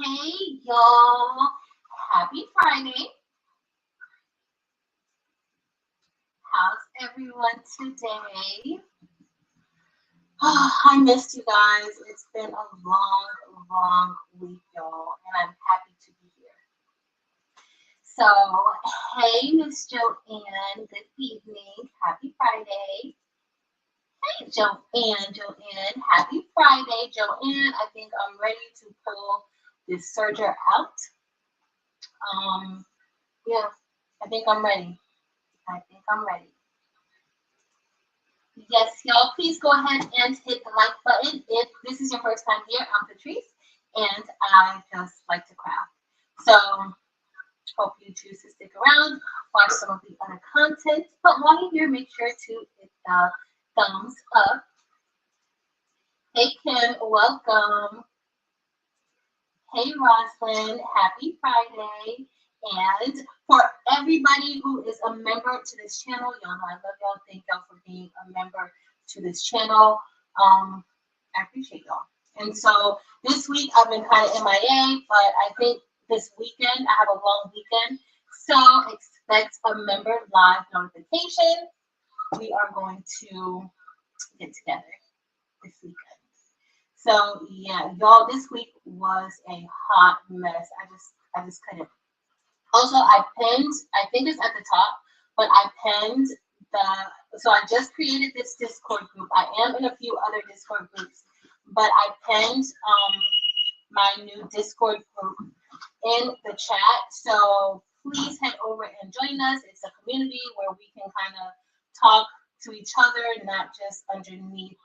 Hey, y'all. Happy Friday. How's everyone today? Oh, I missed you guys. It's been a long week, y'all, and I'm happy to be here. So, hey, Miss Joanne. Good evening. Happy Friday. Hey, Joanne. Happy Friday, Joanne. I think I'm ready to pull this serger out. Yeah, I think I'm ready. Yes, y'all, please go ahead and hit the like button. If this is your first time here, I'm Patrice, and I just like to craft. So, hope you choose to stick around, watch some of the other content. But while you're here, make sure to hit the thumbs up. Hey, Kim, welcome. Hey, Roslyn, happy Friday. And for everybody who is a member to this channel, y'all know I love y'all. Thank y'all for being a member to this channel. I appreciate y'all. And so this week I've been kind of MIA, but I think this weekend I have a long weekend. So expect a member live notification. We are going to get together this weekend. So yeah, y'all, this week was a hot mess. I just couldn't. Also, I pinned, I think it's at the top, but I pinned so I just created this Discord group. I am in a few other Discord groups, but I pinned my new Discord group in the chat. So please head over and join us. It's a community where we can kind of talk to each other, not just underneath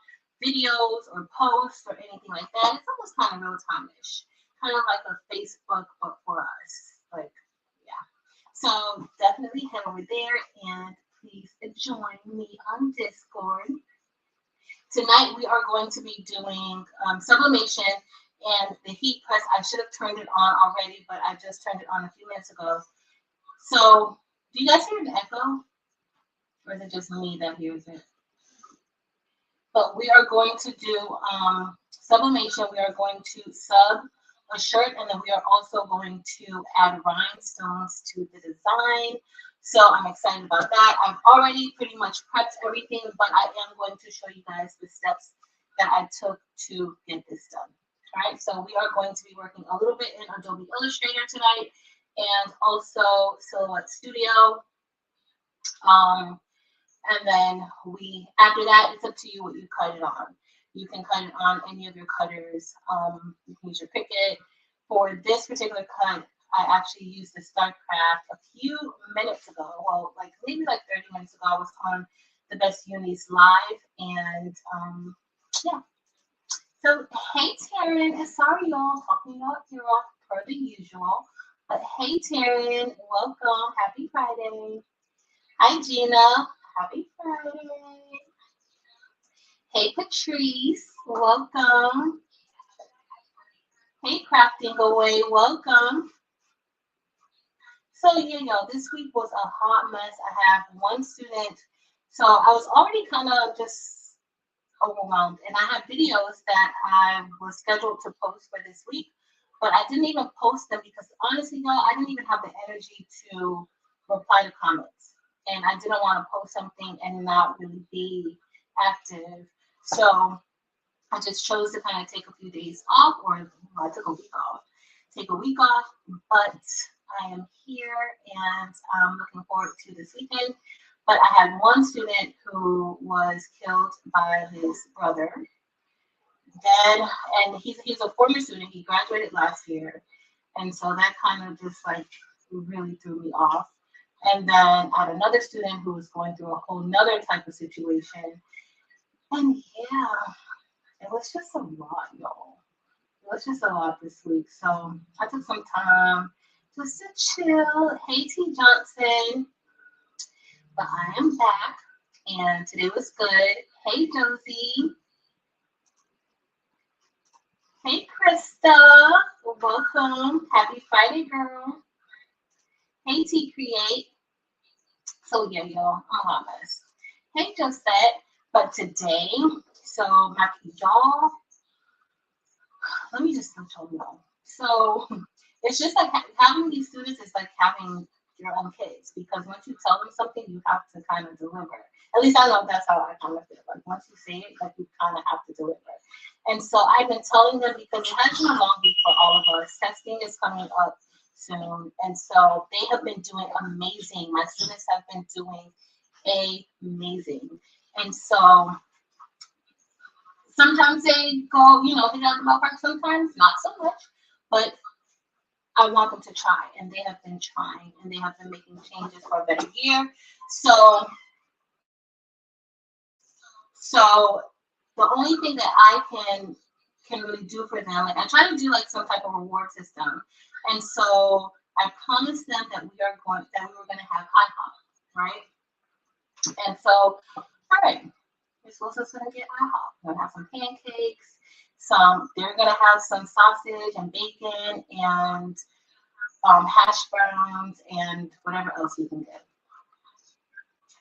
videos or posts or anything like that. It's almost kind of real time-ish, kind of like a Facebook, but for us. Like, yeah. So definitely head over there and please join me on Discord. Tonight we are going to be doing sublimation and the heat press. I should have turned it on already, but I just turned it on a few minutes ago. So do you guys hear the echo? Or is it just me that hears it? But we are going to do sublimation. We are going to sub a shirt, and then we are also going to add rhinestones to the design. So I'm excited about that. I've already pretty much prepped everything, but I am going to show you guys the steps that I took to get this done. All right, so we are going to be working a little bit in Adobe Illustrator tonight, and also Silhouette Studio. And then after that, it's up to you what you cut it on. You can cut it on any of your cutters. You can use your Cricut. For this particular cut, I actually used the StarCraft a few minutes ago. Well, like maybe like 30 minutes ago, I was on the Best Unis live. And yeah. So, hey, Taryn. Sorry, y'all. Talking about your off per the usual. But hey, Taryn. Welcome. Happy Friday. Hi, Gina. Happy Friday. Hey, Patrice. Welcome. Hey, Crafting Away. Welcome. So, yeah, y'all, this week was a hot mess. I have one student. So, I was already kind of just overwhelmed. And I have videos that I was scheduled to post for this week. But I didn't even post them because, honestly, y'all, I didn't even have the energy to reply to comments. And I didn't want to post something and not really be active. So I just chose to kind of take a few days off, or I took a week off. Take a week off, but I am here and I'm looking forward to this weekend. But I had one student who was killed by his brother. And he's a former student. He graduated last year. And so that kind of just like really threw me off. And then I had another student who was going through a whole nother type of situation. And yeah, it was just a lot, y'all. It was just a lot this week. So I took some time just to chill. Hey, T. Johnson. But I am back. And today was good. Hey, Josie. Hey, Krista. Welcome. Happy Friday, girl. Hey, T Create. So yeah, y'all, I'm a hot mess. Hey, Josette. But today, so y'all, let me just let y'all know. So it's just like having these students is like having your own kids, because once you tell them something, you have to kind of deliver. At least I know that's how I kind of feel. Like once you say it, like you kind of have to deliver. And so I've been telling them, because it has been a long week for all of us. Testing is coming up soon, and so they have been doing amazing. My students have been doing amazing, and so sometimes they go, hit out the ballpark. Sometimes not so much, but I want them to try, and they have been trying, and they have been making changes for a better year. So the only thing that I can really do for them, like I try to do like some type of reward system, and so I promised them that we were going to have IHOP, right? And so, all right, Miss Wilson's going to get IHOP. We're going to have some pancakes. They're going to have some sausage and bacon and hash browns and whatever else we can get.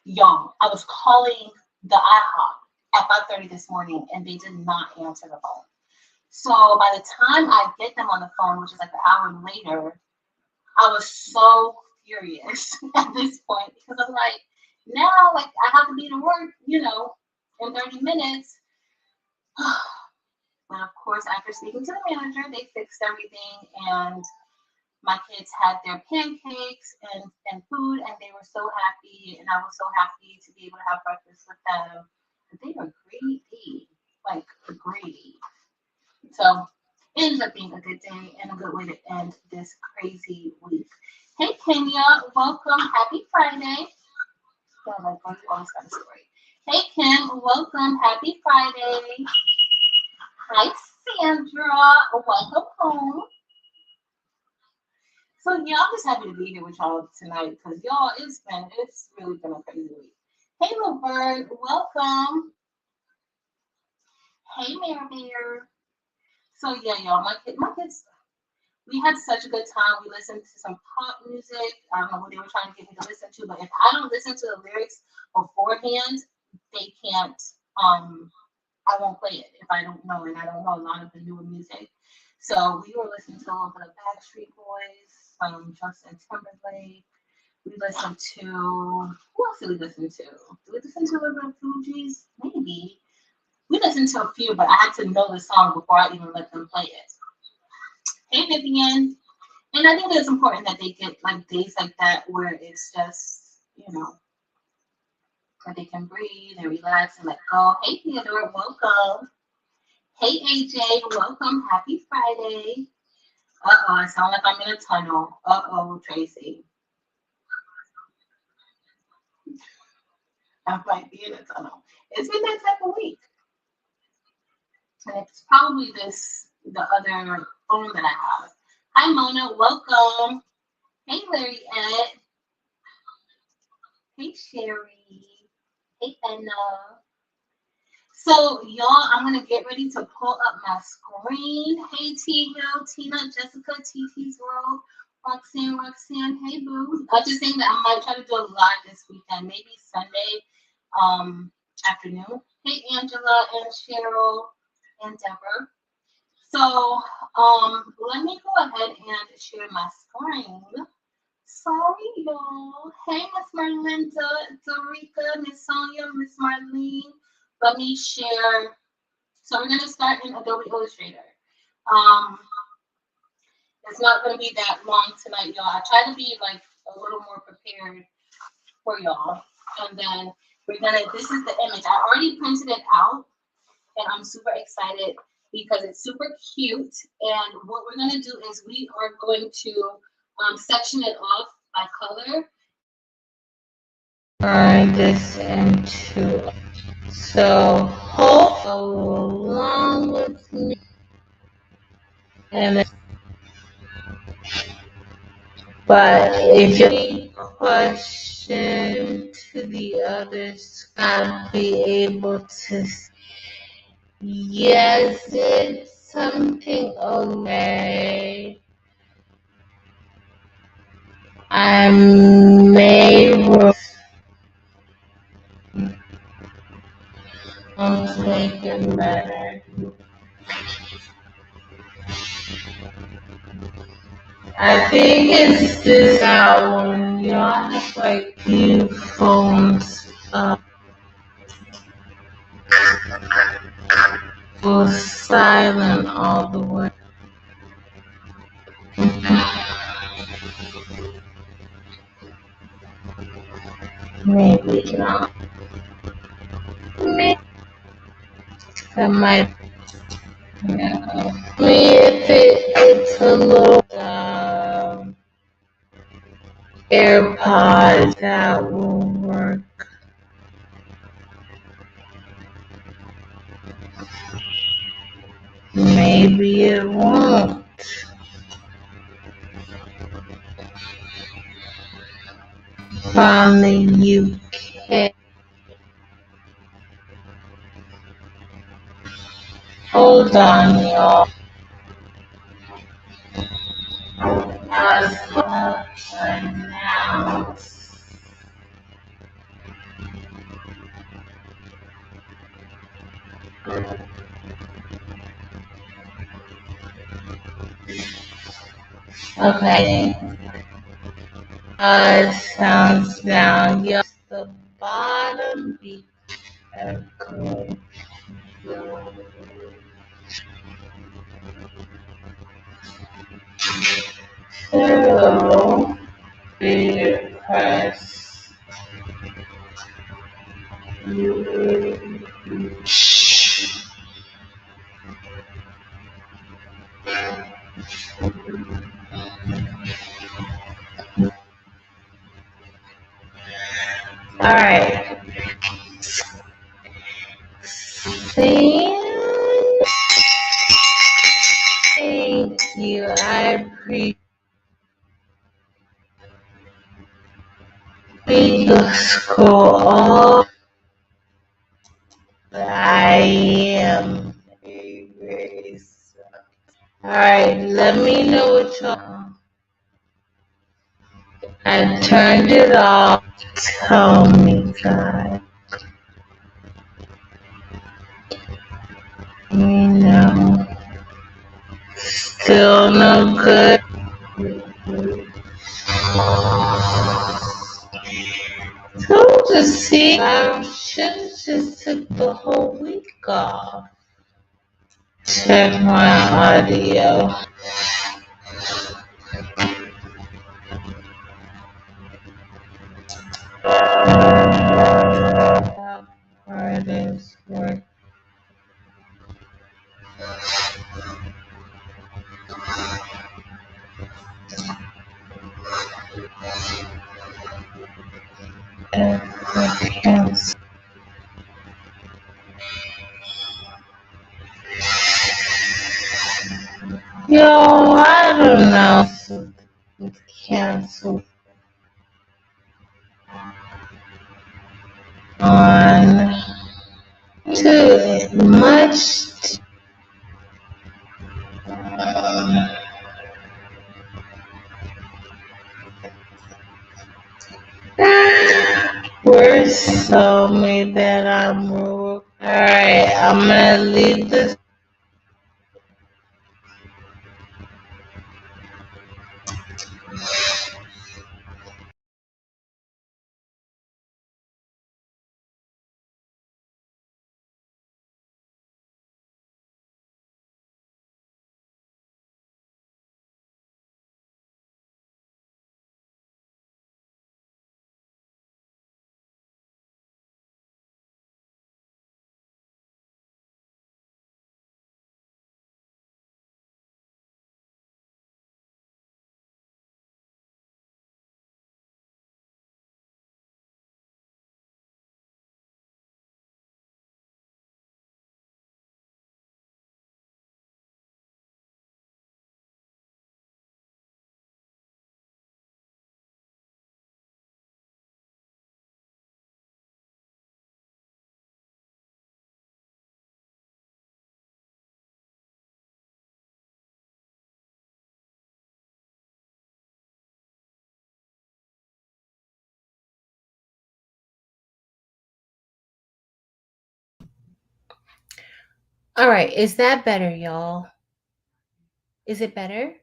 Y'all, I was calling the IHOP at 5:30 this morning, and they did not answer the phone. So by the time I get them on the phone, which is like an hour later, I was so furious at this point, because I'm like, now like I have to be to work, in 30 minutes. But of course, after speaking to the manager, they fixed everything, and my kids had their pancakes and food, and they were so happy, and I was so happy to be able to have breakfast with them. But they were greedy, like greedy. So it ended up being a good day and a good way to end this crazy week. Hey Kenya, welcome. Happy Friday. Oh my God, you always got a story. Hey Kim, welcome. Happy Friday. Hi Sandra, welcome home. So yeah, I'm just happy to be here with y'all tonight, because y'all, it's really been a crazy week. Hey Laverne, welcome. Hey Mary Bear. So yeah, y'all, my kids, we had such a good time. We listened to some pop music. I don't know what they were trying to get me to listen to, but if I don't listen to the lyrics beforehand, they can't. I won't play it if I don't know, and I don't know a lot of the newer music. So we were listening to a little bit of Backstreet Boys, Justin Timberlake. We listened to, who else did we listen to? Did we listen to a little bit of Fugees? Maybe. We listened to a few, but I had to know the song before I even let them play it. Hey Vivian. And I think it's important that they get like days like that where it's just, where they can breathe and relax and let go. Hey Theodore, welcome. Hey AJ, welcome. Happy Friday. Uh-oh, I sound like I'm in a tunnel. Uh-oh, Tracy. I might be in a tunnel. It's been that type of week. And it's probably the other phone that I have. Hi Mona, welcome. Hey Larry Ed. Hey Sherry. Hey Anna. So y'all, I'm gonna get ready to pull up my screen. Hey T Hill, Tina, Jessica, TT's World, Roxanne, hey boo. I was just saying that I might try to do a live this weekend, maybe Sunday afternoon. Hey Angela and Cheryl and Deborah. So let me go ahead and share my screen. Sorry, y'all. Hey, Miss Marlinda, Dorica, Miss Sonia, Miss Marlene. Let me share. So we're gonna start in Adobe Illustrator. It's not gonna be that long tonight, y'all. I try to be like a little more prepared for y'all. And then this is the image. I already printed it out, and I'm super excited because it's super cute. And what we're gonna do is we are going to section it off by color. Turn this into, so hold along with me. And but if you need question to the others, I'll be able to. Yes, it's something okay. I may make it better. I think it's this out when y'all have like few phones go silent all the way. Maybe not. Maybe that might. Yeah. Maybe if it's a little AirPod that will work. Maybe it won't. From the UK. Hold on, y'all. Okay. Sounds down. Yes, the bottom beat echo. So, press. All right. Thank you. I appreciate the scroll all. I am very sorry. All right, let me know what y'all. I turned it off. Tell me, guys. You know, still no good. So to see, I should just took the whole week off. Check my audio. That part is working. Yo, I don't know. Cancel on too much. Words told me that I'm rude. Alright, I'm gonna leave this. All right, is that better, y'all? Is it better?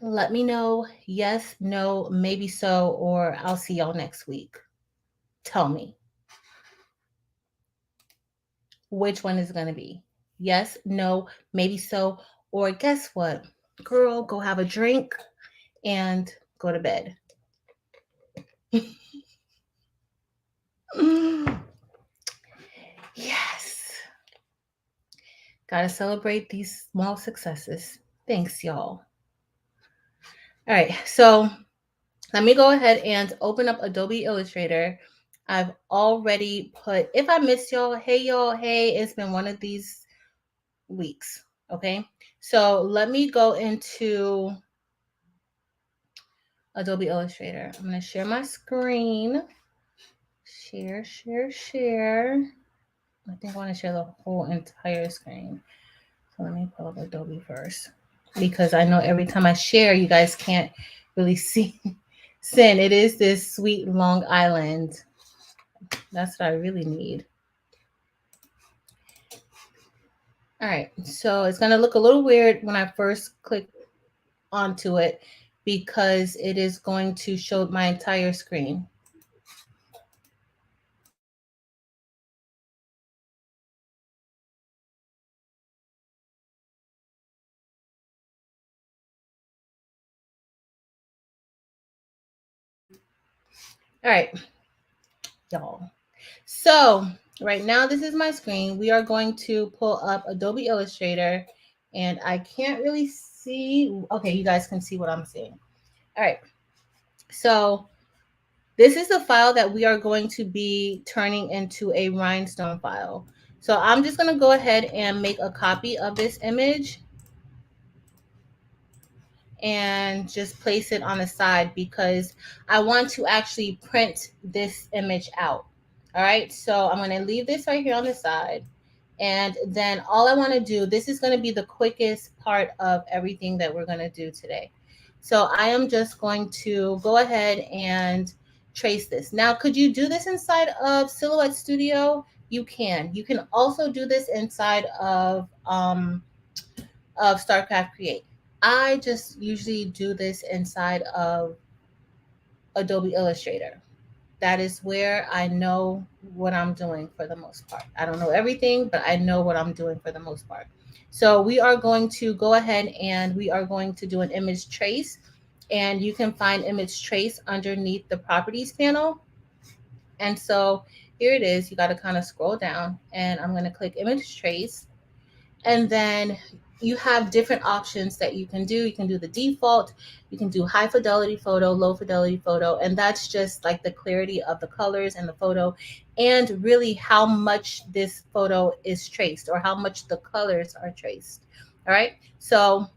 Let me know yes, no, maybe so, or I'll see y'all next week. Tell me which one is going to be. Yes, no, maybe so, or guess what? Girl, go have a drink and go to bed. Yes. Gotta celebrate these small successes. Thanks, y'all. All right, so let me go ahead and open up Adobe Illustrator. I've already put, if I miss y'all, hey, it's been one of these weeks, okay? So let me go into Adobe Illustrator. I'm gonna share my screen. Share. I think I wanna share the whole entire screen. So let me pull up Adobe first because I know every time I share, you guys can't really see. Sin, it is this sweet Long Island. That's what I really need. All right, so it's gonna look a little weird when I first click onto it because it is going to show my entire screen. All right, y'all. So right now, this is my screen. We are going to pull up Adobe Illustrator, and I can't really see. Okay, you guys can see what I'm seeing. All right, so this is the file that we are going to be turning into a rhinestone file. So I'm just going to go ahead and make a copy of this image and just place it on the side because I want to actually print this image out. All right, so I'm going to leave this right here on the side. And then all I want to do, this is going to be the quickest part of everything that we're going to do today. So I am just going to go ahead and trace this. Now, could you do this inside of Silhouette Studio? You can. You can also do this inside of StarCraft Create. I just usually do this inside of Adobe Illustrator. That is where I know what I'm doing for the most part. I don't know everything, but I know what I'm doing for the most part. So we are going to go ahead and we are going to do an image trace. And you can find image trace underneath the properties panel. And so here it is. You got to kind of scroll down and I'm going to click image trace. And then you have different options that you can do. You can do the default, you can do high fidelity photo, low fidelity photo, and that's just like the clarity of the colors in the photo and really how much this photo is traced or how much the colors are traced. All right, so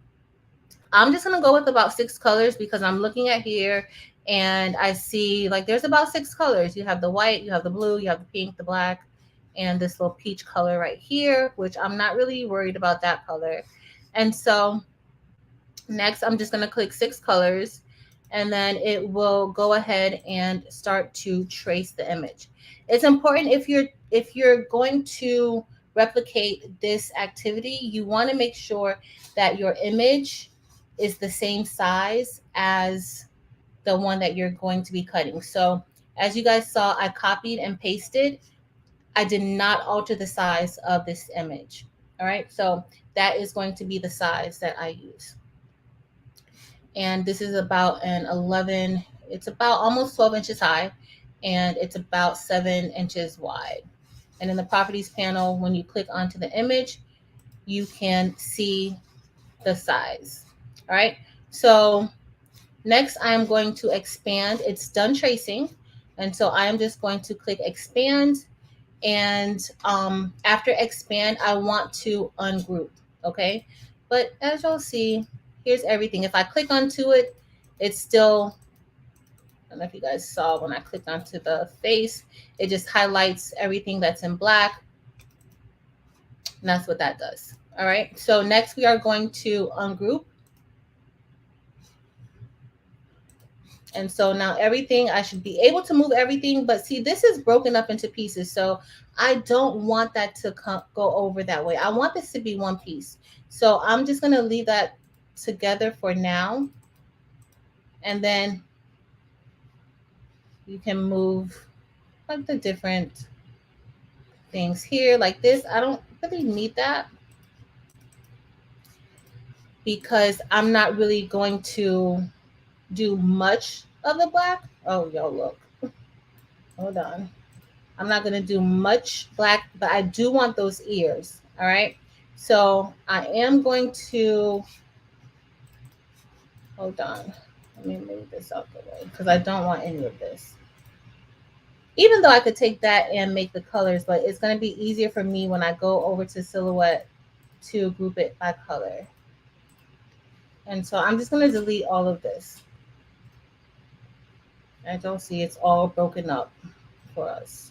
I'm just gonna go with about 6 colors because I'm looking at here and I see like there's about 6 colors. You have the white, you have the blue, you have the pink, the black, and this little peach color right here, which I'm not really worried about that color. And so next I'm just gonna click 6 colors and then it will go ahead and start to trace the image. It's important if you're going to replicate this activity, you want to make sure that your image is the same size as the one that you're going to be cutting. So as you guys saw, I copied and pasted. I did not alter the size of this image. All right, so that is going to be the size that I use. And this is about an 11, it's about almost 12 inches high, and it's about 7 inches wide. And in the properties panel, when you click onto the image, you can see the size. All right, so next I'm going to expand. It's done tracing, and so I am just going to click expand, and after expand I want to ungroup. Okay, but as y'all see, here's everything. If I click onto it, it's still, I don't know if you guys saw when I clicked onto the face, it just highlights everything that's in black, and that's what that does. All right, so next we are going to ungroup. And so now everything, I should be able to move everything, but see, this is broken up into pieces. So I don't want that to go over that way. I want this to be one piece. So I'm just gonna leave that together for now. And then you can move like the different things here like this. I don't really need that because I'm not really going to do much of the black. Oh, yo, look. Hold on. I'm not going to do much black, but I do want those ears. All right. So I am going to, hold on. Let me move this out the way because I don't want any of this. Even though I could take that and make the colors, but it's going to be easier for me when I go over to silhouette to group it by color. And so I'm just going to delete all of this. I don't see it's all broken up for us.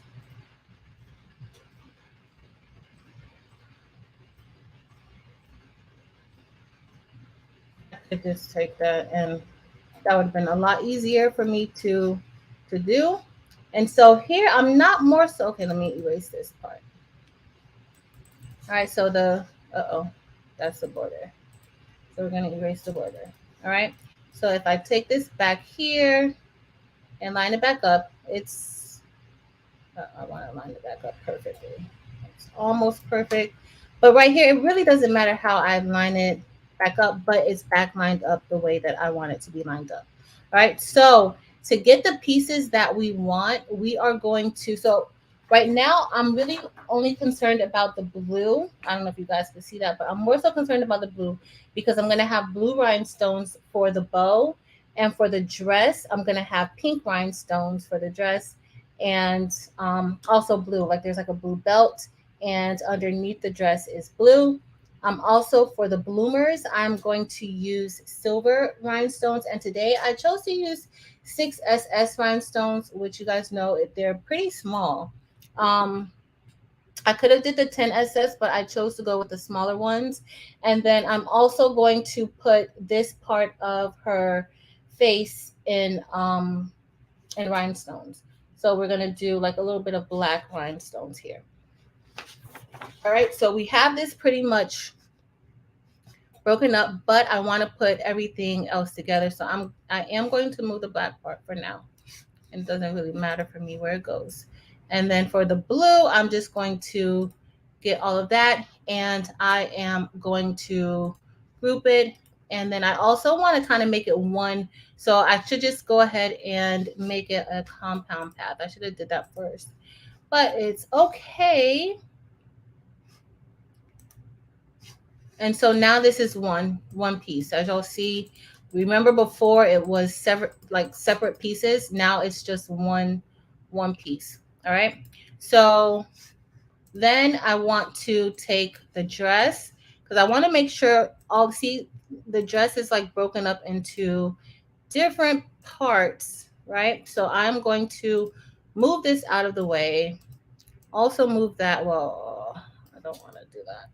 I could just take that, and that would have been a lot easier for me to do. And so here I'm not more so, okay, let me erase this part. All right, so the, uh-oh, that's the border. So we're going to erase the border. All right, so if I take this back here and line it back up, it's, I want to line it back up perfectly. It's almost perfect. But right here, it really doesn't matter how I line it back up, but it's back lined up the way that I want it to be lined up. All right, so to get the pieces that we want, we are going to, so right now I'm really only concerned about the blue. I don't know if you guys can see that, but I'm more so concerned about the blue because I'm going to have blue rhinestones for the bow, and for the dress I'm going to have pink rhinestones for the dress, and also blue, like there's like a blue belt, and underneath the dress is blue. Also for the bloomers, I'm going to use silver rhinestones, and today I chose to use 6SS rhinestones, which you guys know they're pretty small. Um, I could have did the 10SS, but I chose to go with the smaller ones. And then I'm also going to put this part of her face in rhinestones. So we're gonna do like a little bit of black rhinestones here. All right, so we have this pretty much broken up, but I want to put everything else together. So I am going to move the black part for now. It doesn't really matter for me where it goes. And then for the blue, I'm just going to get all of that, and I am going to group it. And then I also want to kind of make it one. So I should just go ahead and make it a compound path. I should have did that first, but it's okay. And so now this is one piece. As y'all see, remember before it was separate pieces. Now it's just one piece. All right. So then I want to take the dress because I want to make sure see the dress is like broken up into different parts, right? So I'm going to move this out of the way. Also move that. Well, I don't want to do that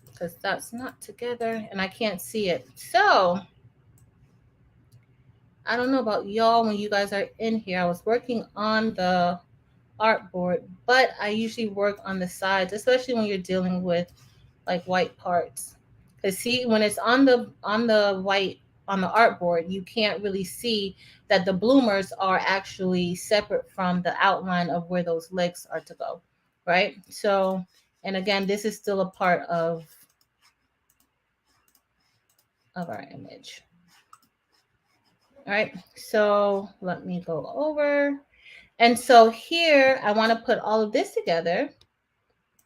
because that's not together and I can't see it. So I don't know about y'all when you guys are in here. I was working on the artboard, but I usually work on the sides, especially when you're dealing with like white parts. Because see, when it's on the white on the artboard, you can't really see that the bloomers are actually separate from the outline of where those legs are to go, right? So, and again, this is still a part of our image. All right, so let me go over. And so here, I want to put all of this together.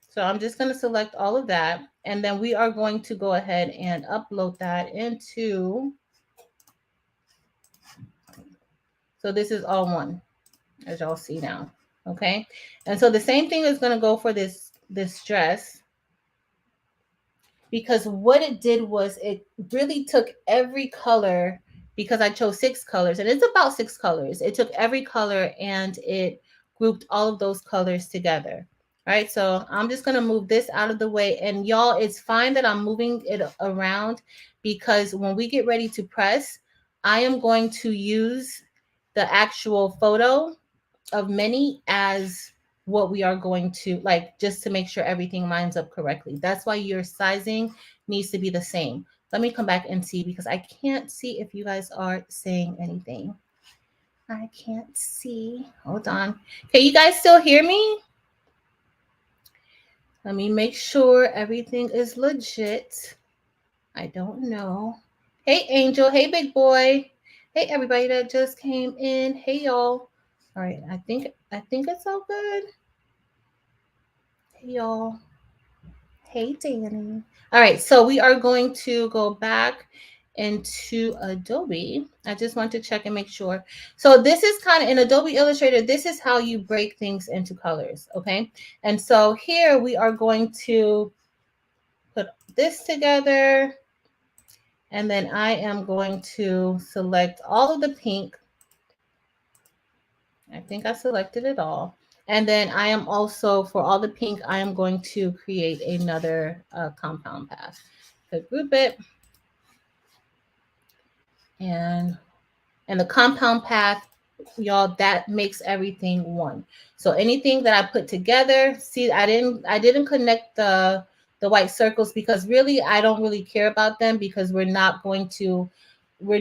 So I'm just going to select all of that. And then we are going to go ahead and upload that into. So this is all one, as y'all see now. Okay. And so the same thing is going to go for this dress. Because what it did was it really took every color, because I chose 6 colors and it's about 6 colors. It took every color and it grouped all of those colors together. All right, so I'm just going to move this out of the way. And y'all, it's fine that I'm moving it around because when we get ready to press, I am going to use the actual photo of Minnie as what we are going to like, just to make sure everything lines up correctly. That's why your sizing needs to be the same. Let me come back and see because I can't see if you guys are saying anything. I can't see. Hold on. Can you guys still hear me? Let me make sure everything is legit. I don't know. Hey, Angel. Hey, big boy. Hey, everybody that just came in. Hey, y'all. All right. I think it's all good. Hey, y'all. Hey, Danny. All right, so we are going to go back into Adobe. I just want to check and make sure. So this is kind of in Adobe Illustrator, this is how you break things into colors, okay? And so here we are going to put this together, and then I am going to select all of the pink. I think I selected it all. And then I am also, for all the pink, I am going to create another compound path. So group it, and the compound path, y'all, that makes everything one. So anything that I put together, see, I didn't connect the white circles because really I don't really care about them because we're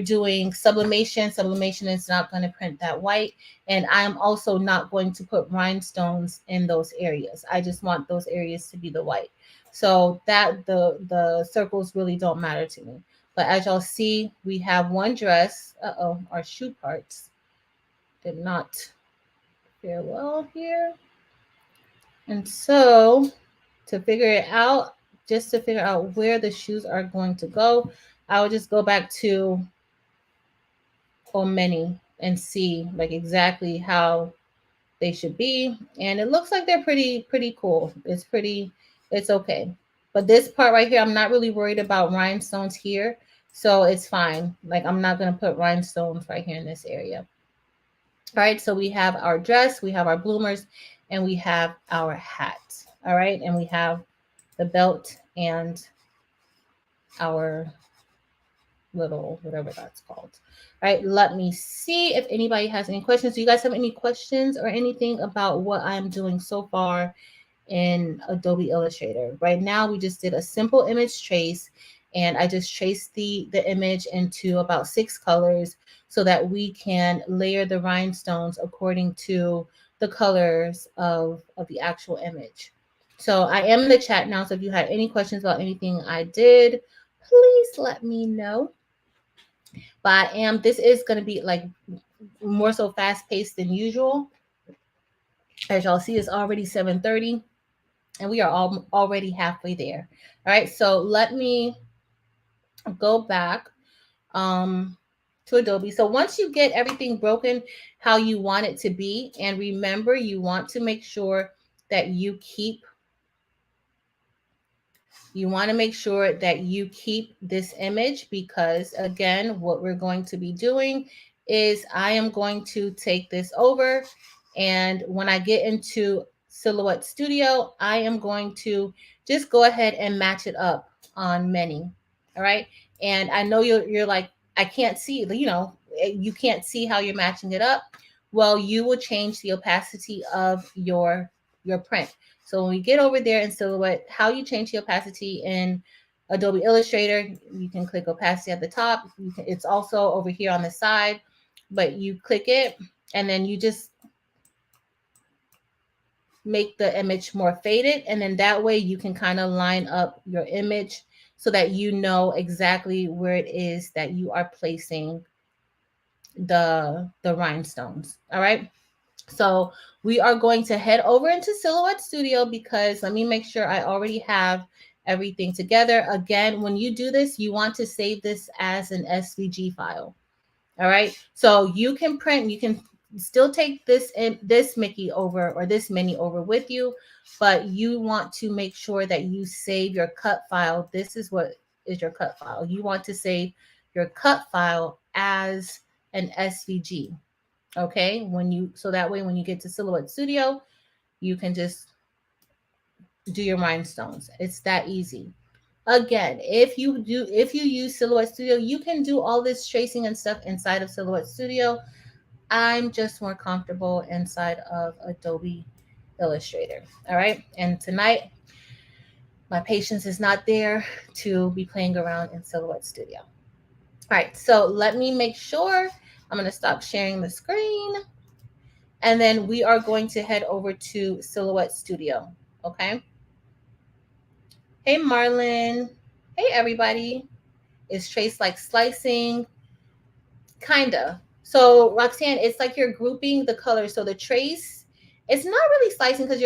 doing sublimation. Sublimation is not going to print that white. And I'm also not going to put rhinestones in those areas. I just want those areas to be the white. So that the circles really don't matter to me. But as y'all see, we have one dress. Uh-oh, our shoe parts did not fare well here. And so to figure it out, just to figure out where the shoes are going to go, I will just go back to many and see like exactly how they should be. And it looks like they're pretty cool. It's okay. But this part right here, I'm not really worried about rhinestones here. So it's fine. Like I'm not gonna put rhinestones right here in this area. All right, so we have our dress, we have our bloomers, and we have our hat. All right, and we have the belt and our little whatever that's called. All right, let me see if anybody has any questions. Do you guys have any questions or anything about what I'm doing so far in Adobe Illustrator? Right now, we just did a simple image trace, and I just traced the image into about 6 colors so that we can layer the rhinestones according to the colors of the actual image. So I am in the chat now, so if you had any questions about anything I did, please let me know. But this is going to be like more so fast paced than usual. As y'all see, it's already 7:30 and we are already halfway there. All right, so let me go back to Adobe. So once you get everything broken how you want it to be, and remember, you want to make sure that you want to make sure that you keep this image, because again, what we're going to be doing is I am going to take this over, and when I get into Silhouette Studio, I am going to just go ahead and match it up on many. All right. And I know you're like, I can't see, you can't see how you're matching it up. Well, you will change the opacity of your print. So when we get over there in Silhouette, how you change the opacity in Adobe Illustrator, you can click opacity at the top. It's also over here on the side, but you click it and then you just make the image more faded. And then that way you can kind of line up your image so that you know exactly where it is that you are placing the rhinestones. All right. So we are going to head over into Silhouette Studio because let me make sure I already have everything together. Again, when you do this, you want to save this as an SVG file. All right. So you can print, you can still take this Mickey over or this Minnie over with you, but you want to make sure that you save your cut file. This is what is your cut file. You want to save your cut file as an SVG. Okay, so that way when you get to Silhouette Studio, you can just do your rhinestones. It's that easy. Again, if you use Silhouette Studio, you can do all this tracing and stuff inside of Silhouette Studio. I'm just more comfortable inside of Adobe Illustrator. All right, and tonight My patience is not there to be playing around in Silhouette Studio. All right, so let me make sure. I'm going to stop sharing the screen. And then we are going to head over to Silhouette Studio. Okay. Hey, Marlon. Hey, everybody. Is trace like slicing? Kinda. So Roxanne, it's like you're grouping the colors. So the trace, it's not really slicing because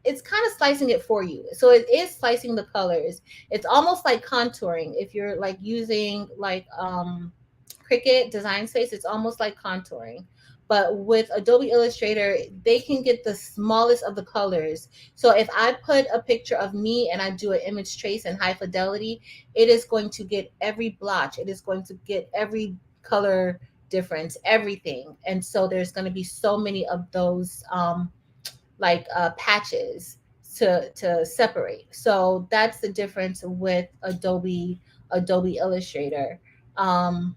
it's kind of slicing it for you. So it is slicing the colors. It's almost like contouring. If you're like using like Cricut design space, it's almost like contouring. But with Adobe Illustrator, they can get the smallest of the colors. So if I put a picture of me and I do an image trace in high fidelity, it is going to get every blotch. It is going to get every color difference, everything. And so there's going to be so many of those patches to separate. So that's the difference with Adobe Illustrator. Um,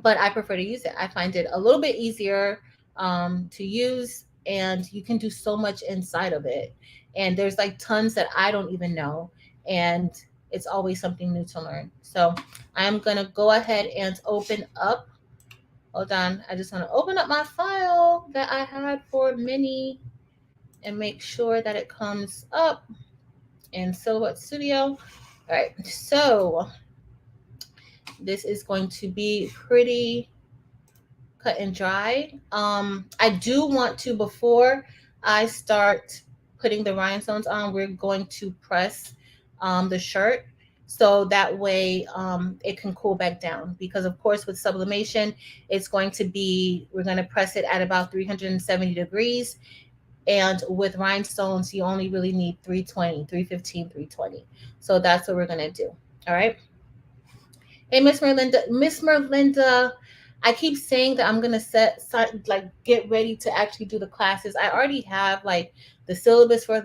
but I prefer to use it. I find it a little bit easier to use, and you can do so much inside of it. And there's like tons that I don't even know, and it's always something new to learn. So I'm gonna go ahead and open up. Hold on, I just want to open up my file that I had for Mini and make sure that it comes up in Silhouette Studio. All right, so this is going to be pretty cut and dry. I do want to, before I start putting the rhinestones on, we're going to press the shirt so that way it can cool back down. Because of course with sublimation, it's going to be, we're going to press it at about 370 degrees. And with rhinestones, you only really need 320, 315, 320. So that's what we're going to do. All right. Hey, Miss Merlinda. Miss Merlinda, I keep saying that I'm gonna get ready to actually do the classes. I already have like the syllabus for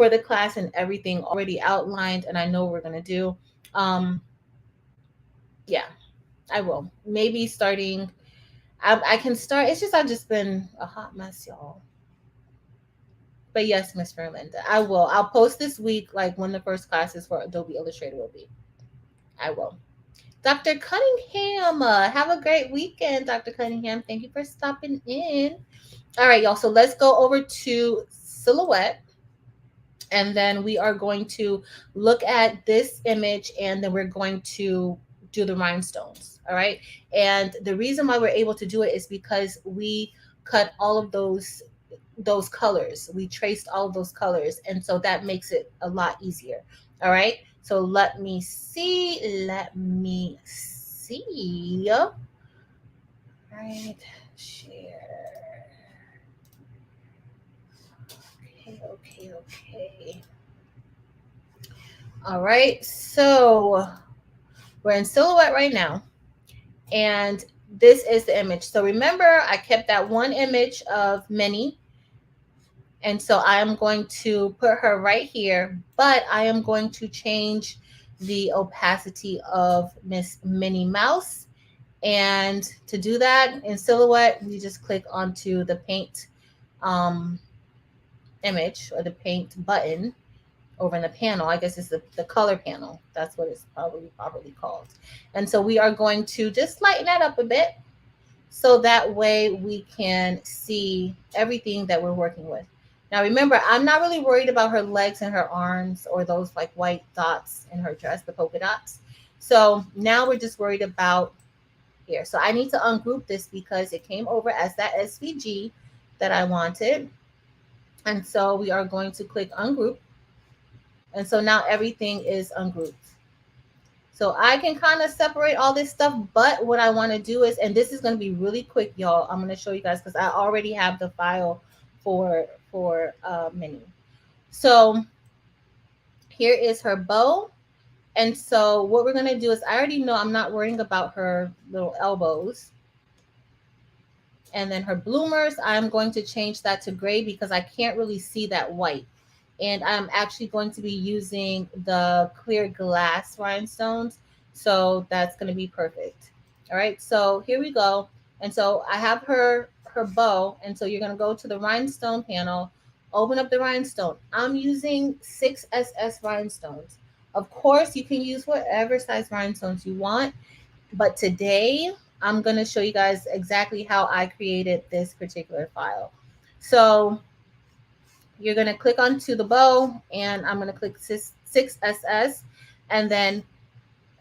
the class and everything already outlined, and I know what we're gonna do. Um, yeah, I will. Maybe starting. I can start. It's just I've just been a hot mess, y'all. But yes, Miss Merlinda, I will. I'll post this week like when the first classes for Adobe Illustrator will be. I will. Dr. Cunningham, have a great weekend, Dr. Cunningham. Thank you for stopping in. All right, y'all. So let's go over to Silhouette. And then we are going to look at this image and then we're going to do the rhinestones. All right. And the reason why we're able to do it is because we cut all of those colors. We traced all of those colors. And so that makes it a lot easier. All right. So let me see. All right. Share. Okay. All right. So we're in Silhouette right now. And this is the image. So remember, I kept that one image of Minnie. And so I am going to put her right here, but I am going to change the opacity of Miss Minnie Mouse. And to do that in Silhouette, we just click onto the paint image or the paint button over in the panel. I guess it's the color panel. That's what it's probably properly called. And so we are going to just lighten that up a bit so that way we can see everything that we're working with. Now remember, I'm not really worried about her legs and her arms or those like white dots in her dress, the polka dots. So now we're just worried about here. So I need to ungroup this because it came over as that SVG that I wanted. And so we are going to click ungroup. And so now everything is ungrouped. So I can kind of separate all this stuff, but what I want to do is, and this is going to be really quick, y'all. I'm going to show you guys because I already have the file for Minnie. So here is her bow. And so what we're going to do is, I already know I'm not worrying about her little elbows. And then her bloomers, I'm going to change that to gray because I can't really see that white. And I'm actually going to be using the clear glass rhinestones. So that's going to be perfect. All right, so here we go. And so I have her bow. And so you're going to go to the rhinestone panel, open up the rhinestone. I'm using 6SS rhinestones. Of course, you can use whatever size rhinestones you want, but today I'm going to show you guys exactly how I created this particular file. So you're going to click onto the bow, and I'm going to click 6SS, and then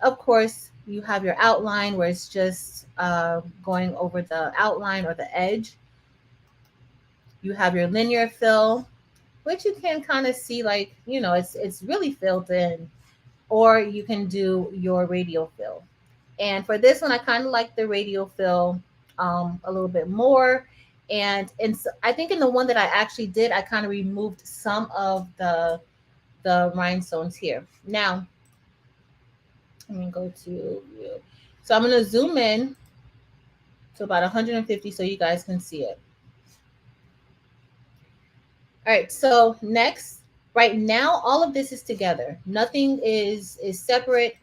of course you have your outline where it's just going over the outline or the edge. You have your linear fill, which you can kind of see, like, you know, it's really filled in, or you can do your radial fill. And for this one, I kind of like the radial fill a little bit more. And so I think in the one that I actually did, I kind of removed some of the rhinestones here. Now, let me go to view. So I'm going to zoom in to about 150 so you guys can see it. All right, so next, right now, all of this is together. Nothing is separate.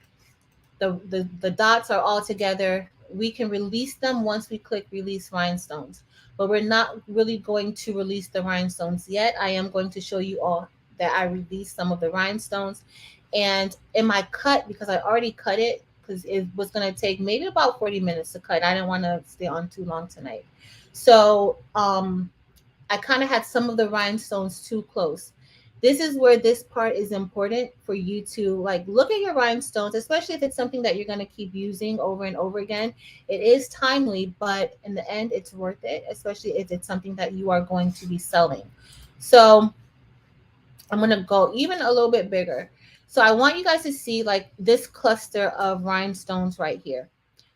The dots are all together. We can release them once we click release rhinestones, but we're not really going to release the rhinestones yet. I am going to show you all that I released some of the rhinestones. And in my cut, because I already cut it, because it was going to take maybe about 40 minutes to cut. I didn't want to stay on too long tonight. So I kind of had some of the rhinestones too close. This is where this part is important for you to like look at your rhinestones, especially if it's something that you're going to keep using over and over again. It is timely, but in the end, it's worth it, especially if it's something that you are going to be selling. So I'm going to go even a little bit bigger. So I want you guys to see like this cluster of rhinestones right here.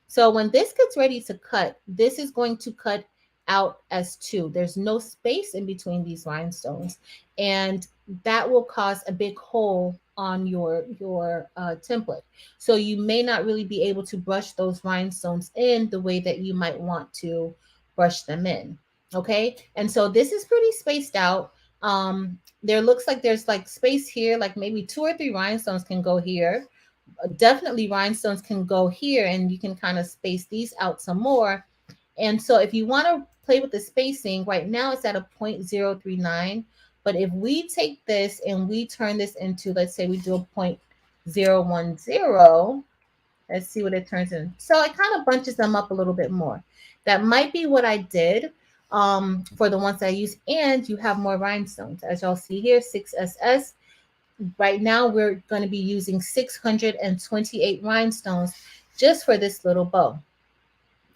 So when this gets ready to cut, this is going to cut out as two. There's no space in between these rhinestones, and that will cause a big hole on your template. So you may not really be able to brush those rhinestones in the way that you might want to brush them in. Okay, and so this is pretty spaced out. There looks like there's like space here, like maybe 2 or 3 rhinestones can go here. Definitely rhinestones can go here, and you can kind of space these out some more. And so if you want to play with the spacing, right now it's at a 0.039. But if we take this and we turn this into, let's say we do a 0.010, let's see what it turns in. So it kind of bunches them up a little bit more. That might be what I did for the ones I use. And you have more rhinestones. As y'all see here, 6SS. Right now, we're going to be using 628 rhinestones just for this little bow.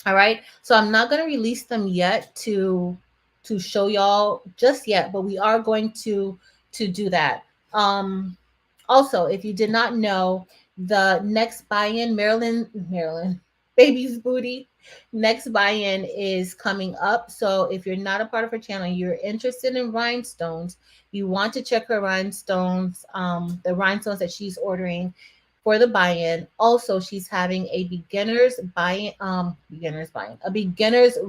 All right. So I'm not going to release them yet to show y'all just yet, but we are going to do that. Also, if you did not know, the next buy-in, Maryland, Baby's Booty, next buy-in is coming up. So if you're not a part of her channel, you're interested in rhinestones, you want to check her rhinestones, the rhinestones that she's ordering for the buy-in. Also, she's having a beginner's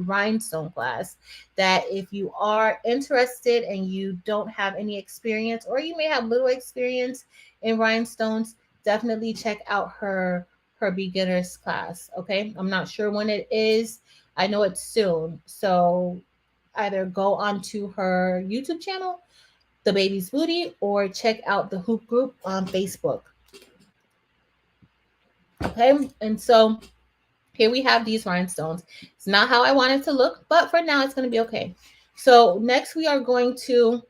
rhinestone class that if you are interested and you don't have any experience, or you may have little experience in rhinestones, definitely check out her beginner's class. Okay, I'm not sure when it is. I know it's soon. So either go onto her YouTube channel, The Baby's Booty, or check out the Hoop Group on Facebook. Okay, and so here we have these rhinestones. It's not how I want it to look, but for now it's going to be okay. So next we are going to,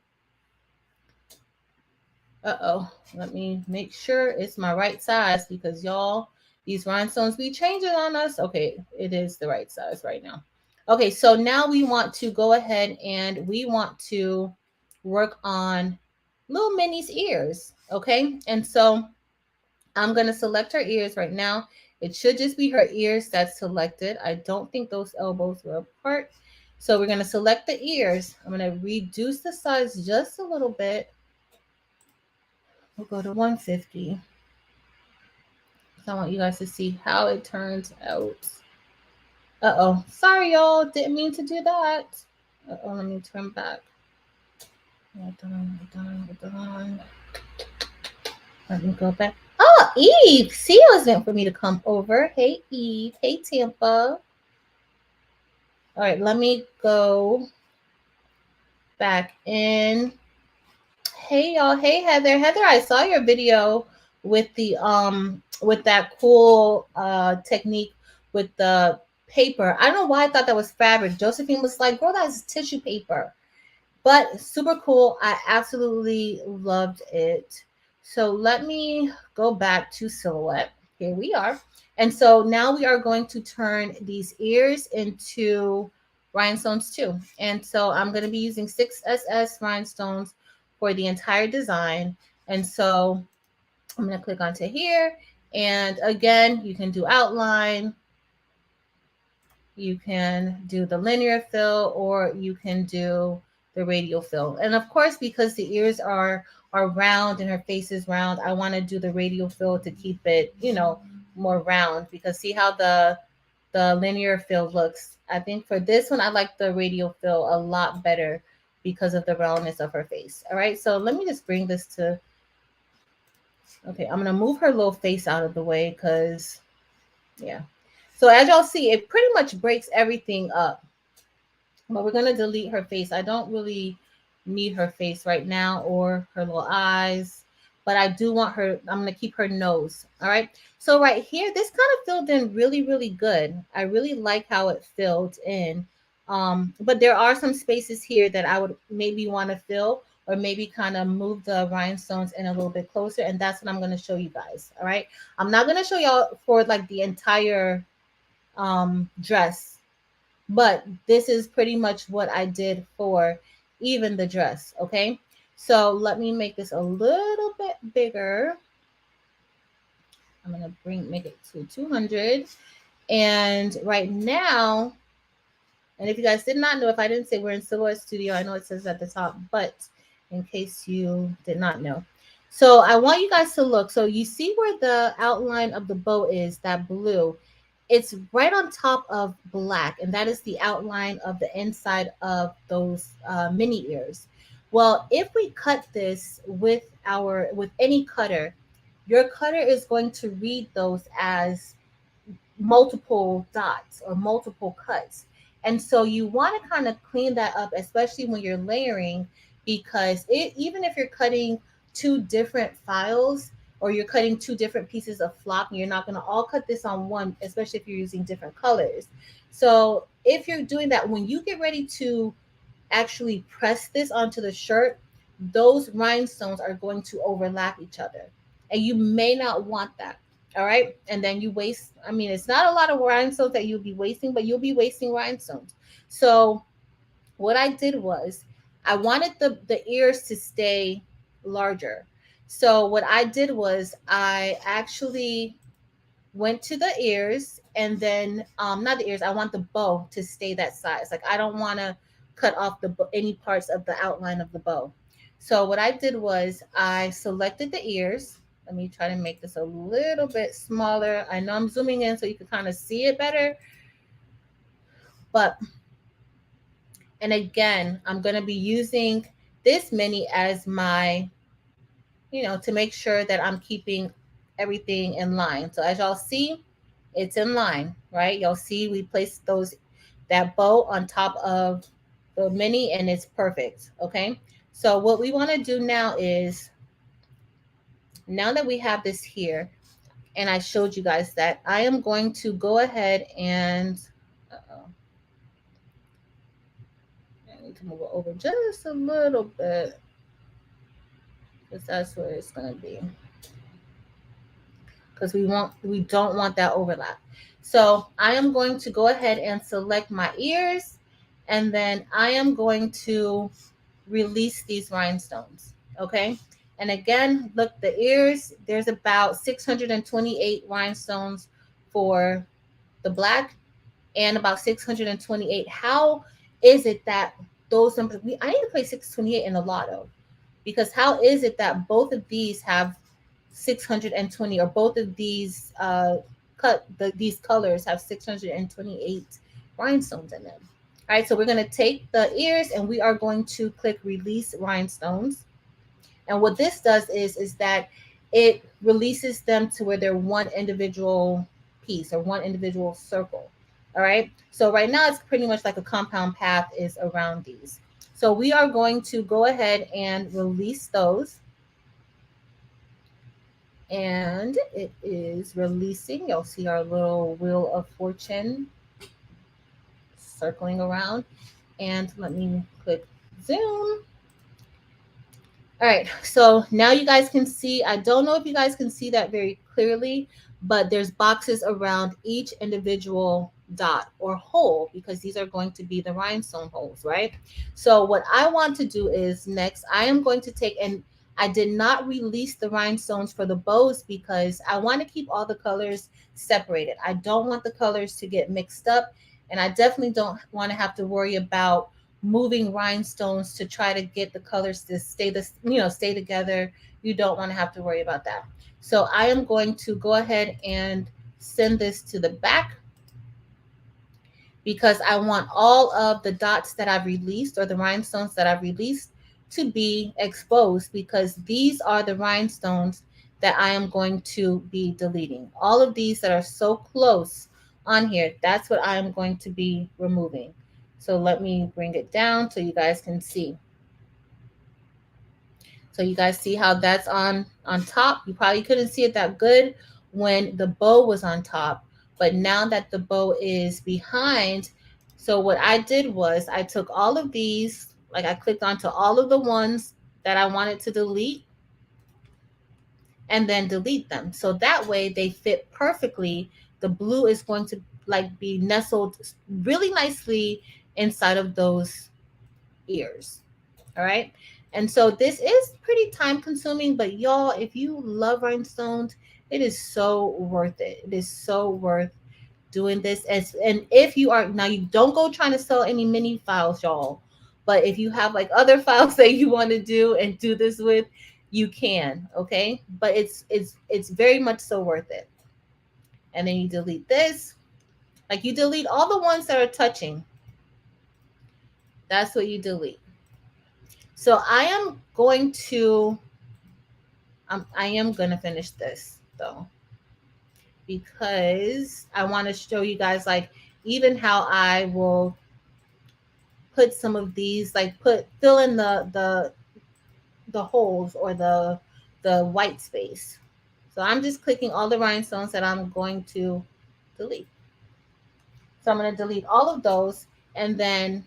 let me make sure it's my right size, because y'all, these rhinestones be changing on us. Okay, it is the right size right now. Okay, so now we want to go ahead and we want to work on little Minnie's ears. Okay, and so I'm going to select her ears right now. It should just be her ears that's selected. I don't think those elbows were apart. So we're going to select the ears. I'm going to reduce the size just a little bit. We'll go to 150. I want you guys to see how it turns out. Uh-oh. Sorry, y'all. Didn't mean to do that. Uh-oh, let me turn back. Hold on. Let me go back. Oh, Eve. See, it was meant for me to come over. Hey, Eve. Hey, Tampa. All right, let me go back in. Hey y'all. Hey Heather. Heather, I saw your video with that cool technique with the paper. I don't know why I thought that was fabric. Josephine was like, girl, that's tissue paper. But super cool. I absolutely loved it. So let me go back to silhouette. Here we are. And so now we are going to turn these ears into rhinestones too. And so I'm going to be using 6SS rhinestones for the entire design. And so I'm going to click onto here. And again, you can do outline, you can do the linear fill, or you can do the radial fill. And of course, because the ears are round and her face is round, I want to do the radial fill to keep it, more round, because see how the linear fill looks. I think for this one I like the radial fill a lot better because of the roundness of her face. All right, so let me just bring this to, okay, I'm gonna move her little face out of the way because yeah. So as y'all see, it pretty much breaks everything up. But we're gonna delete her face. I don't really need her face right now or her little eyes, but I do want her, I'm gonna keep her nose. All right. So right here, this kind of filled in really, really good. I really like how it filled in. But there are some spaces here that I would maybe want to fill or maybe kind of move the rhinestones in a little bit closer. And that's what I'm gonna show you guys. All right. I'm not gonna show y'all for like the entire dress, but this is pretty much what I did for even the dress. Okay, so let me make this a little bit bigger. I'm gonna make it to 200, and right now, and if you guys did not know, if I didn't say we're in Silhouette Studio, I know it says at the top, but in case you did not know, so I want you guys to look. So you see where the outline of the bow is, that blue, it's right on top of black, and that is the outline of the inside of those mini ears. Well, if we cut this with any cutter, your cutter is going to read those as multiple dots or multiple cuts. And so you want to kind of clean that up, especially when you're layering, because even if you're cutting two different files or you're cutting two different pieces of flock, you're not going to all cut this on one, especially if you're using different colors. So if you're doing that, when you get ready to actually press this onto the shirt, those rhinestones are going to overlap each other. And you may not want that. All right. And then you waste, I mean, it's not a lot of rhinestones that you'll be wasting, but you'll be wasting rhinestones. So what I did was I wanted the ears to stay larger. So what I did was I actually went to the ears, and then not the ears, I want the bow to stay that size. Like I don't want to cut off any parts of the outline of the bow. So what I did was I selected the ears. Let me try to make this a little bit smaller. I know I'm zooming in so you can kind of see it better, but and again, I'm going to be using this mini as my, to make sure that I'm keeping everything in line. So as y'all see, it's in line, right? Y'all see we placed that bow on top of the mini and it's perfect, okay? So what we want to do now is, now that we have this here, and I showed you guys that, I am going to go ahead and, I need to move it over just a little bit because that's where it's going to be. Because we don't want that overlap. So I am going to go ahead and select my ears, and then I am going to release these rhinestones. Okay. And again, look, the ears, there's about 628 rhinestones for the black and about 628. How is it that those numbers, I need to play 628 in the lotto, because how is it that both of these have 620, or both of these these colors have 628 rhinestones in them? All right, so we're going to take the ears and we are going to click release rhinestones. And what this does is that it releases them to where they're one individual piece or one individual circle. All right, so right now it's pretty much like a compound path is around these. So we are going to go ahead and release those. And it is releasing. You'll see our little wheel of fortune circling around. And let me click zoom. All right, so now you guys can see, I don't know if you guys can see that very clearly, but there's boxes around each individual dot or hole because these are going to be the rhinestone holes, right? So what I want to do is next, I am going to take, and I did not release the rhinestones for the bows because I want to keep all the colors separated. I don't want the colors to get mixed up, and I definitely don't want to have to worry about moving rhinestones to try to get the colors to stay together. You don't want to have to worry about that. So I am going to go ahead and send this to the back because I want all of the dots that I've released or the rhinestones that I've released to be exposed because these are the rhinestones that I am going to be deleting. All of these that are so close on here, that's what I am going to be removing. So let me bring it down so you guys can see. So you guys see how that's on top. You probably couldn't see it that good when the bow was on top, but now that the bow is behind, so what I did was I took all of these, like I clicked onto all of the ones that I wanted to delete and then delete them. So that way they fit perfectly. The blue is going to like be nestled really nicely inside of those ears. All right. And so this is pretty time consuming, but y'all, if you love rhinestones, it is so worth it. It is so worth doing this. And if you are, now you don't go trying to sell any mini files, y'all. But if you have like other files that you want to do and do this with, you can, okay? But it's very much so worth it. And then you delete this. Like you delete all the ones that are touching. That's what you delete. So I am going to finish this though, because I want to show you guys like even how I will put some of these, like fill in the holes or the white space. So I'm just clicking all the rhinestones that I'm going to delete. So I'm going to delete all of those. And then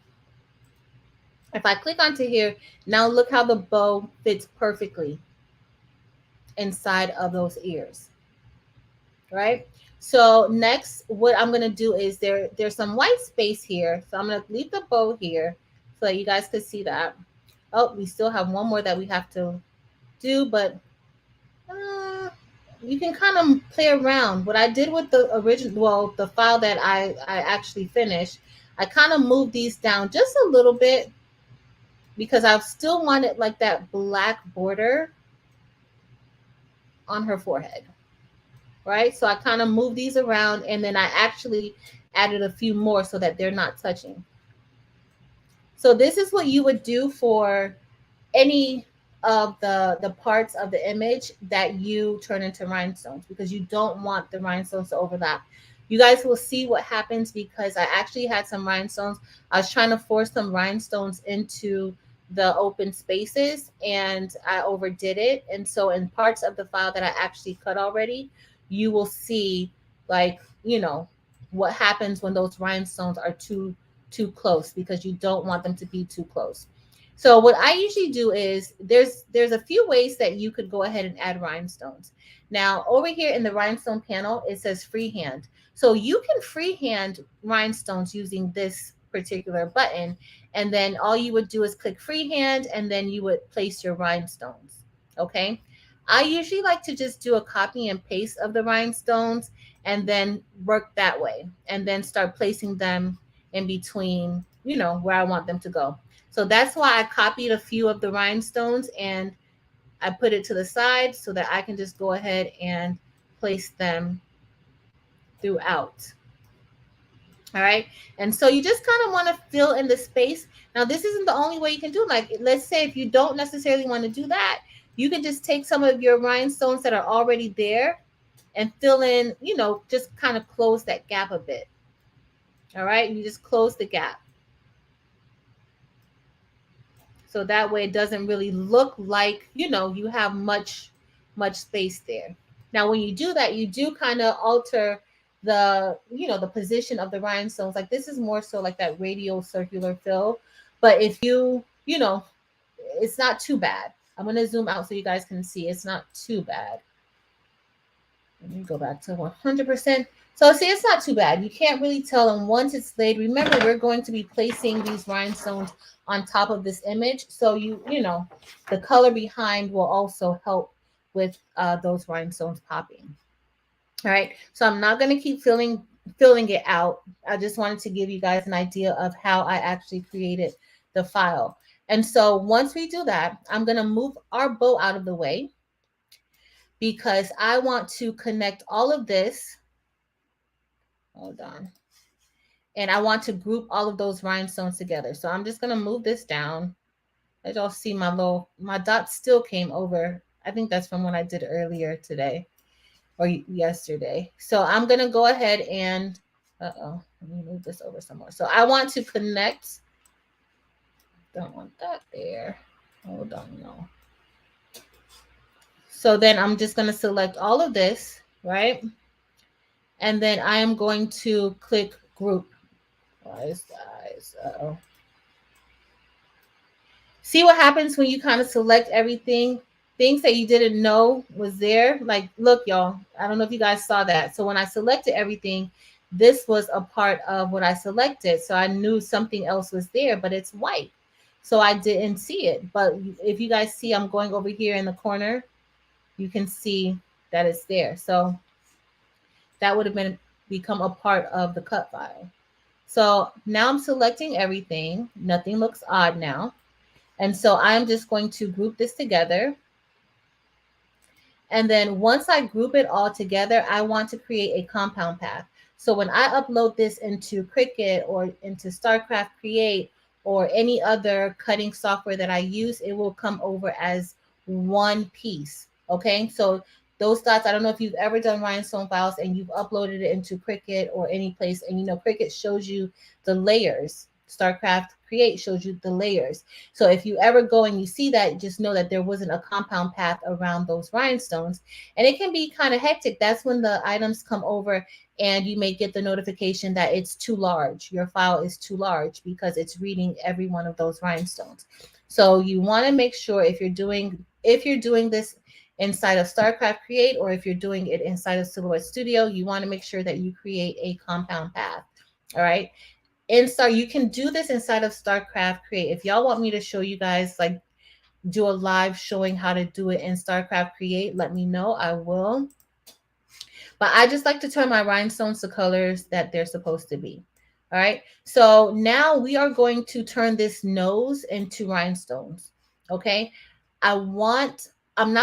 if I click onto here, now look how the bow fits perfectly inside of those ears, right? So next, what I'm gonna do is there's some white space here. So I'm gonna leave the bow here so that you guys can see that. Oh, we still have one more that we have to do, but you can kind of play around. What I did with the original, well, the file that I actually finished, I kind of moved these down just a little bit because I still wanted like that black border on her forehead, right? So I kind of moved these around and then I actually added a few more so that they're not touching. So this is what you would do for any of the parts of the image that you turn into rhinestones because you don't want the rhinestones to overlap. You guys will see what happens because I actually had some rhinestones. I was trying to force some rhinestones into the open spaces and I overdid it. And so in parts of the file that I actually cut already, you will see like, what happens when those rhinestones are too close because you don't want them to be too close. So what I usually do is there's a few ways that you could go ahead and add rhinestones. Now over here in the rhinestone panel, it says freehand. So you can freehand rhinestones using this particular button. And then all you would do is click freehand and then you would place your rhinestones. Okay. I usually like to just do a copy and paste of the rhinestones and then work that way and then start placing them in between, where I want them to go. So that's why I copied a few of the rhinestones and I put it to the side so that I can just go ahead and place them throughout. All right. And so you just kind of want to fill in the space. Now, this isn't the only way you can do it. Like, let's say if you don't necessarily want to do that, you can just take some of your rhinestones that are already there and fill in, just kind of close that gap a bit. All right. You just close the gap. So that way it doesn't really look like, you have much space there. Now, when you do that, you do kind of alter the position of the rhinestones. Like this is more so like that radial circular fill. But if it's not too bad. I'm going to zoom out so you guys can see. It's not too bad. Let me go back to 100%. So see, it's not too bad. You can't really tell. And once it's laid, remember, we're going to be placing these rhinestones on top of this image. So the color behind will also help with those rhinestones popping. All right. So I'm not going to keep filling it out. I just wanted to give you guys an idea of how I actually created the file. And so once we do that, I'm going to move our bow out of the way because I want to connect all of this. Hold on. And I want to group all of those rhinestones together. So I'm just going to move this down. As y'all see, my dot still came over. I think that's from what I did earlier today or yesterday. So I'm going to go ahead and, let me move this over some more. So I want to connect. Don't want that there. Hold on, no. So then I'm just going to select all of this, right? And then I am going to click group. See what happens when you kind of select everything? Things that you didn't know was there. Like, look, y'all, I don't know if you guys saw that. So when I selected everything, this was a part of what I selected. So I knew something else was there, but it's white. So I didn't see it. But if you guys see, I'm going over here in the corner, you can see that it's there. So that would have become a part of the cut file. So now I'm selecting everything. Nothing looks odd now. And so I'm just going to group this together. And then once I group it all together, I want to create a compound path. So when I upload this into Cricut or into StarCraft Create or any other cutting software that I use, it will come over as one piece. Okay, so those dots, I don't know if you've ever done rhinestone files and you've uploaded it into Cricut or any place, and Cricut shows you the layers. StarCraft Create shows you the layers. So if you ever go and you see that, just know that there wasn't a compound path around those rhinestones. And it can be kind of hectic. That's when the items come over and you may get the notification that it's too large. Your file is too large because it's reading every one of those rhinestones. So you want to make sure if you're doing this inside of StarCraft Create or if you're doing it inside of Silhouette Studio, you want to make sure that you create a compound path. All right. You can do this inside of StarCraft Create. If y'all want me to show you guys, like do a live showing how to do it in StarCraft Create, let me know. I will. But I just like to turn my rhinestones to colors that they're supposed to be. All right. So now we are going to turn this nose into rhinestones. Okay. I'm not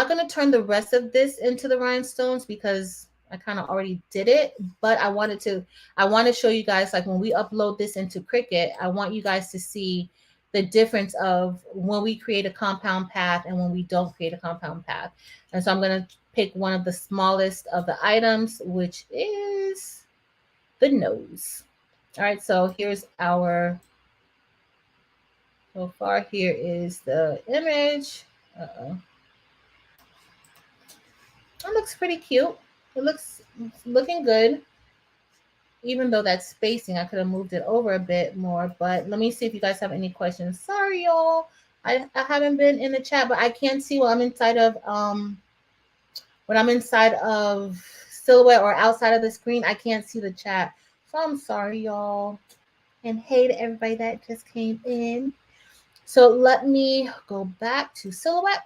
going to turn the rest of this into the rhinestones because I kind of already did it, but I want to show you guys, like when we upload this into Cricut, I want you guys to see the difference of when we create a compound path and when we don't create a compound path. And so I'm going to pick one of the smallest of the items, which is the nose. All right, so here's so far here is the image. It looks pretty cute. It's looking good. Even though that spacing, I could have moved it over a bit more. But let me see if you guys have any questions. Sorry, y'all. I haven't been in the chat, but I can't see when I'm inside of Silhouette or outside of the screen. I can't see the chat. So I'm sorry, y'all. And hey to everybody that just came in. So let me go back to Silhouette.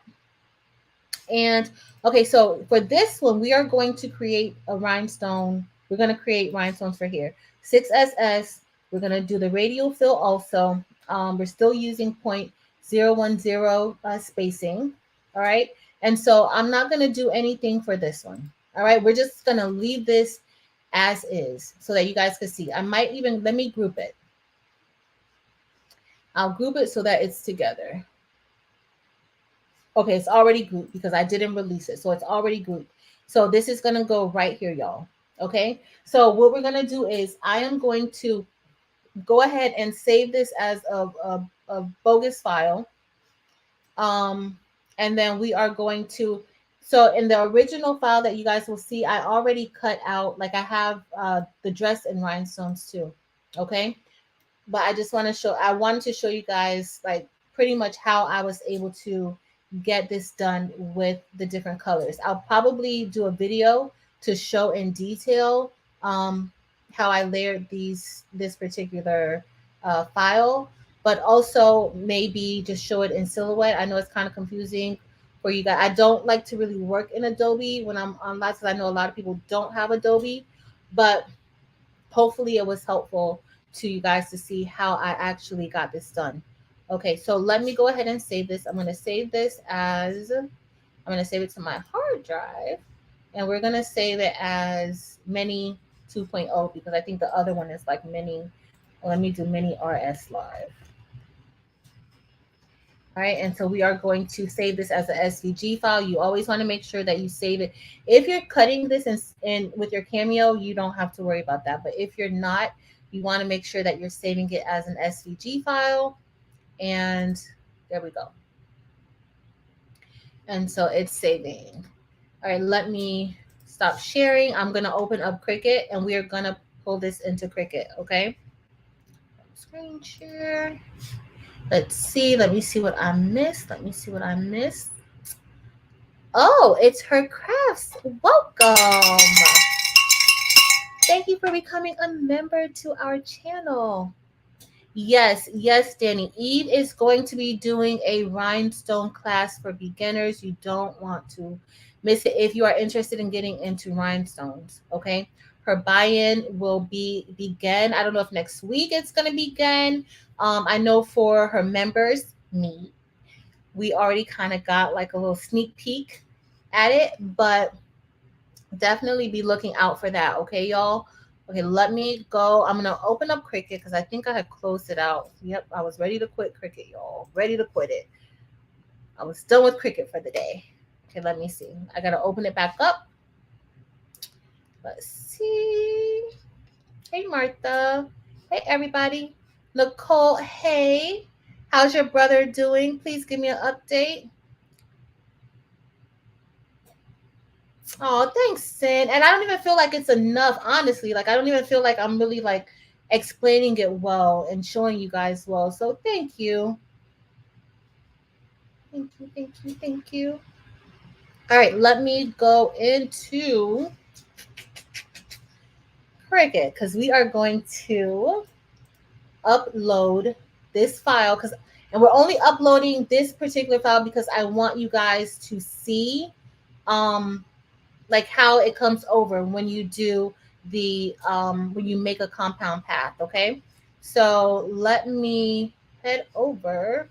And okay, so for this one, we are going to create a rhinestone. We're going to create rhinestones for here. 6SS. We're going to do the radial fill also. We're still using 0.010 spacing. All right. And so I'm not going to do anything for this one. All right. We're just going to leave this as is so that you guys can see. Let me group it. I'll group it so that it's together. Okay, it's already grouped because I didn't release it. So it's already grouped. So this is going to go right here, y'all. Okay, so what we're going to do is I am going to go ahead and save this as a bogus file. Um, and then we are going to, so in the original file that you guys will see, I already cut out, like I have the dress in rhinestones too. Okay. But I just want to show, I wanted to show you guys like pretty much how I was able to get this done with the different colors. I'll probably do a video to show in detail um, how I layered this particular file, but also maybe just show it in silhouette. I know it's kind of confusing for you guys. I don't like to really work in Adobe when I'm on live because I know a lot of people don't have Adobe, but hopefully it was helpful to you guys to see how I actually got this done. Okay, so let me go ahead and save this. I'm going to save this as, I'm going to save it to my hard drive, and we're going to save it as Mini 2.0 because I think the other one is like Mini. Let me do Mini RS Live. All right, and so we are going to save this as a SVG file. You always want to make sure that you save it. If you're cutting this in with your Cameo, you don't have to worry about that. But if you're not, you want to make sure that you're saving it as an SVG file. And there we go. And so it's saving. All right, let me stop sharing. I'm going to open up Cricut, and we are going to pull this into Cricut, okay? Screen share. Let's see. Let me see what I missed. Let me see what I missed. Oh, it's her crafts. Welcome. Thank you for becoming a member to our channel. Yes, yes, Danny. Eve is going to be doing a rhinestone class for beginners. You don't want to miss it if you are interested in getting into rhinestones. Okay. Her buy-in will begin. I don't know if next week it's going to begin. I know for her members, me, we already kind of got like a little sneak peek at it, but definitely be looking out for that. Okay, y'all. Okay, let me go. I'm gonna open up Cricut because I think I had closed it out. Yep, I was ready to quit Cricut, y'all. Ready to quit it. I was done with Cricut for the day. Okay, let me see. I gotta open it back up. Let's see. Hey, Martha. Hey, everybody. Nicole, hey. How's your brother doing? Please give me an update. Oh, thanks, Sin. And I don't even feel like it's enough, honestly. Like I don't even feel like I'm really like explaining it well and showing you guys well. So thank you. Thank you, thank you, thank you. All right, let me go into Cricut because we are going to upload this file because and we're only uploading this particular file because I want you guys to see like how it comes over when you do the when you make a compound path. Okay, so let me head over.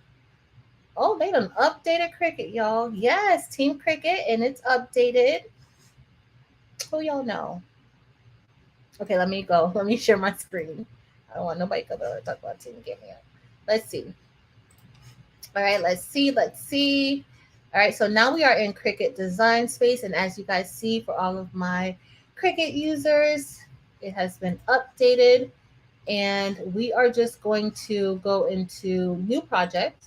Oh, they done updated Cricut, y'all. Yes, Team Cricut, and it's updated. Who y'all know? Okay, let me go. Let me share my screen. I don't want nobody to talk about Team Cameo. Let's see. All right, let's see. Let's see. All right, so now we are in Cricut Design Space, and as you guys see, for all of my Cricut users, it has been updated, and we are just going to go into New Project,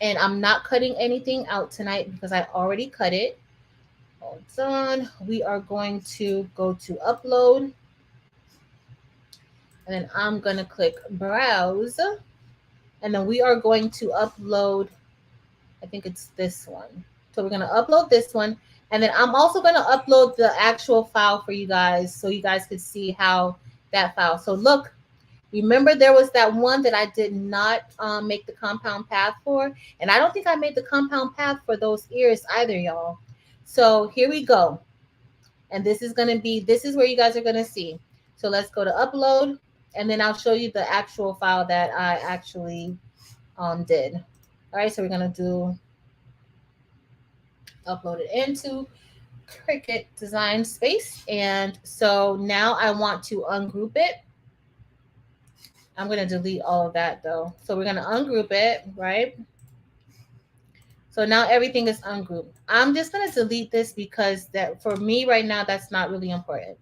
and I'm not cutting anything out tonight because I already cut it. Hold on. We are going to go to Upload, and then I'm going to click Browse, and then we are going to upload, I think it's this one. So we're going to upload this one. And then I'm also going to upload the actual file for you guys so you guys could see how that file. So look, remember there was that one that I did not make the compound path for. And I don't think I made the compound path for those ears either, y'all. So here we go. And this is going to be, this is where you guys are going to see. So let's go to upload. And then I'll show you the actual file that I actually did. All right, so we're going to do upload it into Cricut Design Space. And so now I want to ungroup it. I'm going to delete all of that though. So we're going to ungroup it, right? So now everything is ungrouped. I'm just going to delete this because that for me right now, that's not really important.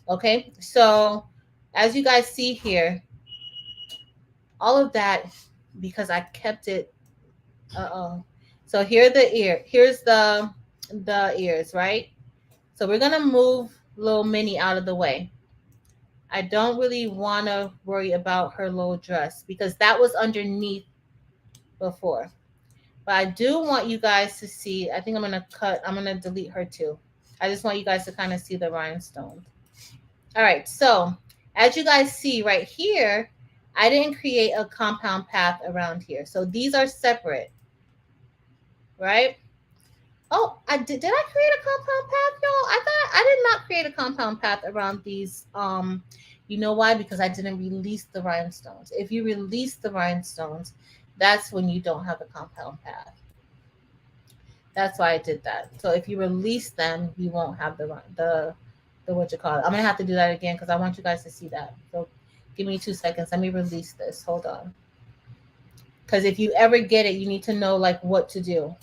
Okay. So as you guys see here, all of that, because I kept it Uh-oh. So here the ear. Here's the ears, right? So we're gonna move little Minnie out of the way. I don't really want to worry about her little dress because that was underneath before. But I do want you guys to see. I think I'm gonna delete her too. I just want you guys to kind of see the rhinestones. All right, so as you guys see right here, I didn't create a compound path around here. So these are separate, right? Oh, I did. Did I create a compound path, y'all? I thought I did not create a compound path around these. You know why? Because I didn't release the rhinestones. If you release the rhinestones, that's when you don't have a compound path. That's why I did that. So if you release them, you won't have the what you call it. I'm gonna have to do that again because I want you guys to see that. So give me 2 seconds. Let me release this. Hold on. Because if you ever get it, you need to know like what to do.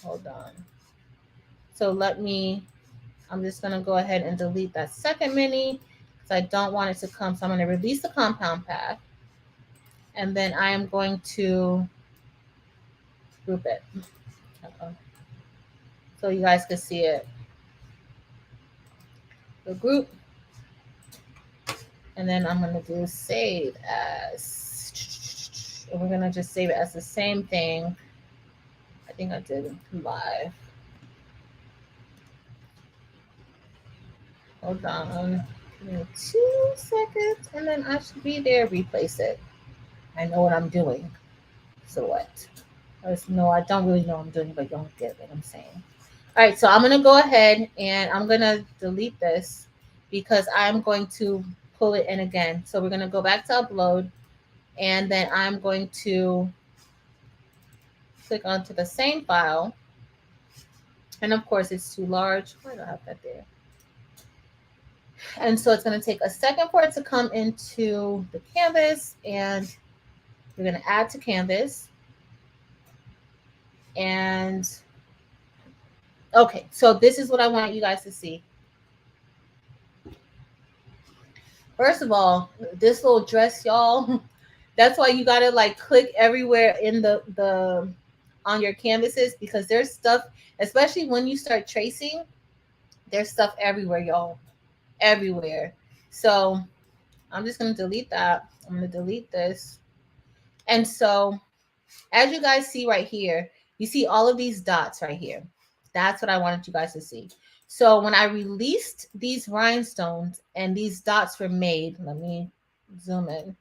Hold on. So I'm just gonna go ahead and delete that second mini because I don't want it to come. So I'm gonna release the compound path, and then I am going to group it. Uh-oh. So you guys can see it. The group, and then I'm gonna do save as, and we're gonna just save it as the same thing. I think I did live. Hold on. Give me 2 seconds, and then I should be there. Replace it. I know what I'm doing. So what? No, I don't really know what I'm doing, but you don't get what I'm saying. All right, so I'm gonna go ahead and I'm gonna delete this because I'm going to pull it in again. So we're gonna go back to upload, and then I'm going to click onto the same file. And of course, it's too large. Why do I have that there? And so it's going to take a second for it to come into the canvas, and we're going to add to canvas. And okay, so this is what I want you guys to see. First of all, this little dress, y'all, that's why you got to like click everywhere in the on your canvases, because there's stuff, especially when you start tracing, there's stuff everywhere, y'all, everywhere. So I'm just going to delete that. I'm going to delete this. And so as you guys see right here, you see all of these dots right here. That's what I wanted you guys to see. So when I released these rhinestones and these dots were made, let me zoom in.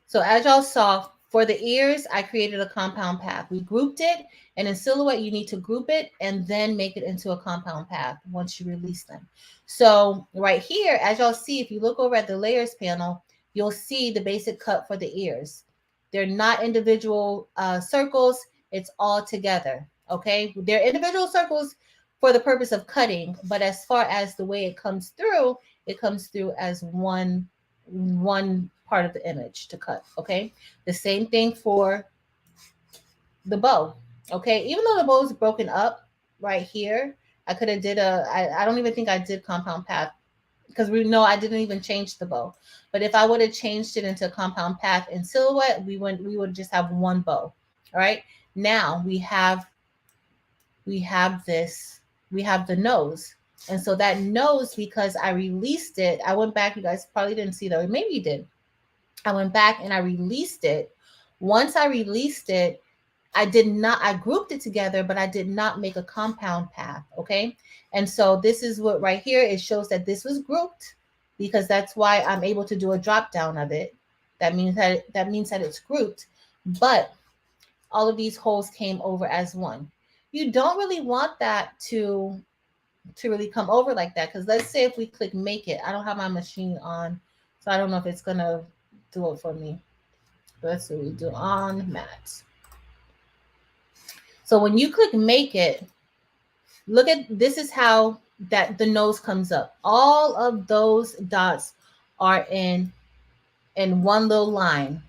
So as y'all saw, for the ears, I created a compound path. We grouped it, and in silhouette, you need to group it and then make it into a compound path once you release them. So right here, as y'all see, if you look over at the layers panel, you'll see the basic cut for the ears. They're not individual circles. It's all together, okay? They're individual circles for the purpose of cutting, but as far as the way it comes through as one part of the image to cut, okay? The same thing for the bow, okay? Even though the bow is broken up right here, I could have did I don't even think I did compound path because we know I didn't even change the bow. But if I would have changed it into a compound path in silhouette, we would just have one bow. All right. Now we have this, we have the nose. And so that nose, because I released it, I went back, you guys probably didn't see that, or maybe you did. I went back and I released it. Once I released it, I grouped it together, but I did not make a compound path, okay? And so this is what right here, it shows that this was grouped, because that's why I'm able to do a drop down of it. That means that it's grouped, but all of these holes came over as one. You don't really want that to really come over like that, because let's say if we click make it, I don't have my machine on, so I don't know if it's gonna do it for me. Let's see what we do on matte. So when you click make it, look at, this is how that the nose comes up. All of those dots are in one little line.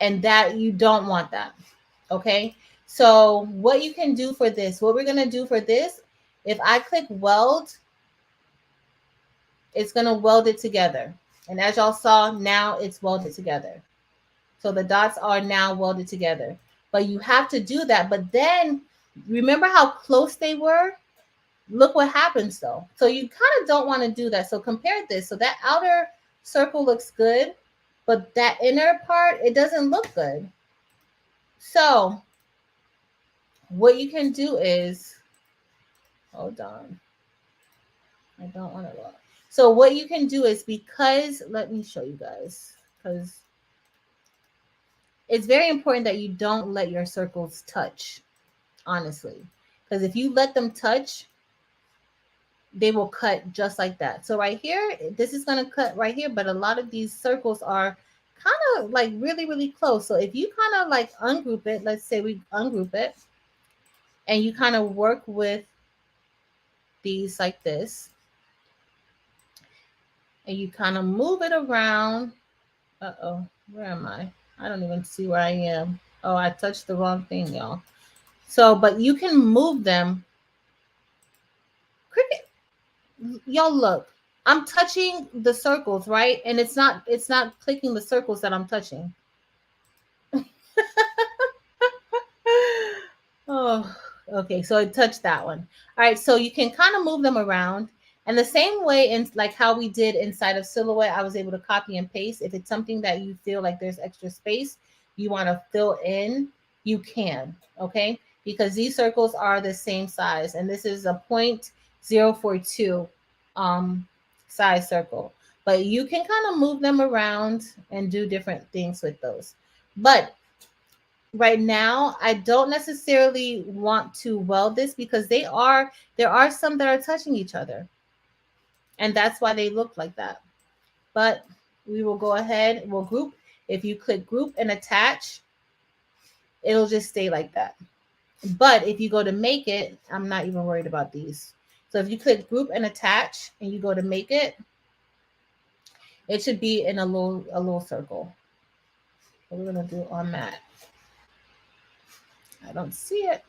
And that, you don't want that. Okay. So what you can do for this, what we're going to do for this, if I click weld, it's going to weld it together. And as y'all saw, now it's welded together. So the dots are now welded together. But you have to do that. But then remember how close they were? Look what happens though. So you kind of don't want to do that. So compare this. So that outer circle looks good, but that inner part, it doesn't look good. So what you can do is, hold on. I don't want to look. So what you can do is, because, let me show you guys, because it's very important that you don't let your circles touch, honestly. Because if you let them touch, they will cut just like that. So right here, this is going to cut right here, but a lot of these circles are kind of like really, really close. So if you kind of like ungroup it, let's say we ungroup it, and you kind of work with these like this, and you kind of move it around. Uh-oh, where am I? I don't even see where I am. Oh, I touched the wrong thing, y'all. So, but you can move them. Cricut, y'all look. I'm touching the circles, right? And it's not clicking the circles that I'm touching. Oh, okay. So I touched that one. All right. So you can kind of move them around. And the same way in like how we did inside of Silhouette, I was able to copy and paste. If it's something that you feel like there's extra space, you want to fill in, you can. Okay. Because these circles are the same size. And this is a 0.042 size circle. But you can kind of move them around and do different things with those. But right now I don't necessarily want to weld this because there are some that are touching each other, and that's why they look like that. But we will go ahead, we'll group. If you click group and attach, it'll just stay like that. But if you go to make it, I'm not even worried about these. So if you click group and attach and you go to make it, it should be in a little circle. What we're gonna do on that, I don't see it.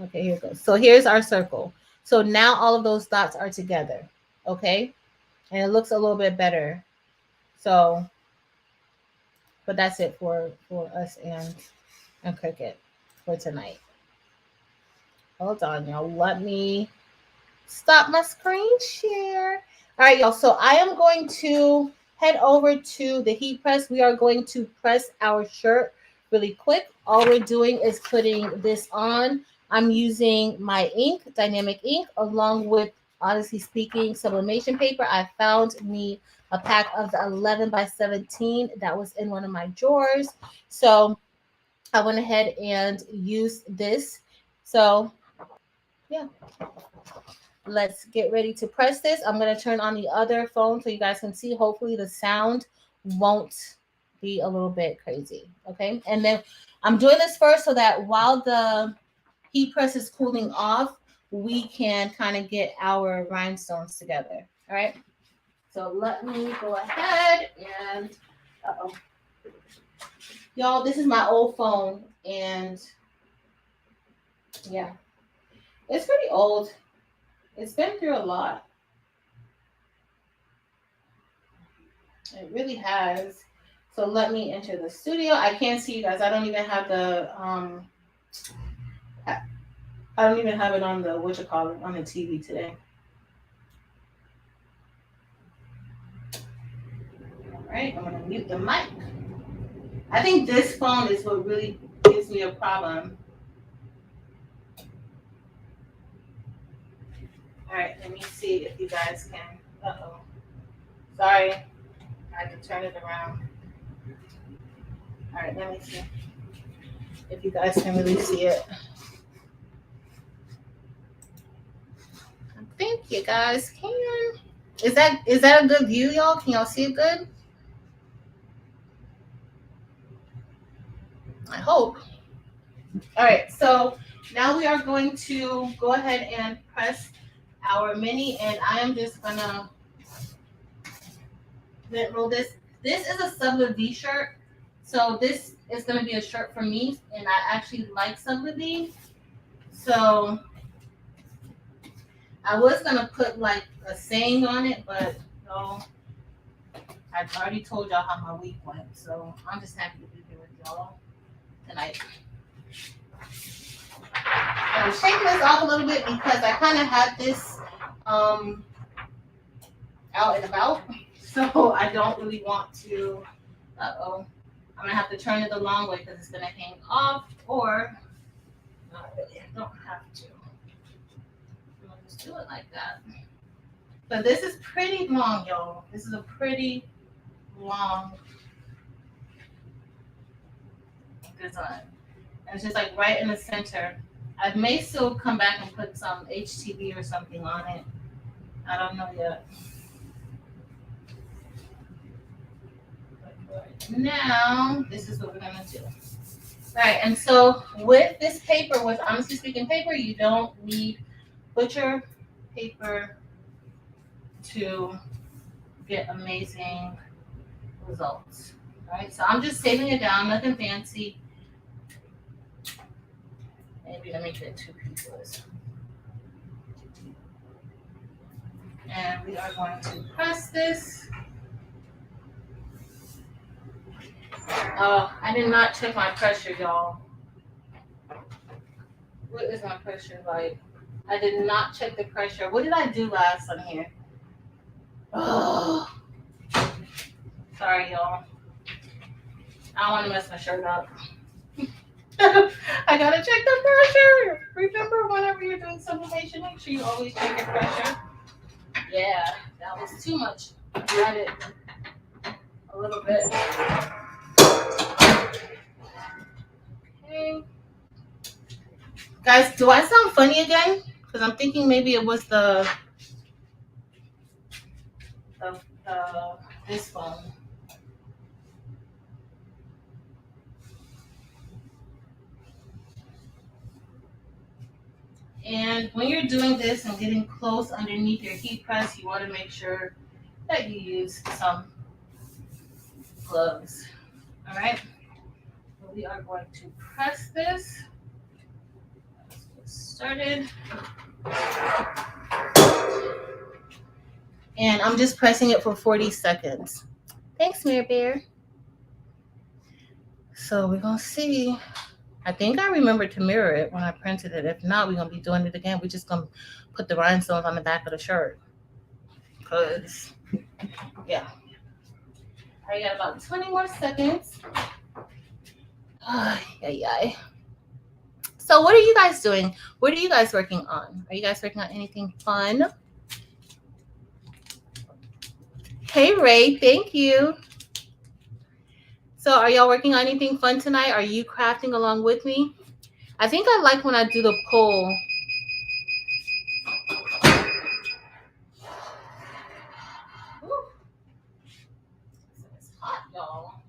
Okay, here it goes. So here's our circle. So now all of those dots are together. Okay. And it looks a little bit better. So, but that's it for us and Cricut for tonight. Hold on, y'all. Let me stop my screen share. All right, y'all. So I am going to head over to the heat press. We are going to press our shirt really quick. All we're doing is putting this on. I'm using my ink, dynamic ink, along with, honestly speaking, sublimation paper. I found me a pack of the 11 by 17 that was in one of my drawers. So I went ahead and used this. So yeah, let's get ready to press this. I'm going to turn on the other phone so you guys can see. Hopefully the sound won't be a little bit crazy. Okay. And then I'm doing this first so that while the heat press is cooling off, we can kind of get our rhinestones together. All right. So let me go ahead and, uh-oh. Y'all, this is my old phone, and yeah, it's pretty old. It's been through a lot. It really has. So let me enter the studio. I can't see you guys. I don't even have the I don't even have it on the on the TV today. All right, I'm gonna mute the mic. I think this phone is what really gives me a problem. All right, let me see if you guys can. Uh-oh. Sorry, I had to turn it around. All right, let me see if you guys can really see it. I think you guys can. Is that a good view, y'all? Can y'all see it good? I hope. All right, so now we are going to go ahead and press our mini, and I am just gonna lint roll this. This is a Sublimation shirt, so this is gonna be a shirt for me, and I actually like Sublimation. So I was gonna put like a saying on it, but no. I've already told y'all how my week went, so I'm just happy to be here with y'all tonight. I'm shaking this off a little bit because I kind of had this out and about, so I don't really want to. I'm gonna have to turn it the long way because it's gonna hang off, or not really. I don't have to. I'm gonna just do it like that. But this is pretty long, y'all. This is a pretty long design. And it's just like right in the center. I may still come back and put some HTV or something on it. I don't know yet. But right now, this is what we're gonna do. All right, and so with this paper, with Honestly Speaking paper, you don't need butcher paper to get amazing results. All right, so I'm just saving it down, nothing fancy. Maybe let me get 2 pieces. And we are going to press this. Oh, I did not check my pressure, y'all. What is my pressure like? I did not check the pressure. What did I do last on here? Oh, sorry, y'all. I don't want to mess my shirt up. I gotta check the pressure. Remember, whenever you're doing sublimation, make sure you always check your pressure. Yeah, that was too much. Add it a little bit. Okay. Guys, do I sound funny again? Because I'm thinking maybe it was this phone. And when you're doing this and getting close underneath your heat press, you want to make sure that you use some gloves. All right. So we are going to press this. Let's get started. And I'm just pressing it for 40 seconds. Thanks, Mirror Bear. So we're going to see. I think I remember to mirror it when I printed it. If not, we're going to be doing it again. We're just going to put the rhinestones on the back of the shirt. Because, yeah. I got about 20 more seconds. So what are you guys doing? What are you guys working on? Are you guys working on anything fun? Hey, Ray, thank you. So are y'all working on anything fun tonight? Are you crafting along with me? I think I like when I do the poll. Ooh. It's hot, y'all.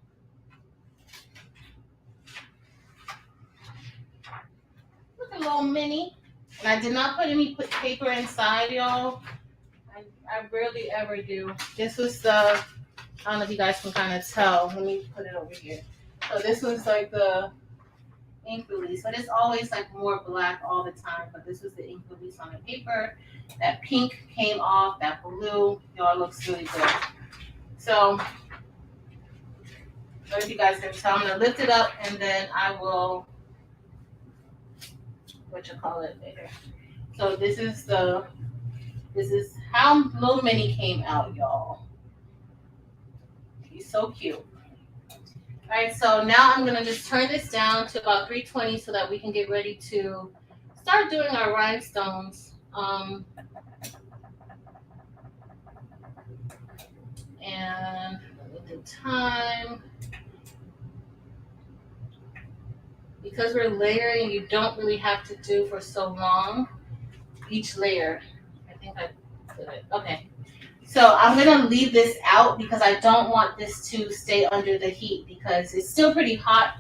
Look at little mini. And I did not put any paper inside, y'all. I rarely ever do. This was the, I don't know if you guys can kind of tell. Let me put it over here. So this was like the ink release, but it's always like more black all the time. But this was the ink release on the paper. That pink came off, that blue, y'all, looks really good. So, I don't know if you guys can tell. I'm gonna lift it up and then I will, later. So this is how Little Minnie came out, y'all. He's so cute. All right, so now I'm gonna just turn this down to about 320 so that we can get ready to start doing our rhinestones. And with the time, because we're layering, you don't really have to do for so long each layer. I think I did it. Okay. So I'm gonna leave this out because I don't want this to stay under the heat because it's still pretty hot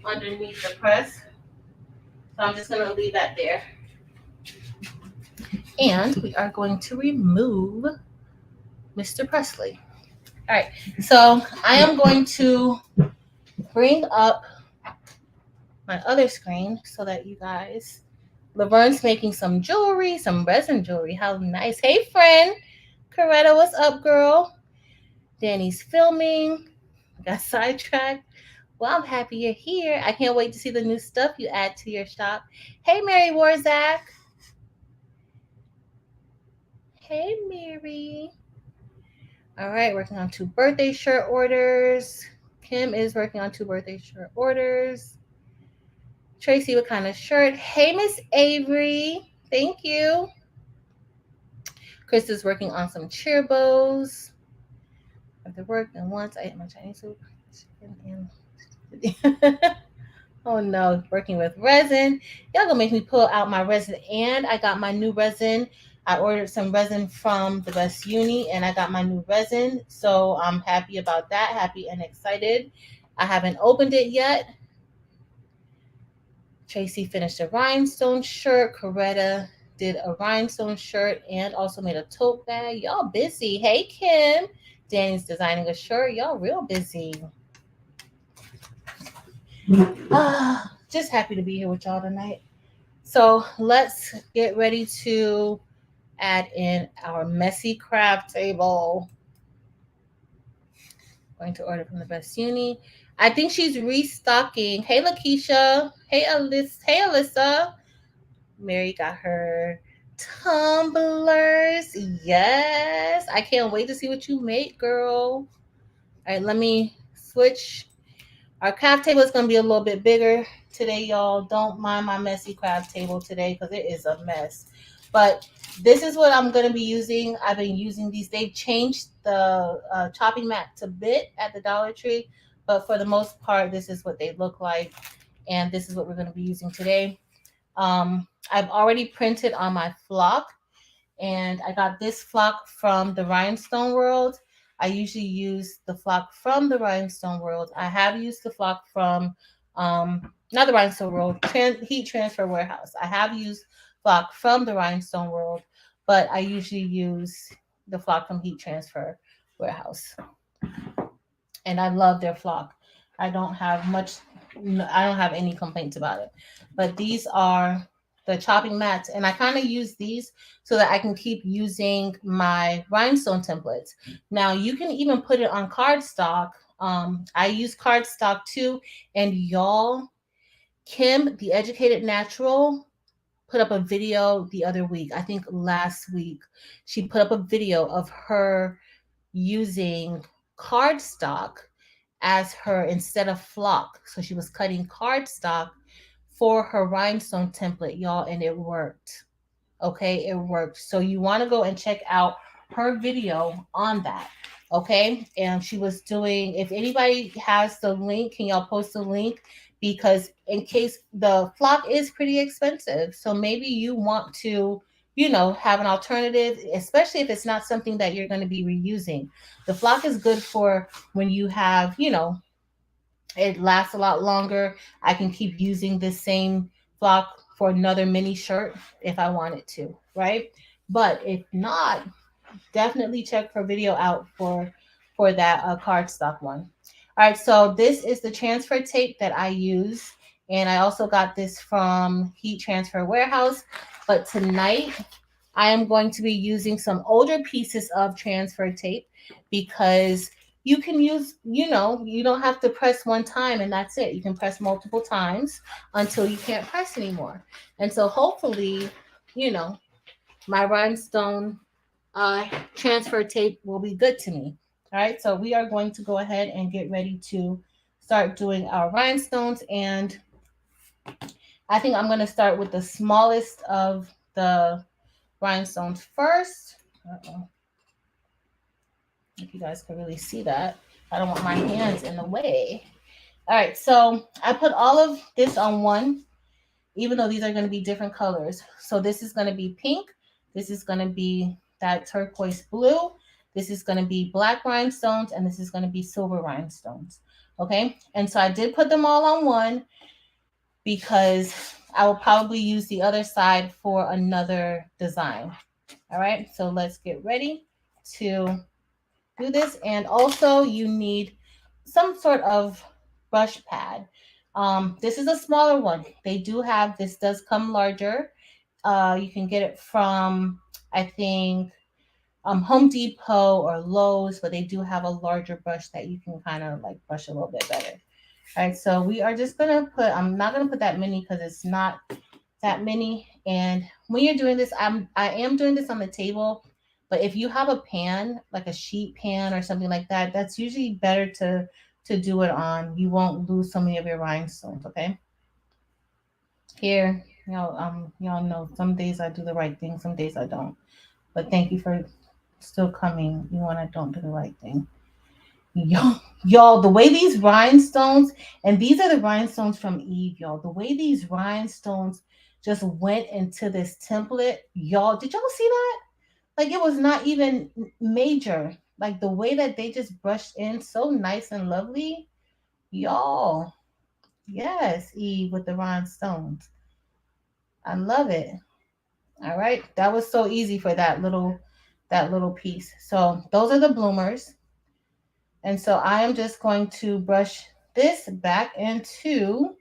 underneath the press. So I'm just gonna leave that there. And we are going to remove Mr. Presley. All right, so I am going to bring up my other screen so that you guys, Laverne's making some jewelry, some resin jewelry. How nice. Hey, friend. Coretta, what's up, girl? And I'm going to put this on the back of the shirt. So this is the Danny's filming. Got sidetracked. Well, I'm happy you're here. I can't wait to see the new stuff you add to your shop. Hey, Mary Warzak. Hey, Mary. All right, working on 2 birthday shirt orders. Kim is working on 2 birthday shirt orders. Tracy, what kind of shirt? Hey, Miss Avery. Thank you. Chris is working on some cheer bows. After work, and once I ate my Chinese soup. Oh no, working with resin. Y'all gonna make me pull out my resin. And I got my new resin. I ordered some resin from the Best Uni and I got my new resin. So I'm happy about that, happy and excited. I haven't opened it yet. Tracy finished a rhinestone shirt. Coretta did a rhinestone shirt and also made a tote bag. Y'all busy. Hey Kim. Danny's designing a shirt. Y'all real busy. Just happy to be here with y'all tonight. So let's get ready to add in our messy craft table. Going to order from the Best Uni. I think she's restocking. Hey Lakeisha. Hey Alyssa. Hey Alyssa. Mary got her tumblers. Yes. I can't wait to see what you make, girl. All right, let me switch. Our craft table is going to be a little bit bigger today, y'all. Don't mind my messy craft table today because it is a mess. But this is what I'm going to be using. I've been using these. They've changed the chopping mat to bit at the Dollar Tree. But for the most part, this is what they look like. And this is what we're going to be using today. I've already printed on my flock. And I got this flock from the Rhinestone World. I usually use the flock from the Rhinestone World. I have used the flock from, not the Rhinestone World, Heat Transfer Warehouse. I have used flock from the Rhinestone World, but I usually use the flock from Heat Transfer Warehouse. And I love their flock. I don't have any complaints about it. But these are the chopping mats, and I kind of use these so that I can keep using my rhinestone templates. Now you can even put it on cardstock. I use cardstock too, and y'all, Kim, the Educated Natural, put up a video the other week. I think last week she put up a video of her using cardstock as her instead of flock. So she was cutting cardstock for her rhinestone template, y'all, and it worked. Okay, it worked. So you want to go and check out her video on that. Okay, and she was doing, if anybody has the link, can y'all post the link? Because in case the flock is pretty expensive, so maybe you want to, have an alternative, especially if it's not something that you're going to be reusing. The flock is good for when you have, it lasts a lot longer. I can keep using this same flock for another mini shirt if I wanted to, right? But if not, definitely check her video out for that cardstock one. All right, so this is the transfer tape that I use, and I also got this from Heat Transfer Warehouse. But tonight, I am going to be using some older pieces of transfer tape because you can use, you don't have to press one time and that's it. You can press multiple times until you can't press anymore. And so hopefully, my rhinestone transfer tape will be good to me. All right, so we are going to go ahead and get ready to start doing our rhinestones. And I think I'm going to start with the smallest of the rhinestones first. Uh-oh. If you guys can really see that. I don't want my hands in the way. All right, so I put all of this on one, even though these are going to be different colors. So this is going to be pink. This is going to be that turquoise blue. This is going to be black rhinestones, and this is going to be silver rhinestones. Okay, and so I did put them all on one because I will probably use the other side for another design. All right, so let's get ready to do this. And also you need some sort of brush pad. This is a smaller one. They do have, this does come larger. You can get it from, I think, Home Depot or Lowe's, but they do have a larger brush that you can kind of like brush a little bit better. All right, so we are just gonna put, I'm not gonna put that many because it's not that many. And when you're doing this, I am doing this on the table, but if you have a pan, like a sheet pan or something like that, that's usually better to do it on. You won't lose so many of your rhinestones, okay? Here, y'all know some days I do the right thing, some days I don't. But thank you for still coming, even when I don't do the right thing. Y'all, the way these rhinestones, and these are the rhinestones from Eve, y'all. The way these rhinestones just went into this template, y'all. Did y'all see that? Like it was not even major. Like the way that they just brushed in, so nice and lovely, y'all. Yes, Eve with the rhinestones. I love it. All right, that was so easy for that little piece. So those are the bloomers. And so I am just going to brush this back into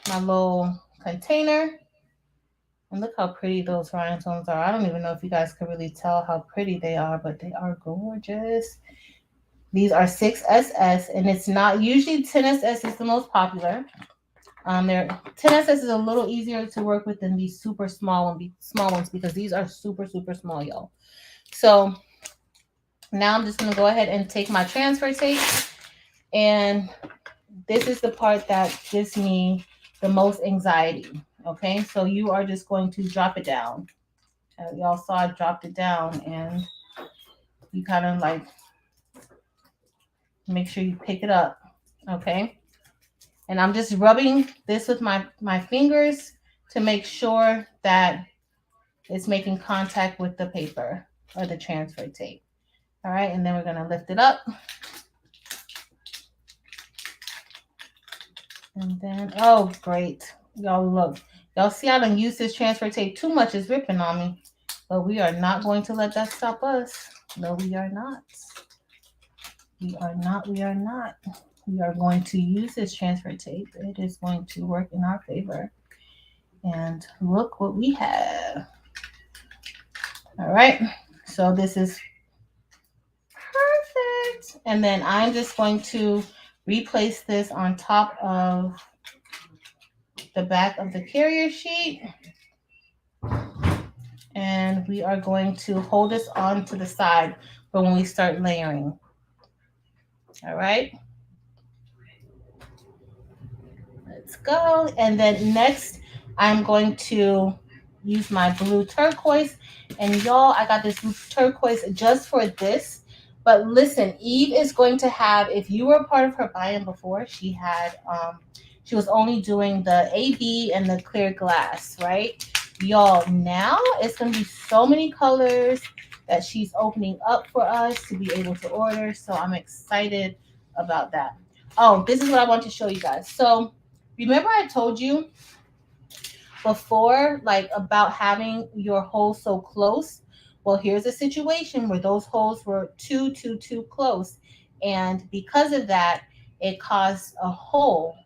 my little container. And look how pretty those rhinestones are. I don't even know if you guys can really tell how pretty they are, but they are gorgeous. These are 6SS, and it's not usually 10SS is the most popular. They're 10SS is a little easier to work with than these super small ones because these are super super small, y'all. So now I'm just gonna go ahead and take my transfer tape, and this is the part that gives me the most anxiety. Okay, so you are just going to drop it down. Y'all saw I dropped it down, and you kind of like make sure you pick it up. Okay, and I'm just rubbing this with my fingers to make sure that it's making contact with the paper or the transfer tape. All right, and then we're gonna lift it up. And then, oh, great. Y'all look. Y'all see I don't use this transfer tape too much. It's ripping on me. But we are not going to let that stop us. No, we are not. We are not. We are not. We are going to use this transfer tape. It is going to work in our favor. And look what we have. All right. So this is perfect. And then I'm just going to replace this on top of the back of the carrier sheet. And we are going to hold this on to the side for when we start layering. All right. Let's go. And then next, I'm going to use my blue turquoise. And y'all, I got this blue turquoise just for this. But listen, Eve is going to have, if you were a part of her buy-in before, she was only doing the AB and the clear glass, right? Y'all, now it's going to be so many colors that she's opening up for us to be able to order. So I'm excited about that. Oh, this is what I want to show you guys. So remember I told you before, like about having your holes so close? Well, here's a situation where those holes were too close. And because of that, it caused a hole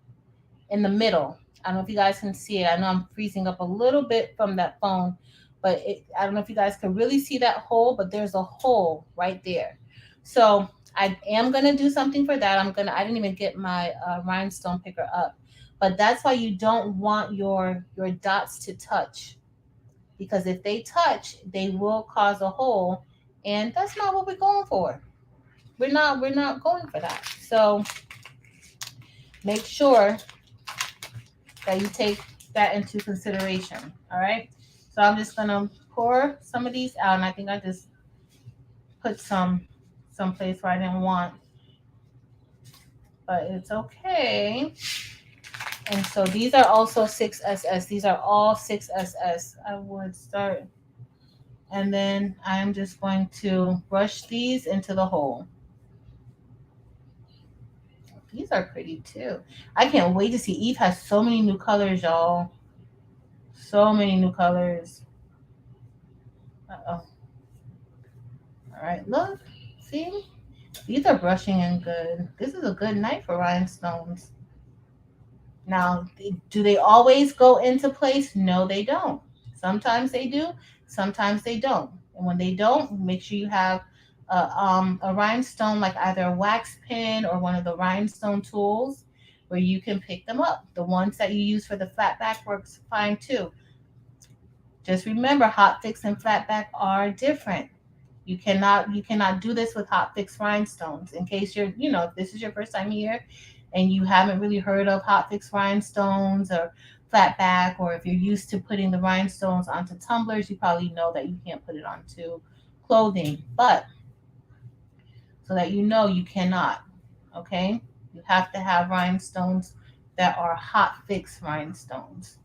in the middle. I don't know if you guys can see it. I know I'm freezing up a little bit from that phone, but I don't know if you guys can really see that hole, but there's a hole right there. So I am going to do something for that. I didn't even get my rhinestone picker up, but that's why you don't want your dots to touch, because if they touch, they will cause a hole, and that's not what we're going for. We're not going for that. So make sure that you take that into consideration. All right. So I'm just gonna pour some of these out, and I think I just put some someplace where I didn't want, but it's okay. And so these are also 6SS. These are all 6SS. I would start, and then I'm just going to brush these into the hole. These are pretty too. I can't wait to see. Eve has so many new colors, y'all. So many new colors. Uh-oh. All right, look. See? These are brushing in good. This is a good night for rhinestones. Now, do they always go into place? No, they don't. Sometimes they do. Sometimes they don't. And when they don't, make sure you have a rhinestone, like either a wax pen or one of the rhinestone tools where you can pick them up. The ones that you use for the flat back works fine too. Just remember, hot fix and flat back are different. You cannot do this with hot fix rhinestones. In case if this is your first time here and you haven't really heard of hot fix rhinestones or flat back, or if you're used to putting the rhinestones onto tumblers, you probably know that you can't put it onto clothing. But so that you cannot, okay? You have to have rhinestones that are hot fix rhinestones.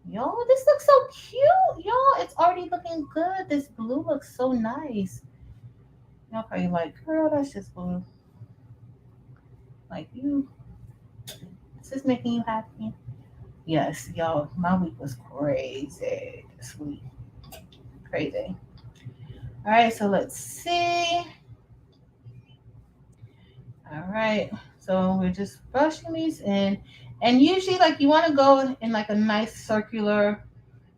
Y'all, this looks so cute. Y'all, it's already looking good. This blue looks so nice. Y'all probably like, girl, that's just blue. Like you, is this making you happy? Yes, y'all, my week was crazy this week. Crazy. All right, so let's see. All right, so we're just brushing these in. And usually, like, you want to go in like a nice circular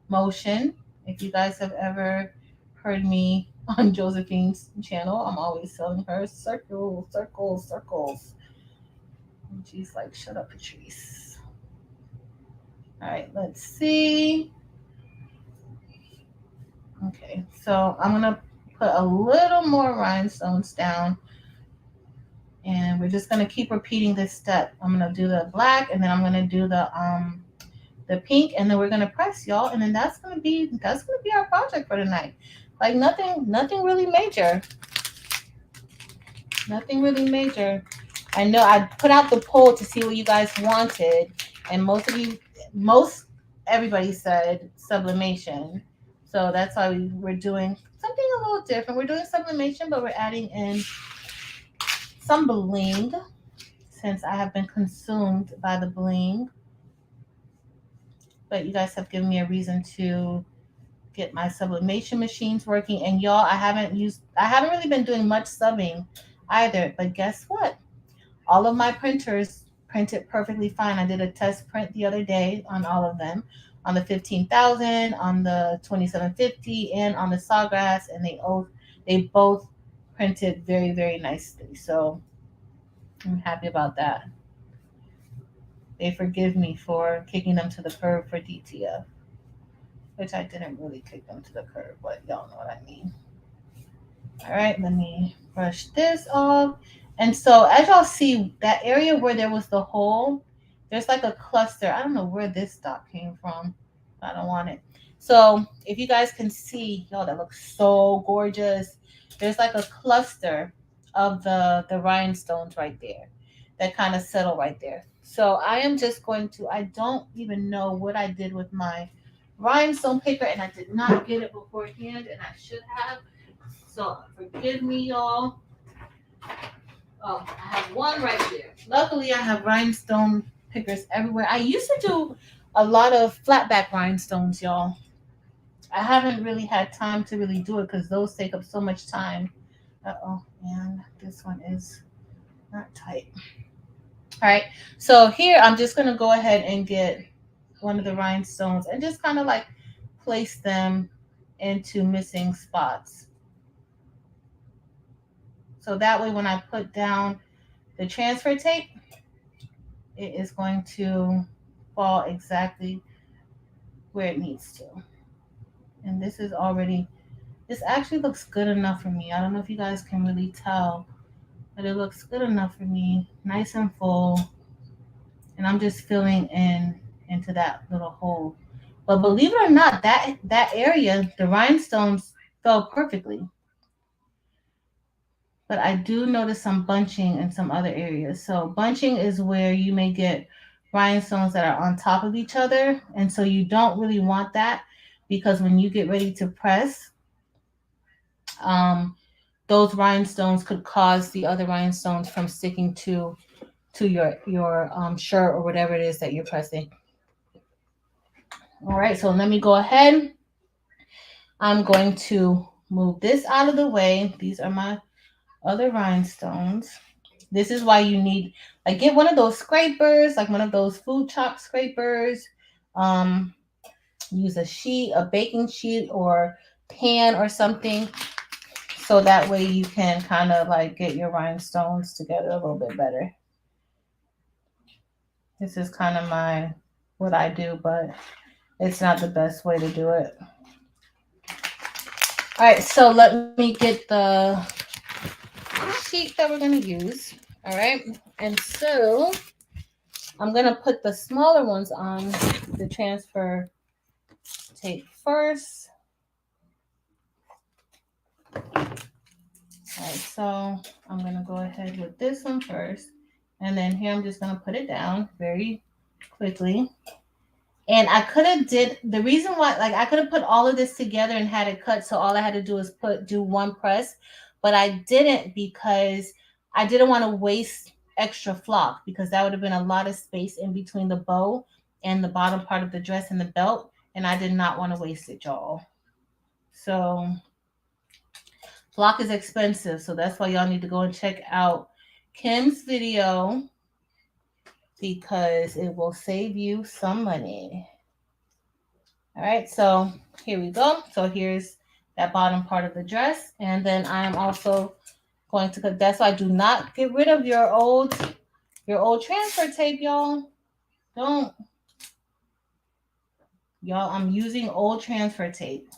motion. If you guys have ever heard me on Josephine's channel, I'm always telling her circles, circles, circles. And she's like, shut up, Patrice. All right, let's see. Okay, so I'm gonna put a little more rhinestones down, and we're just gonna keep repeating this step. I'm gonna do the black, and then I'm gonna do the pink, and then we're gonna press, y'all, and then that's gonna be our project for tonight. Like nothing really major. Nothing really major. I know I put out the poll to see what you guys wanted, and most everybody said sublimation. So that's why we're doing something a little different. We're doing sublimation, but we're adding in some bling since I have been consumed by the bling. But you guys have given me a reason to get my sublimation machines working. And y'all, I haven't really been doing much subbing either. But guess what? All of my printers printed perfectly fine. I did a test print the other day on all of them, on the 15,000, on the 2750, and on the Sawgrass, and they both printed very, very nicely. So I'm happy about that. They forgive me for kicking them to the curb for DTF, which I didn't really kick them to the curb, but y'all know what I mean. All right, let me brush this off. And so as y'all see, that area where there was the hole, there's like a cluster. I don't know where this dot came from. I don't want it. So if you guys can see, y'all, that looks so gorgeous. There's like a cluster of the rhinestones right there that kind of settle right there. So I am just going to, I don't even know what I did with my rhinestone paper, and I did not get it beforehand, and I should have. So forgive me, y'all. Oh, I have one right there. Luckily, I have rhinestone pickers everywhere. I used to do a lot of flatback rhinestones, y'all. I haven't really had time to really do it because those take up so much time. Uh-oh, and this one is not tight. All right, so here I'm just going to go ahead and get one of the rhinestones and just kind of like place them into missing spots. So that way when I put down the transfer tape, it is going to fall exactly where it needs to. And this actually looks good enough for me. I don't know if you guys can really tell, but it looks good enough for me, nice and full. And I'm just filling into that little hole. But believe it or not, that area, the rhinestones fell perfectly. But I do notice some bunching in some other areas. So bunching is where you may get rhinestones that are on top of each other, and so you don't really want that because when you get ready to press, um, those rhinestones could cause the other rhinestones from sticking to your shirt or whatever it is that you're pressing. All right, so let me go ahead. I'm going to move this out of the way. These are my other rhinestones. This is why you need, like, get one of those scrapers, like one of those food chop scrapers. Um, Use a baking sheet, or pan or something, so that way you can kind of like get your rhinestones together a little bit better. This is kind of what I do, but it's not the best way to do it. All right, so let me get the sheet that we're going to use. All right, and so I'm going to put the smaller ones on the transfer tape first. All right, so I'm going to go ahead with this one first. And then here I'm just going to put it down very quickly. And I could have did the reason why, like I could have put all of this together and had it cut. So all I had to do was do one press, but I didn't because I didn't want to waste extra flock because that would have been a lot of space in between the bow and the bottom part of the dress and the belt. And I did not want to waste it, y'all. So flock is expensive. So that's why y'all need to go and check out Kim's video because it will save you some money. All right, so here we go. So here's that bottom part of the dress. And then I am also going to cut. That's why do not get rid of your old transfer tape, y'all. Don't. Y'all, I'm using old transfer tape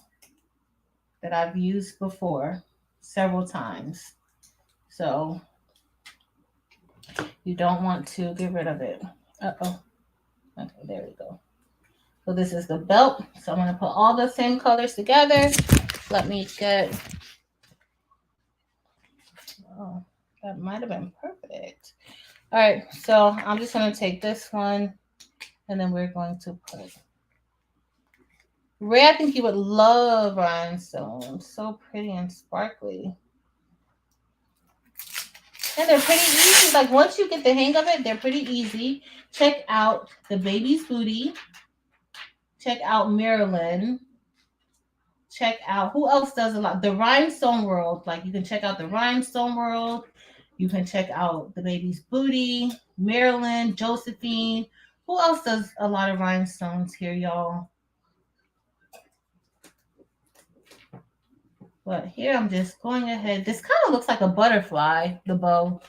that I've used before several times. So you don't want to get rid of it. Uh-oh. Okay, there we go. So this is the belt. So I'm going to put all the same colors together. Let me get, oh, that might have been perfect. All right, so I'm just going to take this one and then we're going to put Ray. I think you would love rhinestones. So pretty and sparkly. And they're pretty easy. Like once you get the hang of it, they're pretty easy. Check out the baby's booty. Check out Marilyn. Check out who else does a lot. The rhinestone world. Like you can check out the rhinestone world. You can check out the baby's booty. Marilyn, Josephine. Who else does a lot of rhinestones here, y'all? But here I'm just going ahead. This kind of looks like a butterfly, the bow.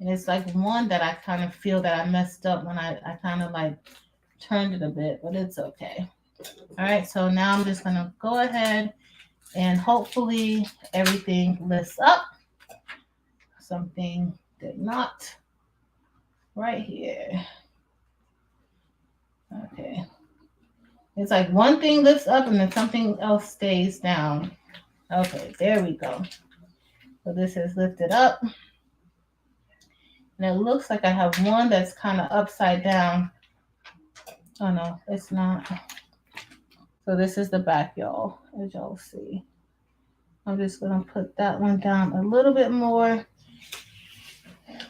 And it's like one that I kind of feel that I messed up when I kind of like turned it a bit, but it's okay. All right, so now I'm just gonna go ahead and hopefully everything lifts up. Something did not right here. Okay. It's like one thing lifts up and then something else stays down. Okay, there we go. So this is lifted up. And it looks like I have one that's kind of upside down. Oh no, it's not. So this is the back, y'all, as y'all see. I'm just gonna put that one down a little bit more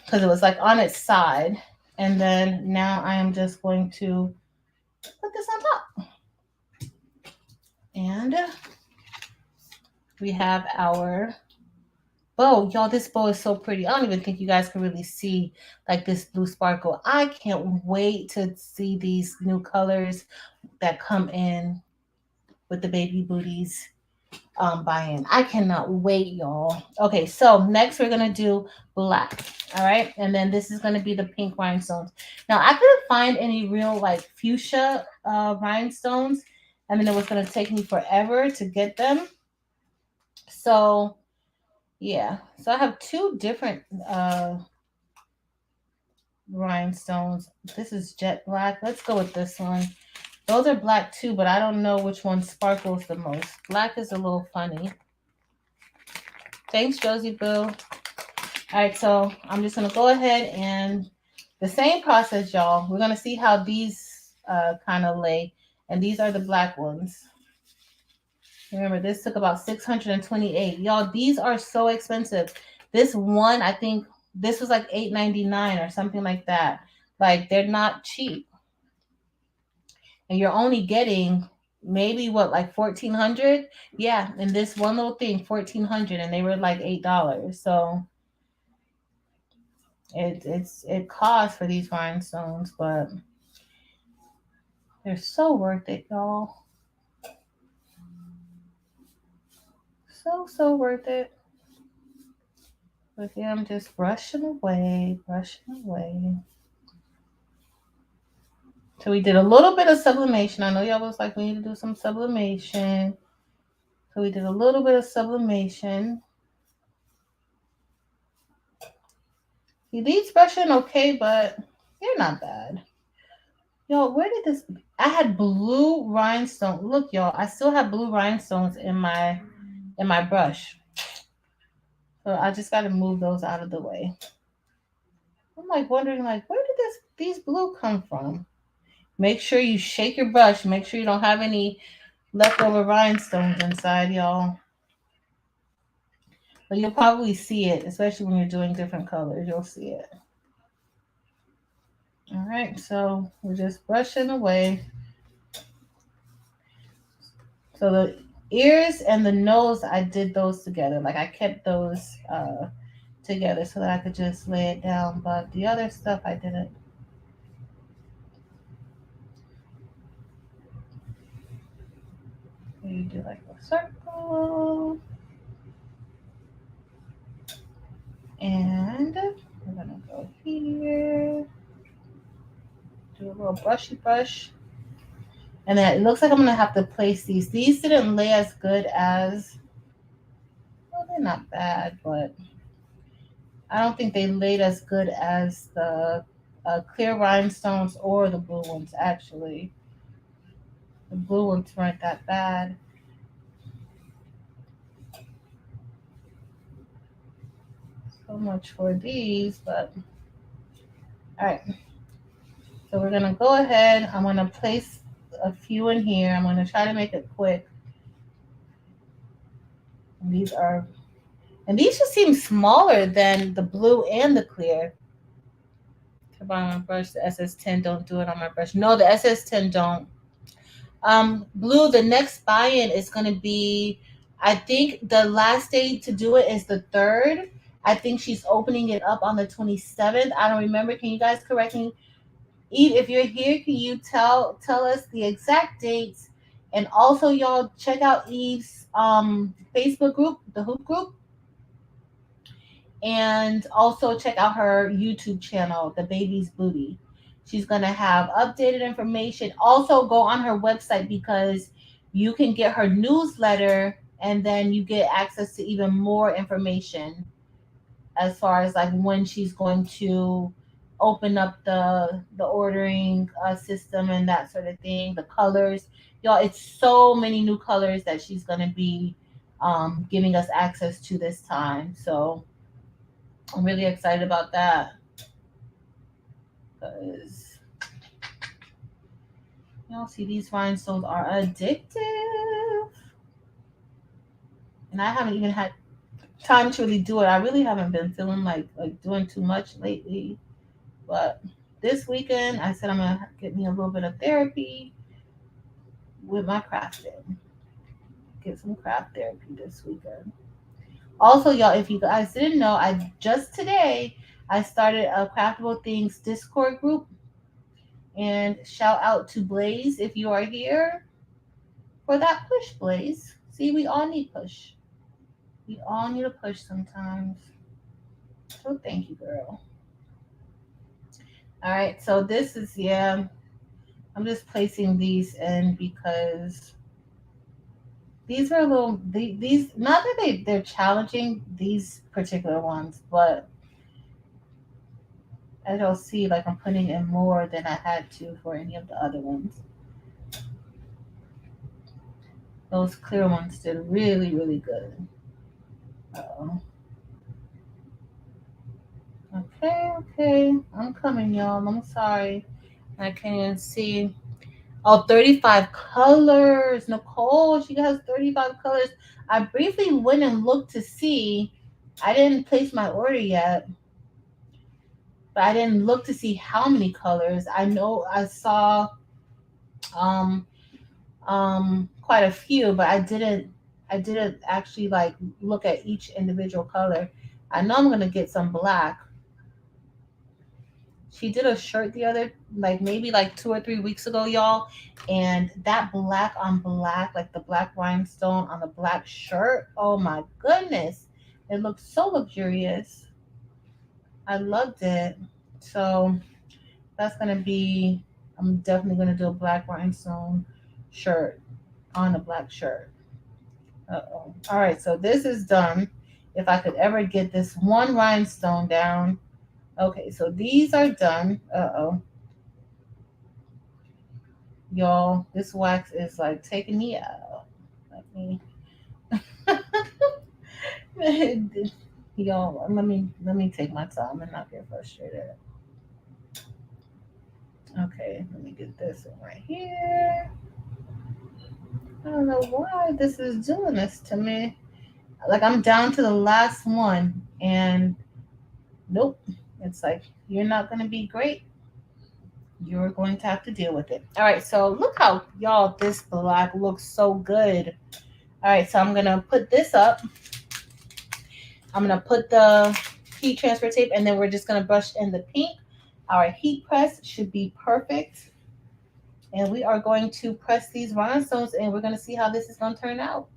because it was like on its side. And then now I am just going to put this on top. And we have our bow. Y'all, this bow is so pretty. I don't even think you guys can really see like this blue sparkle. I can't wait to see these new colors that come in with the baby booties buy-in. I cannot wait, y'all. Okay, so next we're gonna do black. All right, and then this is gonna be the pink rhinestones. Now I couldn't find any real like fuchsia rhinestones, and then it was gonna take me forever to get them. So yeah, so I have two different rhinestones. This is jet black. Let's go with this one. Those are black too, but I don't know which one sparkles the most. Black is a little funny. Thanks, Josie Boo. All right, so I'm just gonna go ahead and the same process, y'all. We're gonna see how these kind of lay, and these are the black ones. Remember, this took about 628. Y'all, these are so expensive. This one, I think this was like $8.99 or something like that. Like they're not cheap. And you're only getting maybe what, like 1,400? Yeah, and this one little thing, 1,400, and they were like $8. So it costs for these rhinestones, but they're so worth it, y'all. So worth it. But yeah, I'm just brushing away, brushing away. So we did a little bit of sublimation. I know y'all was like, we need to do some sublimation. So we did a little bit of sublimation. He needs brushing okay, but they're not bad. Yo, where did this? I had blue rhinestone. Look, y'all, I still have blue rhinestones in my brush. So I just got to move those out of the way. I'm like wondering, like, where did these blue come from? Make sure you shake your brush. Make sure you don't have any leftover rhinestones inside, y'all. But you'll probably see it, especially when you're doing different colors. You'll see it. All right, so we're just brushing away. So the ears and the nose, I did those together. Like I kept those together so that I could just lay it down. But the other stuff I didn't. You do like a circle. And we're gonna go here. Do a little brushy brush. And then it looks like I'm gonna have to place these. These didn't lay as good as, well, they're not bad, but I don't think they laid as good as the clear rhinestones or the blue ones, actually. The blue ones weren't that bad. So much for these, but all right. So we're gonna go ahead. I'm gonna place a few in here. I'm gonna try to make it quick. And these just seem smaller than the blue and the clear. Turn on my brush. The SS10 don't do it on my brush. No, the SS10 don't. Blue, the next buy-in is going to be, I think the last day to do it is the 3rd. I think she's opening it up on the 27th. I don't remember. Can you guys correct me? Eve, if you're here, can you tell us the exact dates? And also, y'all, check out Eve's Facebook group, the Hoop group. And also check out her YouTube channel, The Baby's Booty. She's going to have updated information. Also, go on her website because you can get her newsletter and then you get access to even more information as far as like when she's going to open up the ordering system and that sort of thing, the colors. Y'all, it's so many new colors that she's going to be giving us access to this time. So I'm really excited about that because see, these rhinestones are addictive, and I haven't even had time to really do it. I really haven't been feeling like doing too much lately, but this weekend I said I'm gonna get me a little bit of therapy with my crafting. Get some craft therapy this weekend. Also, y'all, if you guys didn't know, I just today I started a Craftable Things Discord group. And shout out to Blaze if you are here for that push, Blaze. See, we all need push. We all need a push sometimes. So thank you, girl. All right, so this is, I'm just placing these in because these are a little, these, not that they're challenging, these particular ones, but as you'll see, like I'm putting in more than I had to for any of the other ones. Those clear ones did really, really good. Uh-oh. Okay. I'm coming, y'all. I'm sorry. I can't even see. Oh, 35 colors. Nicole, she has 35 colors. I briefly went and looked to see. I didn't place my order yet, but I didn't look to see how many colors. I know I saw um quite a few, but I didn't actually like look at each individual color. I know I'm gonna get some black. She did a shirt the like maybe like 2 or 3 weeks ago, y'all. And that black on black, like the black rhinestone on the black shirt, oh my goodness. It looks so luxurious. I loved it. So that's gonna be, I'm definitely gonna do a black rhinestone shirt on a black shirt. Uh-oh. All right, so this is done. If I could ever get this one rhinestone down. Okay, so these are done. Uh-oh. Y'all, this wax is like taking me out. Let me y'all, let me take my time and not get frustrated. Okay, let me get this one right here. I don't know why this is doing this to me. Like I'm down to the last one and nope. It's like you're not gonna be great. You're going to have to deal with it. All right, so look how y'all this black looks so good. All right, so I'm gonna put this up. I'm gonna put the heat transfer tape and then we're just gonna brush in the pink. Our heat press should be perfect. And we are going to press these rhinestones and we're gonna see how this is gonna turn out.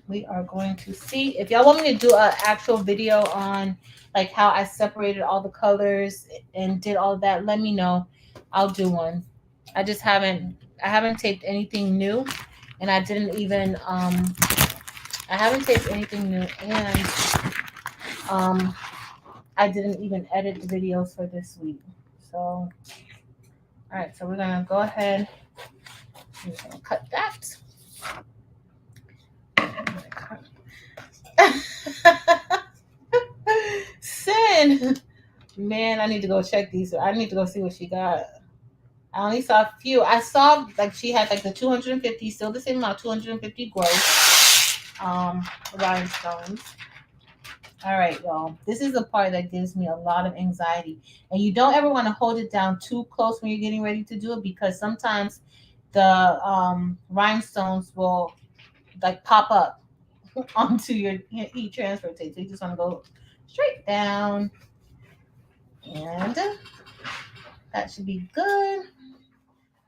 We are going to see. If y'all want me to do an actual video on like how I separated all the colors and did all of that, let me know. I'll do one. I haven't taped anything new and I haven't taped anything new and um I didn't even edit the videos for this week. So all right, so we're gonna go ahead. I'm just gonna cut that. Sin. Man, I need to go check these. I need to go see what she got. I only saw a few. I saw like she had like the 250, still the same amount, 250 gross rhinestones. All right, y'all. This is the part that gives me a lot of anxiety. And you don't ever want to hold it down too close when you're getting ready to do it because sometimes the rhinestones will like pop up onto your heat transfer tape. So you just want to go straight down and that should be good.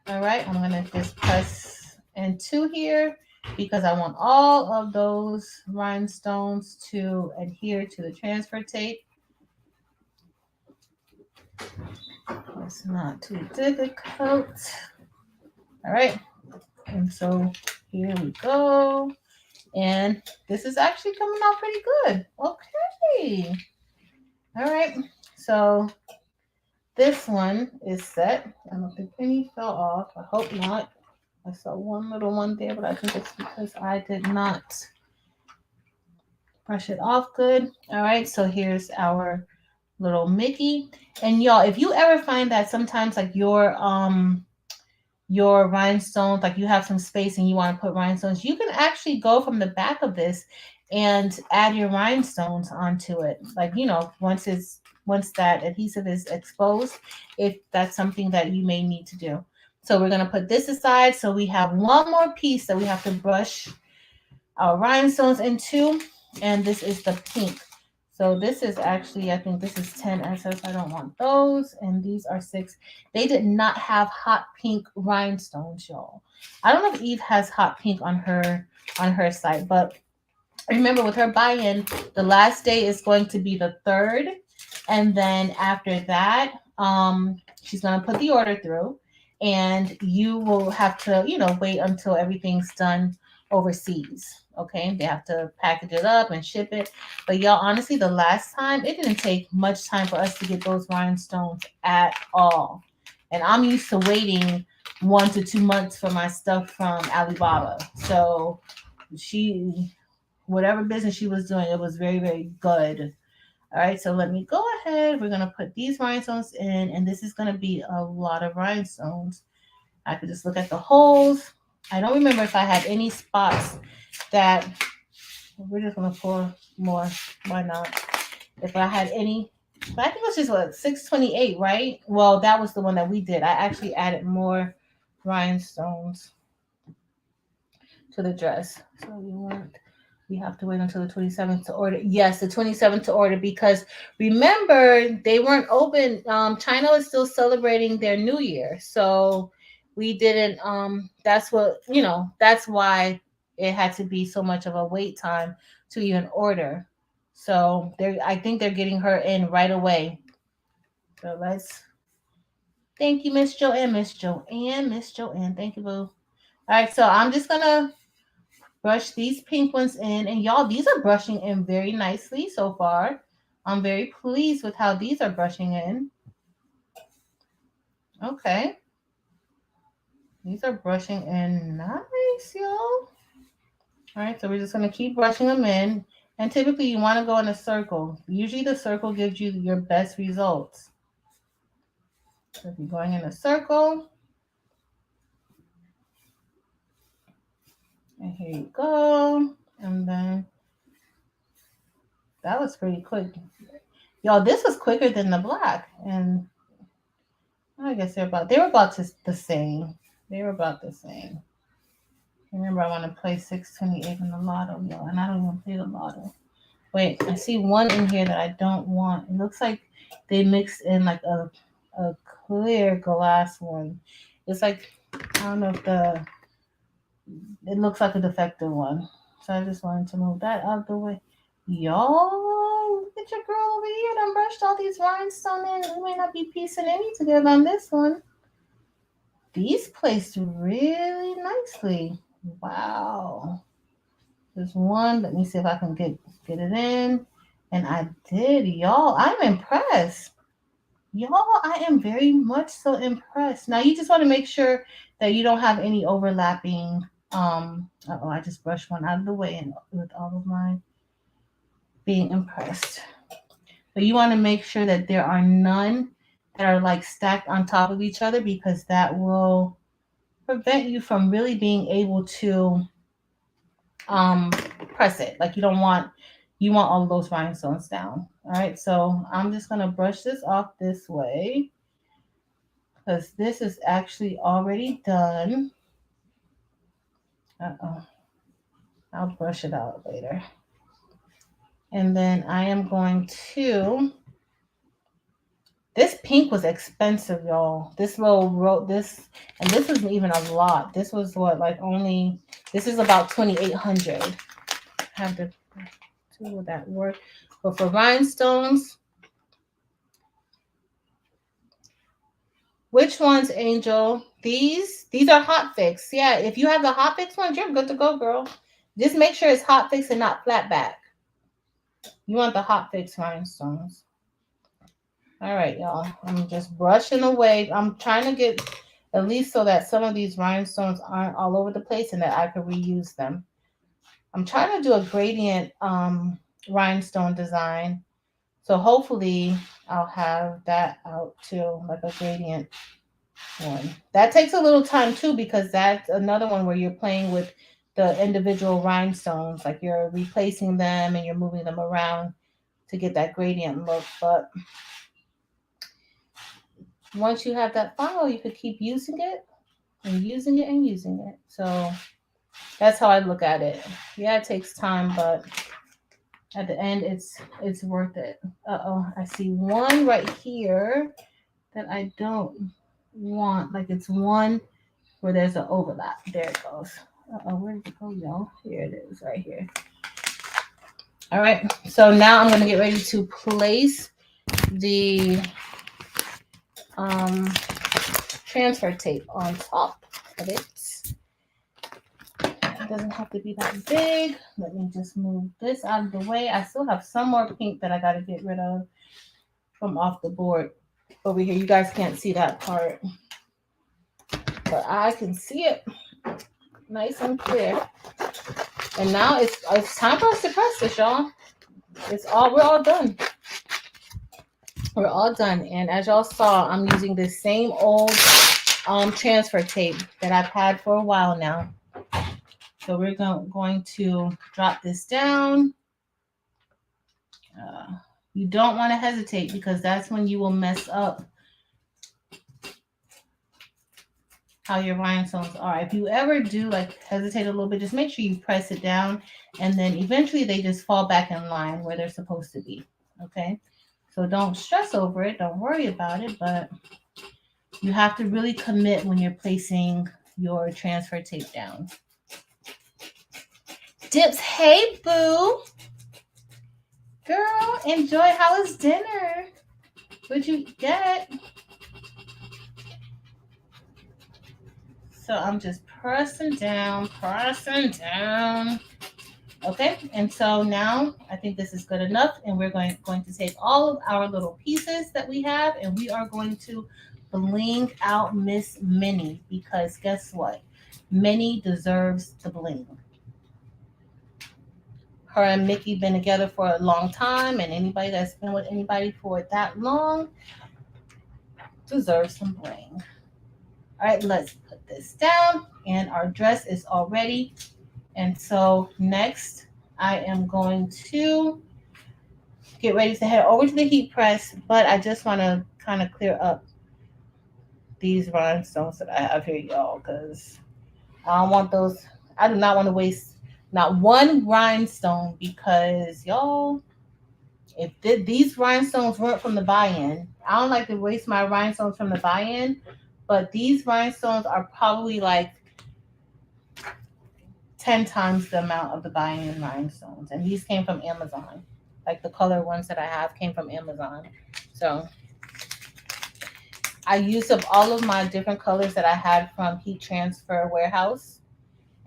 All right, I'm gonna just press into here because I want all of those rhinestones to adhere to the transfer tape. It's not too difficult. All right, and so here we go. And this is actually coming out pretty good. Okay. All right, so this one is set. I don't think any fell off. I hope not. I saw one little one there, but I think it's because I did not brush it off good. All right, so here's our little Mickey. And y'all, if you ever find that sometimes like your rhinestones, like you have some space and you want to put rhinestones, you can actually go from the back of this and add your rhinestones onto it. Like, once that adhesive is exposed, if that's something that you may need to do. So we're going to put this aside. So we have one more piece that we have to brush our rhinestones into, and this is the pink. So this is actually, I think this is 10 SS. I don't want those. And these are 6. They did not have hot pink rhinestones, y'all. I don't know if Eve has hot pink on her site, but remember with her buy-in, the last day is going to be the 3rd. And then after that, she's gonna put the order through and you will have to, wait until everything's done overseas. Okay, they have to package it up and ship it. But y'all, honestly, the last time it didn't take much time for us to get those rhinestones at all. And I'm used to waiting 1 to 2 months for my stuff from Alibaba. So whatever business she was doing, it was very, very good. All right, so let me go ahead. We're gonna put these rhinestones in, and this is gonna be a lot of rhinestones. I could just look at the holes. I don't remember if I had any spots that we're just gonna pour more. Why not? If I had any, but I think it was just 628, right? Well, that was the one that we did. I actually added more rhinestones to the dress. So we want We have to wait until the 27th to order. Yes, the 27th to order because remember they weren't open. China is still celebrating their New Year, so we didn't. That's what That's why it had to be so much of a wait time to even order. So I think they're getting her in right away. So let's. Thank you, Miss Joanne. Miss Joanne. Miss Joanne. Thank you, boo. All right, so I'm just gonna brush these pink ones in. And y'all, these are brushing in very nicely so far. I'm very pleased with how these are brushing in. Okay. These are brushing in nice, y'all. All right, so we're just going to keep brushing them in. And typically you want to go in a circle. Usually the circle gives you your best results. So if you're going in a circle, and here you go. And then that was pretty quick. Y'all, this was quicker than the black. And I guess they were about the same. They were about the same. Remember, I want to play 628 in the lotto, y'all, and I don't even play the lotto. Wait, I see one in here that I don't want. It looks like they mixed in like a clear glass one. It's like I don't know if it looks like a defective one. So I just wanted to move that out of the way. Y'all, look at your girl over here. I brushed all these rhinestones in. We may not be piecing any together on this one. These placed really nicely. Wow. There's one. Let me see if I can get it in. And I did, y'all. I'm impressed. Y'all, I am very much so impressed. Now you just want to make sure that you don't have any overlapping. I just brushed one out of the way and with all of my being impressed. But you want to make sure that there are none that are like stacked on top of each other because that will prevent you from really being able to press it. Like you want all of those rhinestones down. All right, so I'm just gonna brush this off this way because this is actually already done. I'll brush it out later. And then I am going to. This pink was expensive, y'all. This little wrote this, and this wasn't even a lot. This was what, like only. This is about 2,800. Have to do that work, but for rhinestones, which ones, Angel? These are hot fix. Yeah, if you have the hot fix ones, you're good to go, girl. Just make sure it's hot fix and not flat back. You want the hot fix rhinestones. All right, y'all. I'm just brushing away. I'm trying to get at least so that some of these rhinestones aren't all over the place and that I could reuse them. I'm trying to do a gradient rhinestone design. So hopefully I'll have that out too, like a gradient one. That takes a little time too because that's another one where you're playing with the individual rhinestones, like you're replacing them and you're moving them around to get that gradient look. But once you have that file, you could keep using it and using it and using it. So that's how I look at it. Yeah, it takes time, but at the end, it's worth it. I see one right here that I don't want. Like it's one where there's an overlap. There it goes. Where did it go, y'all? Here it is, right here. All right. So now I'm gonna get ready to place the transfer tape on top of it. It doesn't have to be that big. Let me just move this out of the way. I still have some more pink that I got to get rid of from off the board over here. You guys can't see that part, but I can see it nice and clear. And now it's time for us to press this, y'all. We're all done. We're all done. And as y'all saw, I'm using this same old transfer tape that I've had for a while now. So we're going to drop this down. You don't want to hesitate because that's when you will mess up. how your rhinestones are. If you ever do like hesitate a little bit, just make sure you press it down, and then eventually they just fall back in line where they're supposed to be. Okay, so don't stress over it, don't worry about it, but you have to really commit when you're placing your transfer tape down. Dips, hey boo, girl, enjoy. How was dinner? What'd you get? So I'm just pressing down, pressing down. Okay, and so now I think this is good enough, and we're going to take all of our little pieces that we have, and we are going to bling out Miss Minnie, because guess what? Minnie deserves the bling. Her and Mickey been together for a long time, and anybody that's been with anybody for that long deserves some bling. All right, let's put this down, and our dress is all ready. And so next, I am going to get ready to head over to the heat press, but I just want to kind of clear up these rhinestones that I have here, y'all, because I don't want those. I do not want to waste not one rhinestone, because y'all, if these rhinestones weren't from the buy-in, I don't like to waste my rhinestones from the buy-in, but these rhinestones are probably like 10 times the amount of the buy-in rhinestones, and these came from Amazon. Like the color ones that I have came from Amazon. So I used up all of my different colors that I had from Heat Transfer Warehouse,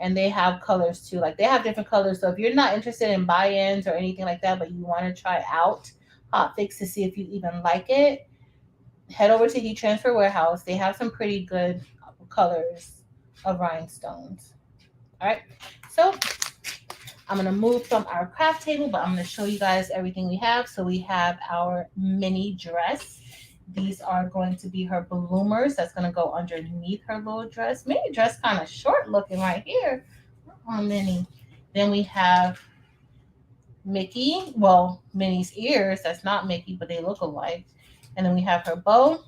and they have colors too. Like they have different colors. So if you're not interested in buy-ins or anything like that, but you want to try out Hot Fix to see if you even like it, head over to Heat Transfer Warehouse. They have some pretty good colors of rhinestones. All right. So I'm going to move from our craft table, but I'm going to show you guys everything we have. So we have our mini dress. These are going to be her bloomers. That's going to go underneath her little dress. Mini dress kind of short looking right here. Oh, Minnie. Then we have Mickey. Well, Minnie's ears. That's not Mickey, but they look alike. And then we have her bow.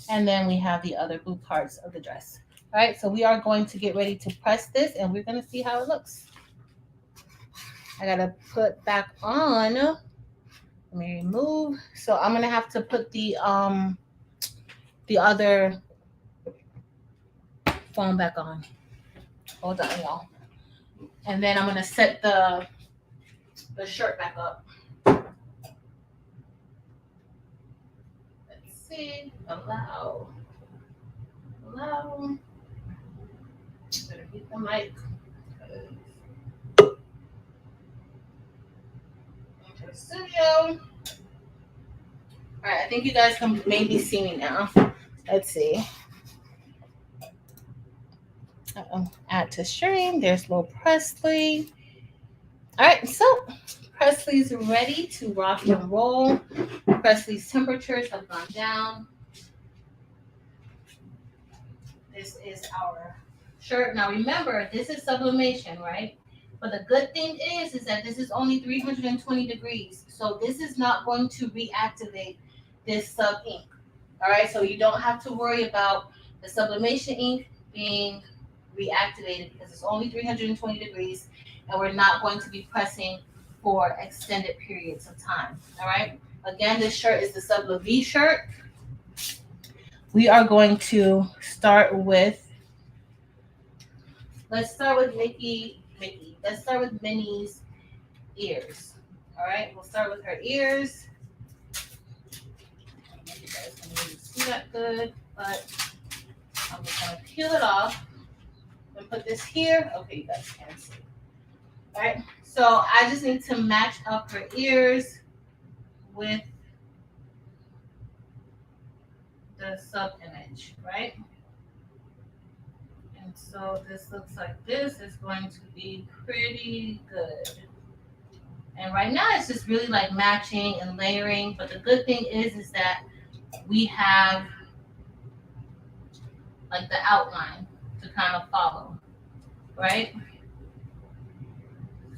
And then we have the other blue parts of the dress. All right, so we are going to get ready to press this, and we're going to see how it looks. I gotta put back on. Let me remove. So I'm gonna have to put the other foam back on. Hold on, y'all. And then I'm gonna set the shirt back up. Let's see. Allow. Better keep the mic. Enter studio. All right, I think you guys can maybe see me now. Let's see. Add to stream. There's little Presley. All right, so Presley's ready to rock and roll. Presley's temperatures have gone down. This is our shirt. Now remember, this is sublimation, right? But the good thing is that this is only 320 degrees. So this is not going to reactivate this sub ink. All right, so you don't have to worry about the sublimation ink being reactivated, because it's only 320 degrees, and we're not going to be pressing for extended periods of time. All right, again, this shirt is the Subla V shirt. We are going to start with, let's start with Mickey. Let's start with Minnie's ears. All right, we'll start with her ears. I don't know if you guys can really see that good, but I'm just gonna peel it off and put this here. Okay, you guys can see. All right, so I just need to match up her ears with the sub image, right? And so this looks like this. Is going to be pretty good. And right now it's just really like matching and layering. But the good thing is that we have like the outline to kind of follow, right?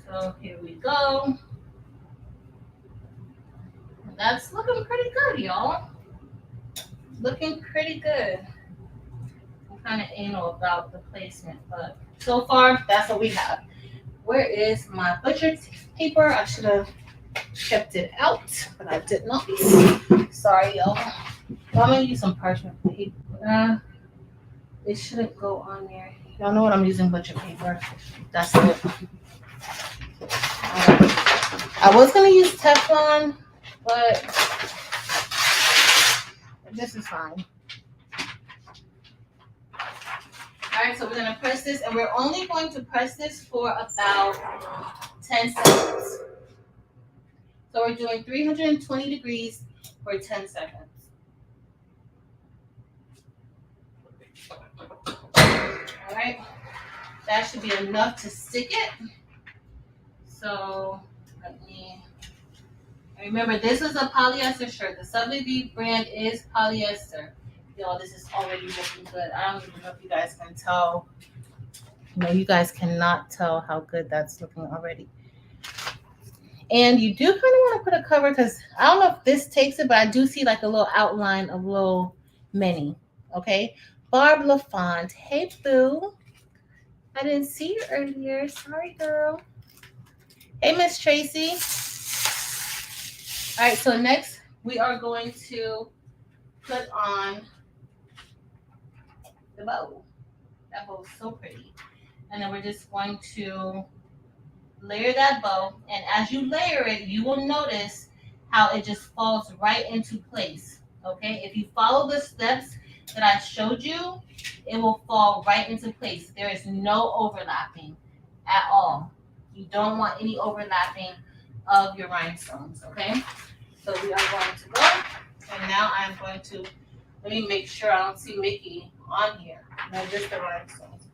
So here we go. That's looking pretty good, y'all. Looking pretty good. kind of anal about the placement, but so far that's what we have. Where is my butcher paper? I should have kept it out, but I did not. Sorry, y'all. Well, I'm gonna use some parchment paper. It shouldn't go on there. Y'all know what I'm using, butcher paper. That's it. I was gonna use Teflon, but this is fine. Alright, so we're gonna press this, and we're only going to press this for about 10 seconds. So we're doing 320 degrees for 10 seconds. Alright, that should be enough to stick it. So let me, remember this is a polyester shirt. The Sublimation brand is polyester. Y'all, this is already looking good. I don't even know if you guys can tell. No, you guys cannot tell how good that's looking already. And you do kind of want to put a cover because I don't know if this takes it, but I do see like a little outline of little mini. Okay. Barb LaFont. Hey, boo. I didn't see you earlier. Sorry, girl. Hey, Miss Tracy. All right. So next we are going to put on the bow. That bow is so pretty. And then we're just going to layer that bow. And as you layer it, you will notice how it just falls right into place. Okay, if you follow the steps that I showed you, it will fall right into place. There is no overlapping at all. You don't want any overlapping of your rhinestones. Okay, so we are going to go. And now I'm going to, let me make sure I don't see Mickey on here. No, just the rhinestones.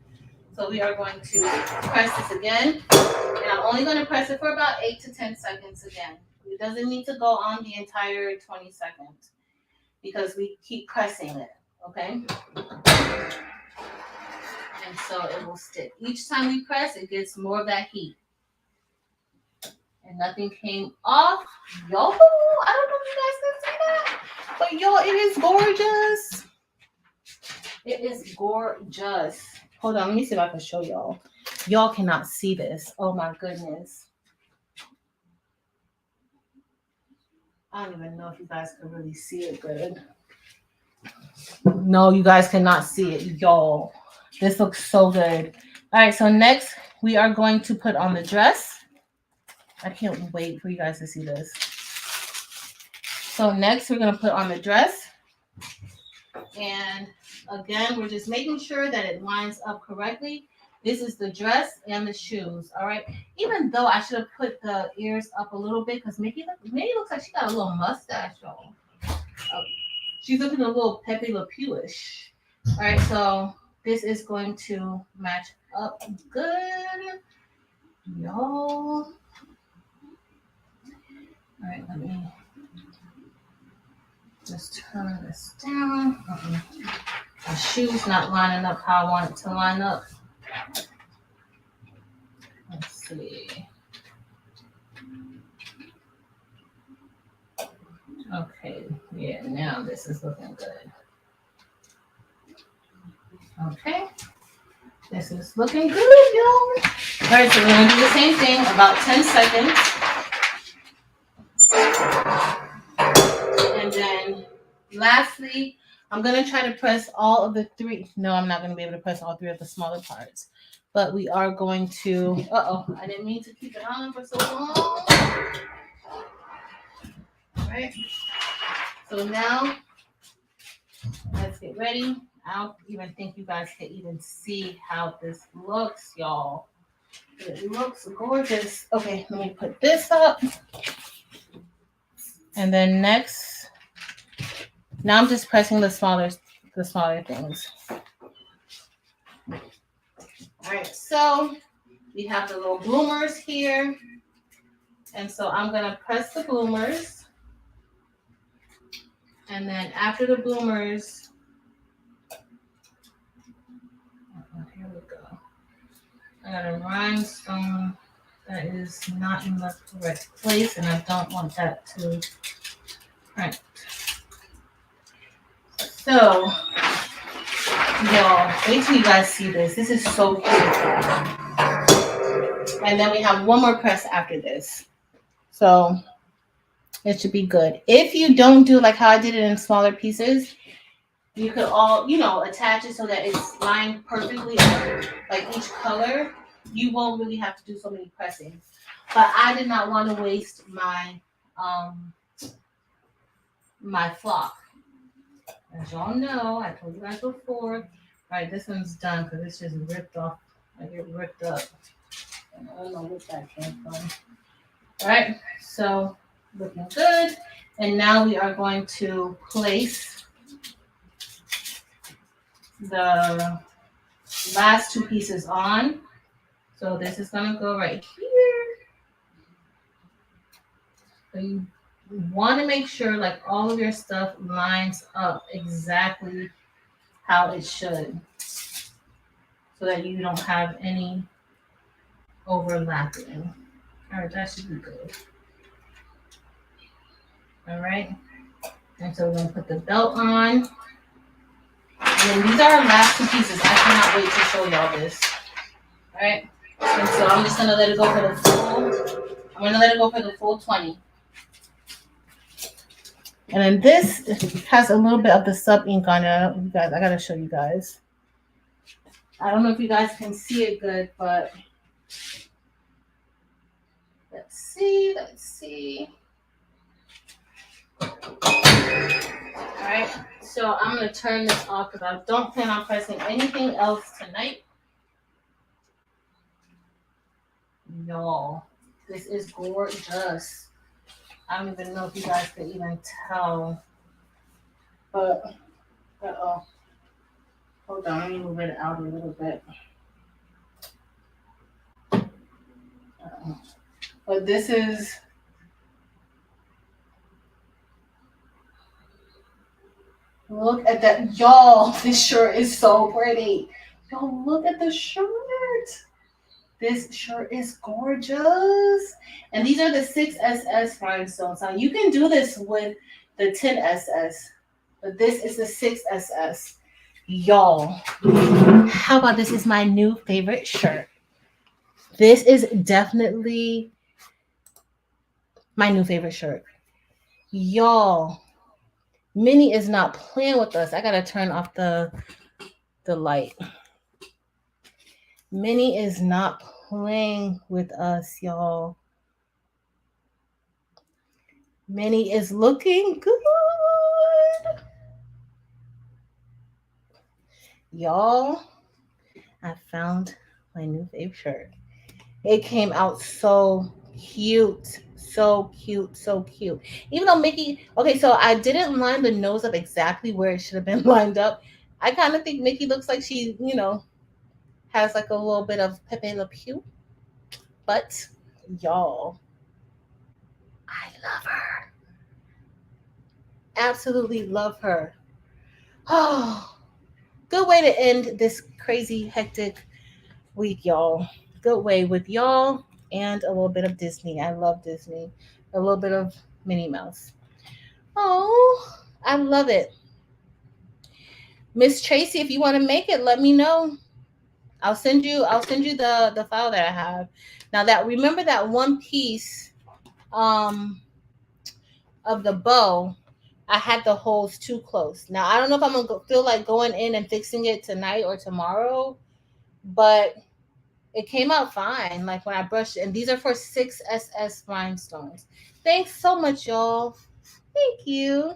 So we are going to press this again. And I'm only going to press it for about 8 to 10 seconds again. It doesn't need to go on the entire 20 seconds because we keep pressing it, okay? And so it will stick. Each time we press, it gets more of that heat. And nothing came off. Yo, I don't know if you guys can see that, but yo, it is gorgeous. It is gorgeous. Hold on, let me see if I can show y'all. Y'all cannot see this. Oh my goodness. I don't even know if you guys can really see it good. No, you guys cannot see it, y'all. This looks so good. All right, so next we are going to put on the dress. I can't wait for you guys to see this. So next we're gonna put on the dress. And again, we're just making sure that it lines up correctly. This is the dress and the shoes, all right? Even though I should have put the ears up a little bit because Mickey looks like she got a little mustache, y'all. She's looking a little Pepe Le Pew-ish. All right, so this is going to match up good, y'all. All right, let me just turn this down. The shoe's not lining up how I want it to line up. Let's see. Okay, yeah, now this is looking good. Okay, this is looking good, y'all. All right, so we're gonna do the same thing, about 10 seconds. And then lastly, I'm gonna try to press all of the three. No, I'm not gonna be able to press all three of the smaller parts. But we are going to, I didn't mean to keep it on for so long. All right. So now, let's get ready. I don't even think you guys can even see how this looks, y'all. It looks gorgeous. Okay, let me put this up. And then next, now I'm just pressing the smaller things. All right, so we have the little bloomers here. And so I'm gonna press the bloomers. And then after the bloomers, here we go. I got a rhinestone that is not in the correct place, and I don't want that to print. So Y'all, wait till you guys see this. This is so cute. And then we have one more press after this. So it should be good. If you don't do like how I did it in smaller pieces, you could all, attach it so that it's lined perfectly up, like each color. You won't really have to do so many pressing. But I did not want to waste my flock. As y'all know, I told you guys before. All right, this one's done because it's just ripped off. I get ripped up. I don't know what that came from. All right, so looking good. And now we are going to place the last two pieces on. So this is gonna go right here. So you want to make sure like all of your stuff lines up exactly how it should, so that you don't have any overlapping. All right, that should be good. All right, and so we're gonna put the belt on. And these are our last two pieces. I cannot wait to show y'all this. All right, and so I'm just gonna let it go for the full. I'm gonna let it go for the full 20. And then this has a little bit of the sub ink on it. You guys, I gotta show you guys. I don't know if you guys can see it good, but let's see. All right, so I'm gonna turn this off because I don't plan on pressing anything else tonight. Y'all, this is gorgeous. I don't even know if you guys can even tell, but hold on, let me move it out a little bit. But this is, look at that, y'all. This shirt is so pretty. Y'all, look at the shirt. This shirt is gorgeous. And these are the 6SS rhinestones. Now you can do this with the 10SS, but this is the 6SS. Y'all, how about this is my new favorite shirt? This is definitely my new favorite shirt. Y'all, Minnie is not playing with us. I gotta turn off the light. Minnie is not playing with us, y'all. Minnie is looking good. Y'all, I found my new favorite shirt. It came out so cute. So cute. So cute. Even though Mickey, okay, so I didn't line the nose up exactly where it should have been lined up. I kind of think Mickey looks like she, has like a little bit of Pepe Le Pew. But y'all, I love her. Absolutely love her. Oh, good way to end this crazy, hectic week, y'all. Good way with y'all and a little bit of Disney. I love Disney. A little bit of Minnie Mouse. Oh, I love it. Miss Tracy, if you want to make it, let me know. I'll send you the file that I have. Now that remember that one piece of the bow, I had the holes too close. Now I don't know if I'm gonna feel like going in and fixing it tonight or tomorrow, but it came out fine. Like when I brushed it, and these are for 6SS rhinestones. Thanks so much, y'all. Thank you.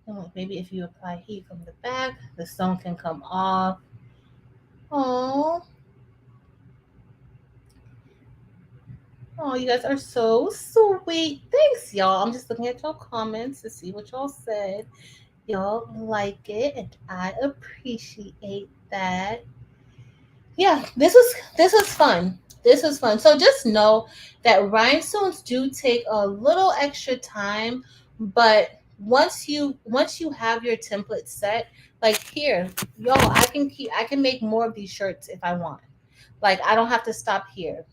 And maybe if you apply heat from the back, the stone can come off. Oh, oh, you guys are so sweet. Thanks, y'all. I'm just looking at y'all comments to see what y'all said. Y'all like it, and I appreciate that. Yeah, this was fun. This was fun. So just know that rhinestones do take a little extra time, but once you have your template set, like here, y'all, I can make more of these shirts if I want. Like I don't have to stop here.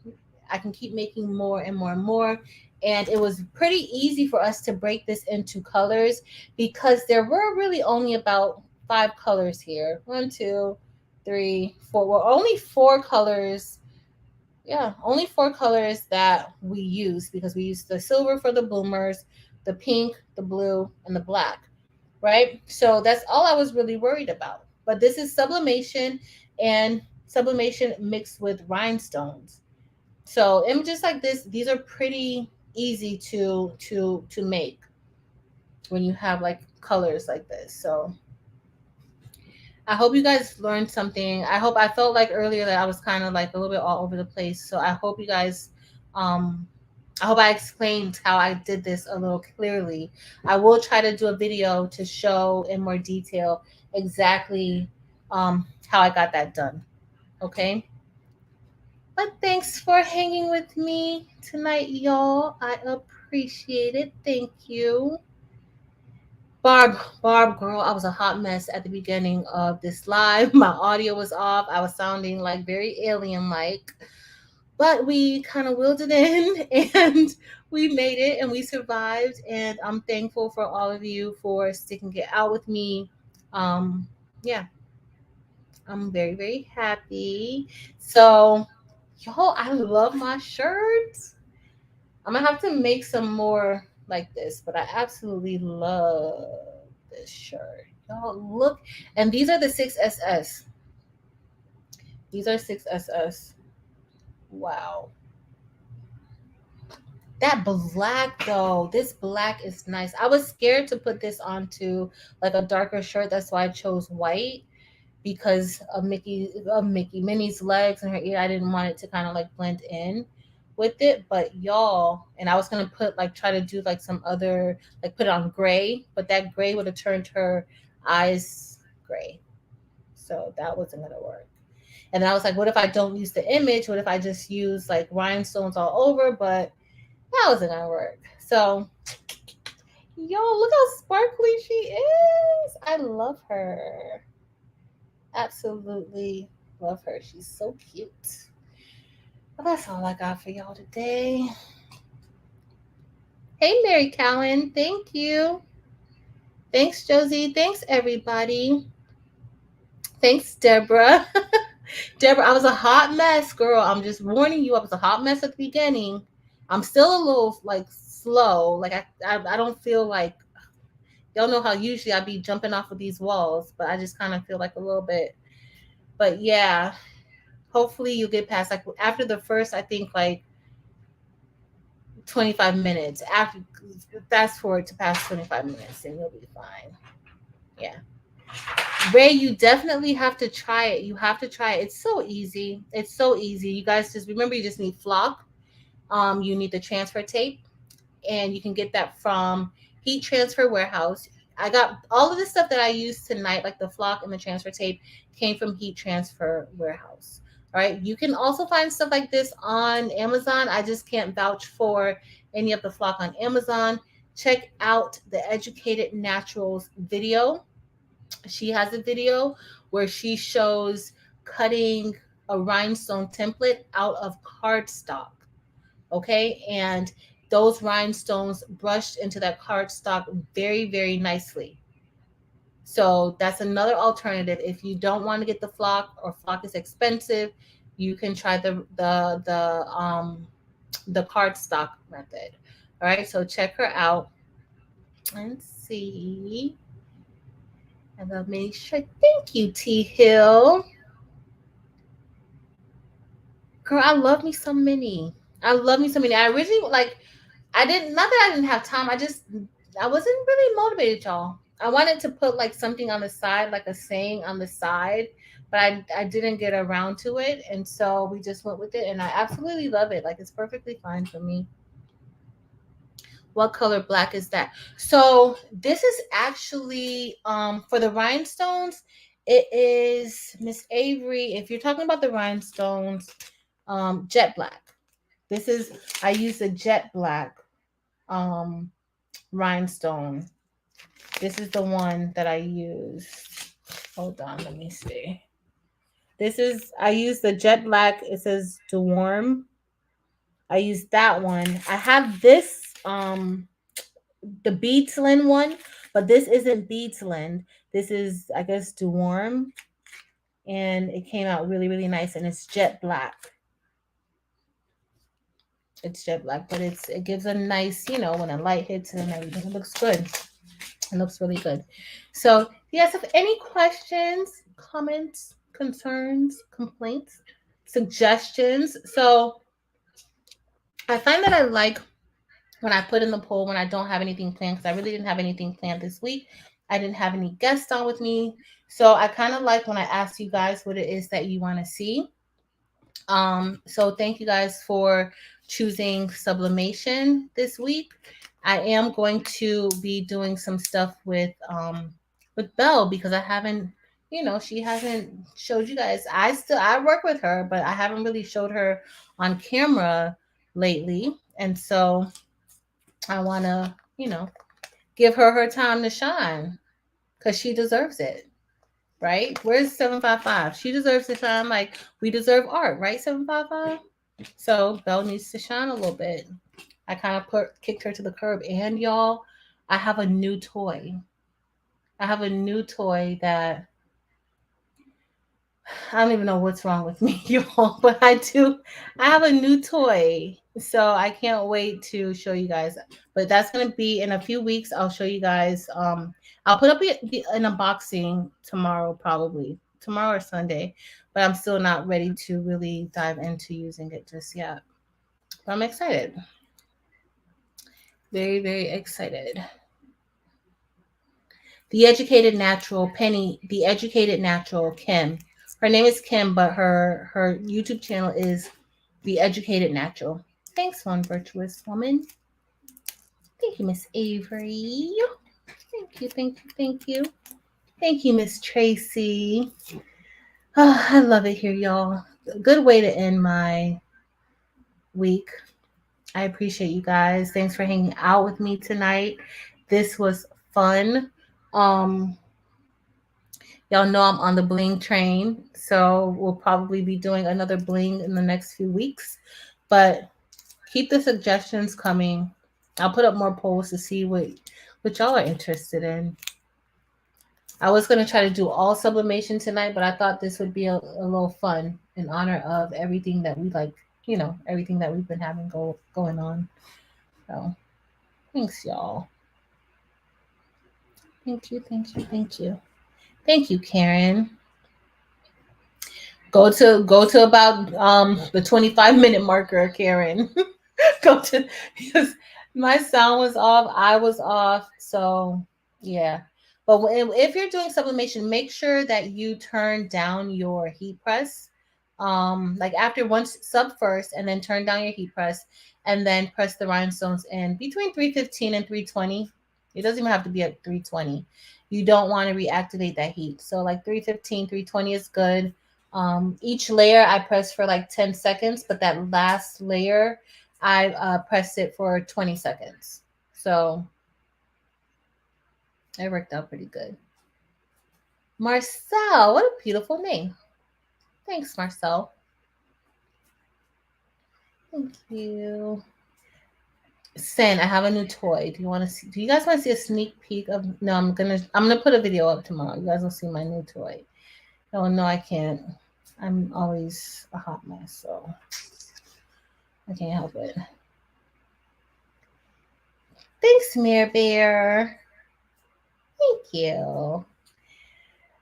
I can keep making more and more and more. And it was pretty easy for us to break this into colors because there were really only about 5 colors here. 1, 2, 3, 4. Well, only 4 colors. Yeah, only 4 colors that we use because we use the silver for the bloomers, the pink, the blue, and the black, right? So that's all I was really worried about. But this is sublimation and sublimation mixed with rhinestones. So images like this, these are pretty easy to make when you have like colors like this. So I hope you guys learned something. I felt like earlier that I was kind of like a little bit all over the place. So I hope you guys um I hope I explained how I did this a little clearly. I will try to do a video to show in more detail exactly how I got that done. Okay? But thanks for hanging with me tonight, y'all. I appreciate it. Thank you. Barb, girl, I was a hot mess at the beginning of this live. My audio was off. I was sounding like very alien like. But we kind of willed it in and we made it and we survived. And I'm thankful for all of you for sticking it out with me. Yeah, I'm very, very happy. So, y'all, I love my shirts. I'm gonna have to make some more like this, but I absolutely love this shirt. Y'all look, and these are the 6SS. These are 6SS. Wow. That black though, this black is nice. I was scared to put this onto like a darker shirt. That's why I chose white because of Mickey Minnie's legs and her ear. I didn't want it to kind of like blend in with it. But y'all, and I was gonna put like try to do like some other like put it on gray, but that gray would have turned her eyes gray. So that wasn't gonna work. And then I was like, what if I don't use the image? What if I just use like rhinestones all over? But that wasn't gonna work. So, yo, look how sparkly she is. I love her. Absolutely love her. She's so cute. Well, that's all I got for y'all today. Hey, Mary Cowan. Thank you. Thanks, Josie. Thanks, everybody. Thanks, Deborah. Deborah, I was a hot mess, girl. I'm just warning you. I was a hot mess at the beginning. I'm still a little like slow. Like I don't feel like y'all know how usually I be jumping off of these walls, but I just kind of feel like a little bit. But yeah, hopefully you get past like after the first, I think like 25 minutes. After fast forward to past 25 minutes, and you'll be fine. Yeah. Ray, you definitely have to try it. You have to try it. It's so easy. It's so easy. You guys just remember you just need flock. You need the transfer tape, and you can get that from Heat Transfer Warehouse. I got all of the stuff that I used tonight, like the flock and the transfer tape, came from Heat Transfer Warehouse. All right. You can also find stuff like this on Amazon. I just can't vouch for any of the flock on Amazon. Check out the Educated Naturals video. She has a video where she shows cutting a rhinestone template out of cardstock. Okay. And those rhinestones brushed into that cardstock very, very nicely. So that's another alternative. If you don't want to get the flock or flock is expensive, you can try the cardstock method. All right. So check her out and see. And I'll make sure. Thank you, T Hill. Girl, I love me some mini. I love me some mini. I originally like I didn't not that I didn't have time. I wasn't really motivated, y'all. I wanted to put like something on the side, like a saying on the side, but I didn't get around to it. And so we just went with it and I absolutely love it. Like it's perfectly fine for me. What color black is that? So this is actually for the rhinestones, it is Miss Avery. If you're talking about the rhinestones, jet black. This is I use a jet black um rhinestone. This is the one that I use. Hold on, let me see. This is I use the jet black. It says to warm. I use that one. I have this the Beadsland one, but this isn't Beadsland. This is, I guess, Warm, and it came out really, really nice, and it's jet black. It's jet black, but it gives a nice, when a light hits it and everything, it looks good. It looks really good. So, if you guys have any questions, comments, concerns, complaints, suggestions. So, I find that I like when I put in the poll when I don't have anything planned, because I really didn't have anything planned this week. I didn't have any guests on with me. So, I kind of like when I ask you guys what it is that you want to see. So thank you guys for choosing Sublimation this week. I am going to be doing some stuff with Belle, because I haven't, she hasn't showed you guys. I work with her, but I haven't really showed her on camera lately. And so I want to, give her time to shine, because she deserves it. Right? Where's 755? She deserves to shine like we deserve art, right? 755. So Belle needs to shine a little bit. I kind of kicked her to the curb. And y'all, I have a new toy. I have a new toy that I don't even know what's wrong with me, y'all, but I do. I have a new toy. So I can't wait to show you guys. But that's going to be in a few weeks. I'll show you guys. I'll put up an unboxing tomorrow, probably tomorrow or Sunday. But I'm still not ready to really dive into using it just yet. But I'm excited. Very, very excited. The Educated Natural, Penny, The Educated Natural, Kim. Her name is Kim, but her YouTube channel is The Educated Natural. Thanks, one virtuous woman. Thank you, Miss Avery. Thank you, thank you, thank you. Thank you, Miss Tracy. Oh, I love it here, y'all. Good way to end my week. I appreciate you guys. Thanks for hanging out with me tonight. This was fun. Y'all know I'm on the Bling train, so we'll probably be doing another Bling in the next few weeks. But keep the suggestions coming. I'll put up more polls to see what y'all are interested in. I was going to try to do all sublimation tonight, but I thought this would be a little fun in honor of everything that we like, everything that we've been having going on. So thanks, y'all. Thank you, thank you, thank you. Thank you, Karen. Go to about the 25-minute marker, Karen. Go to, because my sound was off, I was off, so yeah. But if you're doing sublimation, make sure that you turn down your heat press. Like after once sub first, and then turn down your heat press, and then press the rhinestones in between 315 and 320. It doesn't even have to be at 320. You don't want to reactivate that heat. So like 315, 320 is good. Each layer I press for like 10 seconds, but that last layer I pressed it for 20 seconds. So it worked out pretty good. Marcel, what a beautiful name. Thanks, Marcel. Thank you. Sen, I have a new toy. Do you guys want to see a sneak peek of? No, I'm gonna put a video up tomorrow. You guys will see my new toy. Oh no, I can't. I'm always a hot mess, so I can't help it. Thanks, Mare Bear. Thank you.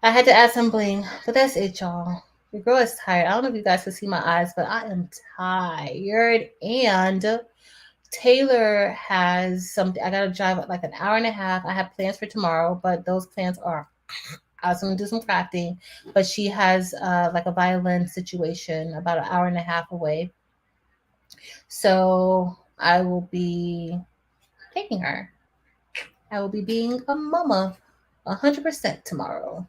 I had to add some bling, but that's it, y'all. Your girl is tired. I don't know if you guys can see my eyes, but I am tired. And Taylor has something. I gotta drive like an hour and a half. I have plans for tomorrow, but those plans are I was gonna do some crafting, but she has like a violin situation about an hour and a half away. So I will be taking her. I will be being a mama 100% tomorrow.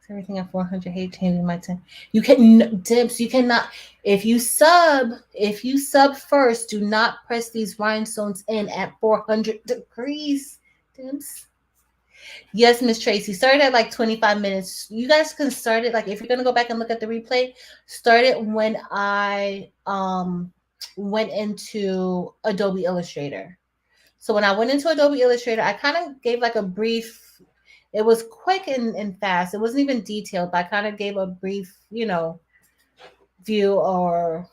Everything at 400 hate changing my time. You can Dips. You cannot. If you sub first, do not press these rhinestones in at 400 degrees. Dips. Yes, Miss Tracy. Start at like 25 minutes. You guys can start it like if you're gonna go back and look at the replay. Start it when I went into Adobe Illustrator. So when I went into Adobe Illustrator, I kind of gave like a brief, it was quick and fast. It wasn't even detailed, but I kind of gave a brief, view or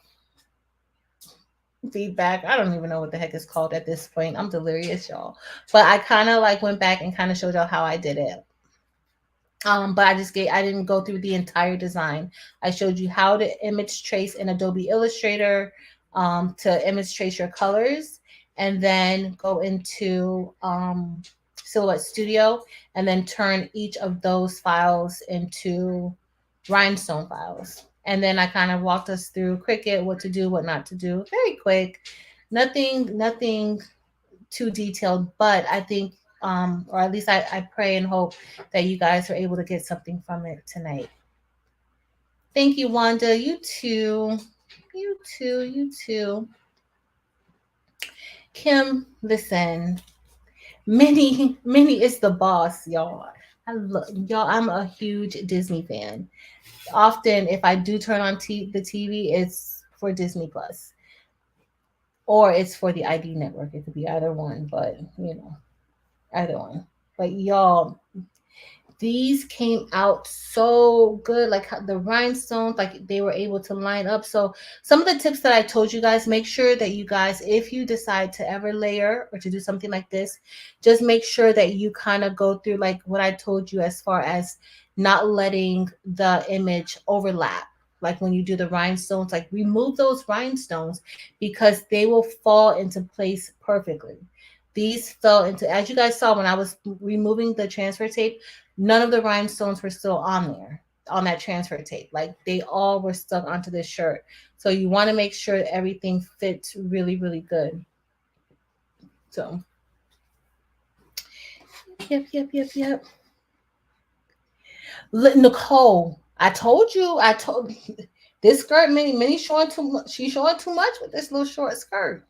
feedback. I don't even know what the heck it's called at this point. I'm delirious, y'all. But I kind of like went back and kind of showed y'all how I did it. But I didn't go through the entire design. I showed you how to image trace in Adobe Illustrator, to image trace your colors, and then go into Silhouette Studio, and then turn each of those files into rhinestone files. And then I kind of walked us through Cricut, what to do, what not to do. Very quick, nothing too detailed, but I think, or at least I pray and hope that you guys are able to get something from it tonight. Thank you, Wanda. You too. You too. You too. Kim, listen. Minnie is the boss, y'all. Y'all. I'm a huge Disney fan. Often, if I do turn on the TV, it's for Disney Plus, or it's for the ID network. It could be either one, but either one. But y'all, these came out so good, like the rhinestones, like they were able to line up. So some of the tips that I told you guys, make sure that you guys, if you decide to ever layer or to do something like this, just make sure that you kind of go through like what I told you as far as not letting the image overlap. Like when you do the rhinestones, like remove those rhinestones because they will fall into place perfectly. These fell into, as you guys saw when I was removing the transfer tape, none of the rhinestones were still on there, on that transfer tape. Like they all were stuck onto this shirt. So you want to make sure everything fits really, really good. So, yep. Nicole, I told this skirt, Minnie showing too much. She's showing too much with this little short skirt.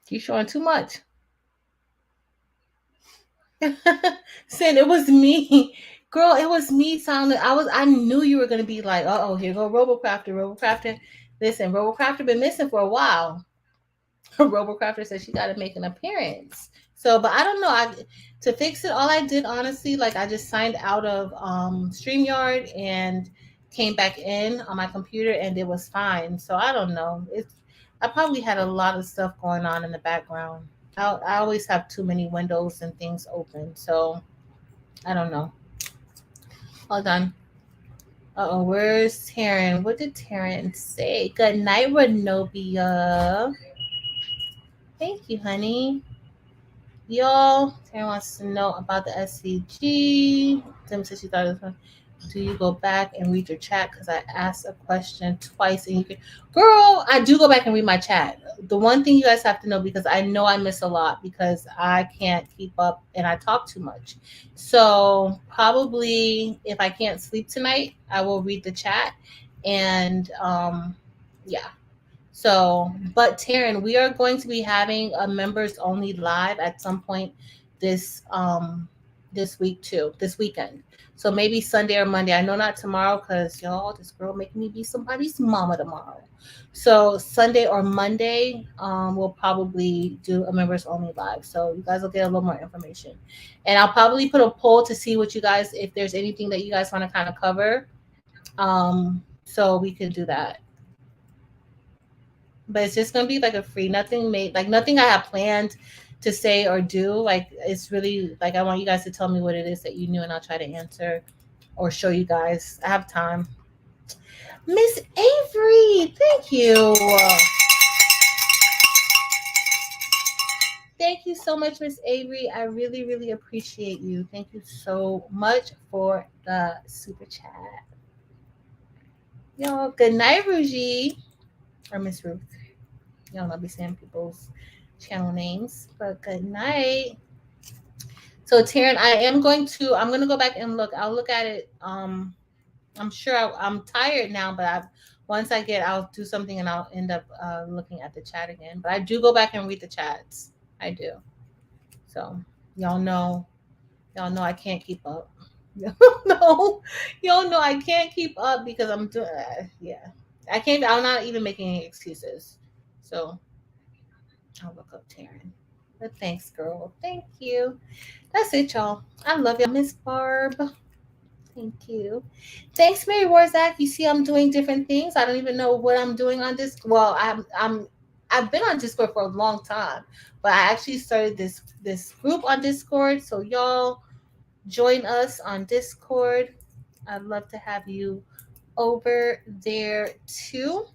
She's showing too much. Sin, it was me. Girl, it was me sounding. I knew you were gonna be like, oh, here go Robocrafter. Listen, Robocrafter been missing for a while. Robocrafter said she gotta make an appearance. So, but I don't know. To fix it, all I did honestly, like I just signed out of StreamYard and came back in on my computer and it was fine. So I don't know. I probably had a lot of stuff going on in the background. I always have too many windows and things open, so I don't know. Hold on. Where's Taryn? What did Taryn say? Good night, Renobia. Thank you, honey. Y'all, Taryn wants to know about the SCG. Tim said she thought it was fun. Do you go back and read your chat? Because I asked a question twice and you can. Girl, I do go back and read my chat. The one thing you guys have to know, because I know I miss a lot because I can't keep up and I talk too much. So probably if I can't sleep tonight, I will read the chat. And yeah. So, but Taryn, we are going to be having a members only live at some point this week too, this weekend. So maybe Sunday or Monday. I know not tomorrow because y'all, this girl making me be somebody's mama tomorrow. So Sunday or Monday, we'll probably do a members only live. So you guys will get a little more information. And I'll probably put a poll to see what you guys, if there's anything that you guys want to kind of cover. So we could do that. But it's just gonna be like a free, nothing made, like nothing I have planned to say or do. Like it's really like I want you guys to tell me what it is that you knew, and I'll try to answer or show you guys. I have time. Miss Avery, thank you. Thank you so much, Miss Avery. I really, really appreciate you. Thank you so much for the super chat. Y'all, good night, Ruji. Or Miss Ruth. Y'all not be saying people's channel names, but good night. So Taryn, I'm going to go back and look. I'll look at it. I'm sure I'm tired now, but once I'll do something and I'll end up looking at the chat again. But I do go back and read the chats. I do. So y'all know I can't keep up. Y'all know I can't keep up because I'm doing. Yeah, I can't. I'm not even making any excuses. So I'll look up Taryn. But thanks, girl. Thank you. That's it, y'all. I love y'all, Miss Barb. Thank you. Thanks, Mary Warzak. You see, I'm doing different things. I don't even know what I'm doing on this. Well, I've been on Discord for a long time, but I actually started this group on Discord. So y'all join us on Discord. I'd love to have you over there too.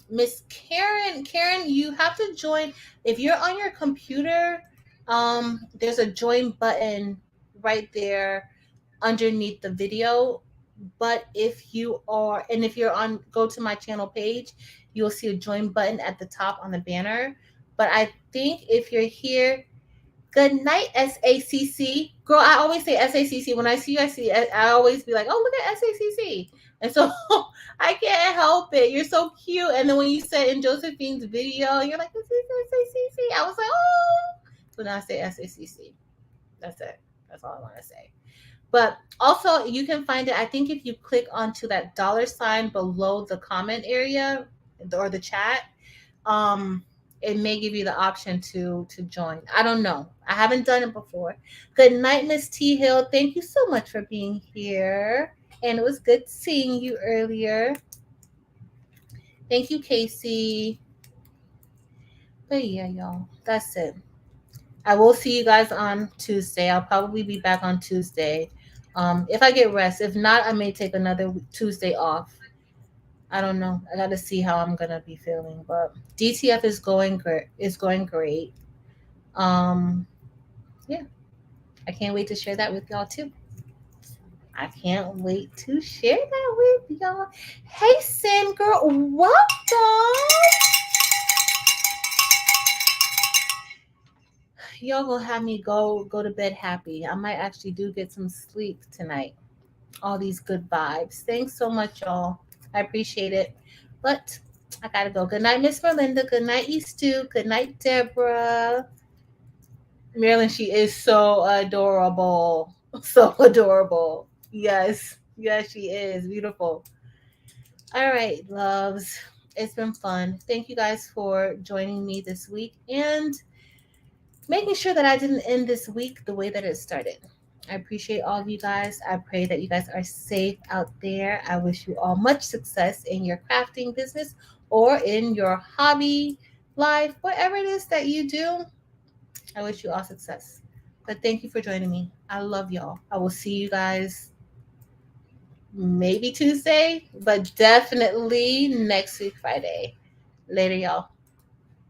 Miss Karen, you have to join if you're on your computer. There's a join button right there underneath the video. But if you're on, go to my channel page, you'll see a join button at the top on the banner. But I think if you're here, good night, SACC. Girl, I always say SACC. When I see you, I always be like, oh, look at SACC. And so I can't help it. You're so cute. And then when you said in Josephine's video, you're like, this is SACC. I was like, oh. So now I say SACC. That's it. That's all I want to say. But also, you can find it, I think if you click onto that $ below the comment area or the chat, it may give you the option to join. I don't know. I haven't done it before. Good night, Miss T Hill. Thank you so much for being here. And it was good seeing you earlier. Thank you, Casey. But yeah, y'all, that's it. I will see you guys on Tuesday. I'll probably be back on Tuesday. If I get rest. If not, I may take another Tuesday off. I don't know. I got to see how I'm gonna be feeling. But DTF is going great. Is going great. Yeah, I can't wait to share that with y'all too. I can't wait to share that with y'all. Hey, Sin girl, welcome. Y'all gonna have me go to bed happy. I might actually do get some sleep tonight. All these good vibes. Thanks so much, y'all. I appreciate it. But I gotta go. Good night, Miss Melinda. Good night, Eastu. Good night, Deborah. Marilyn, she is so adorable. So adorable. Yes. Yes, she is. Beautiful. All right, loves. It's been fun. Thank you guys for joining me this week and making sure that I didn't end this week the way that it started. I appreciate all of you guys. I pray that you guys are safe out there. I wish you all much success in your crafting business or in your hobby life, whatever it is that you do. I wish you all success. But thank you for joining me. I love y'all. I will see you guys maybe Tuesday, but definitely next week, Friday. Later, y'all.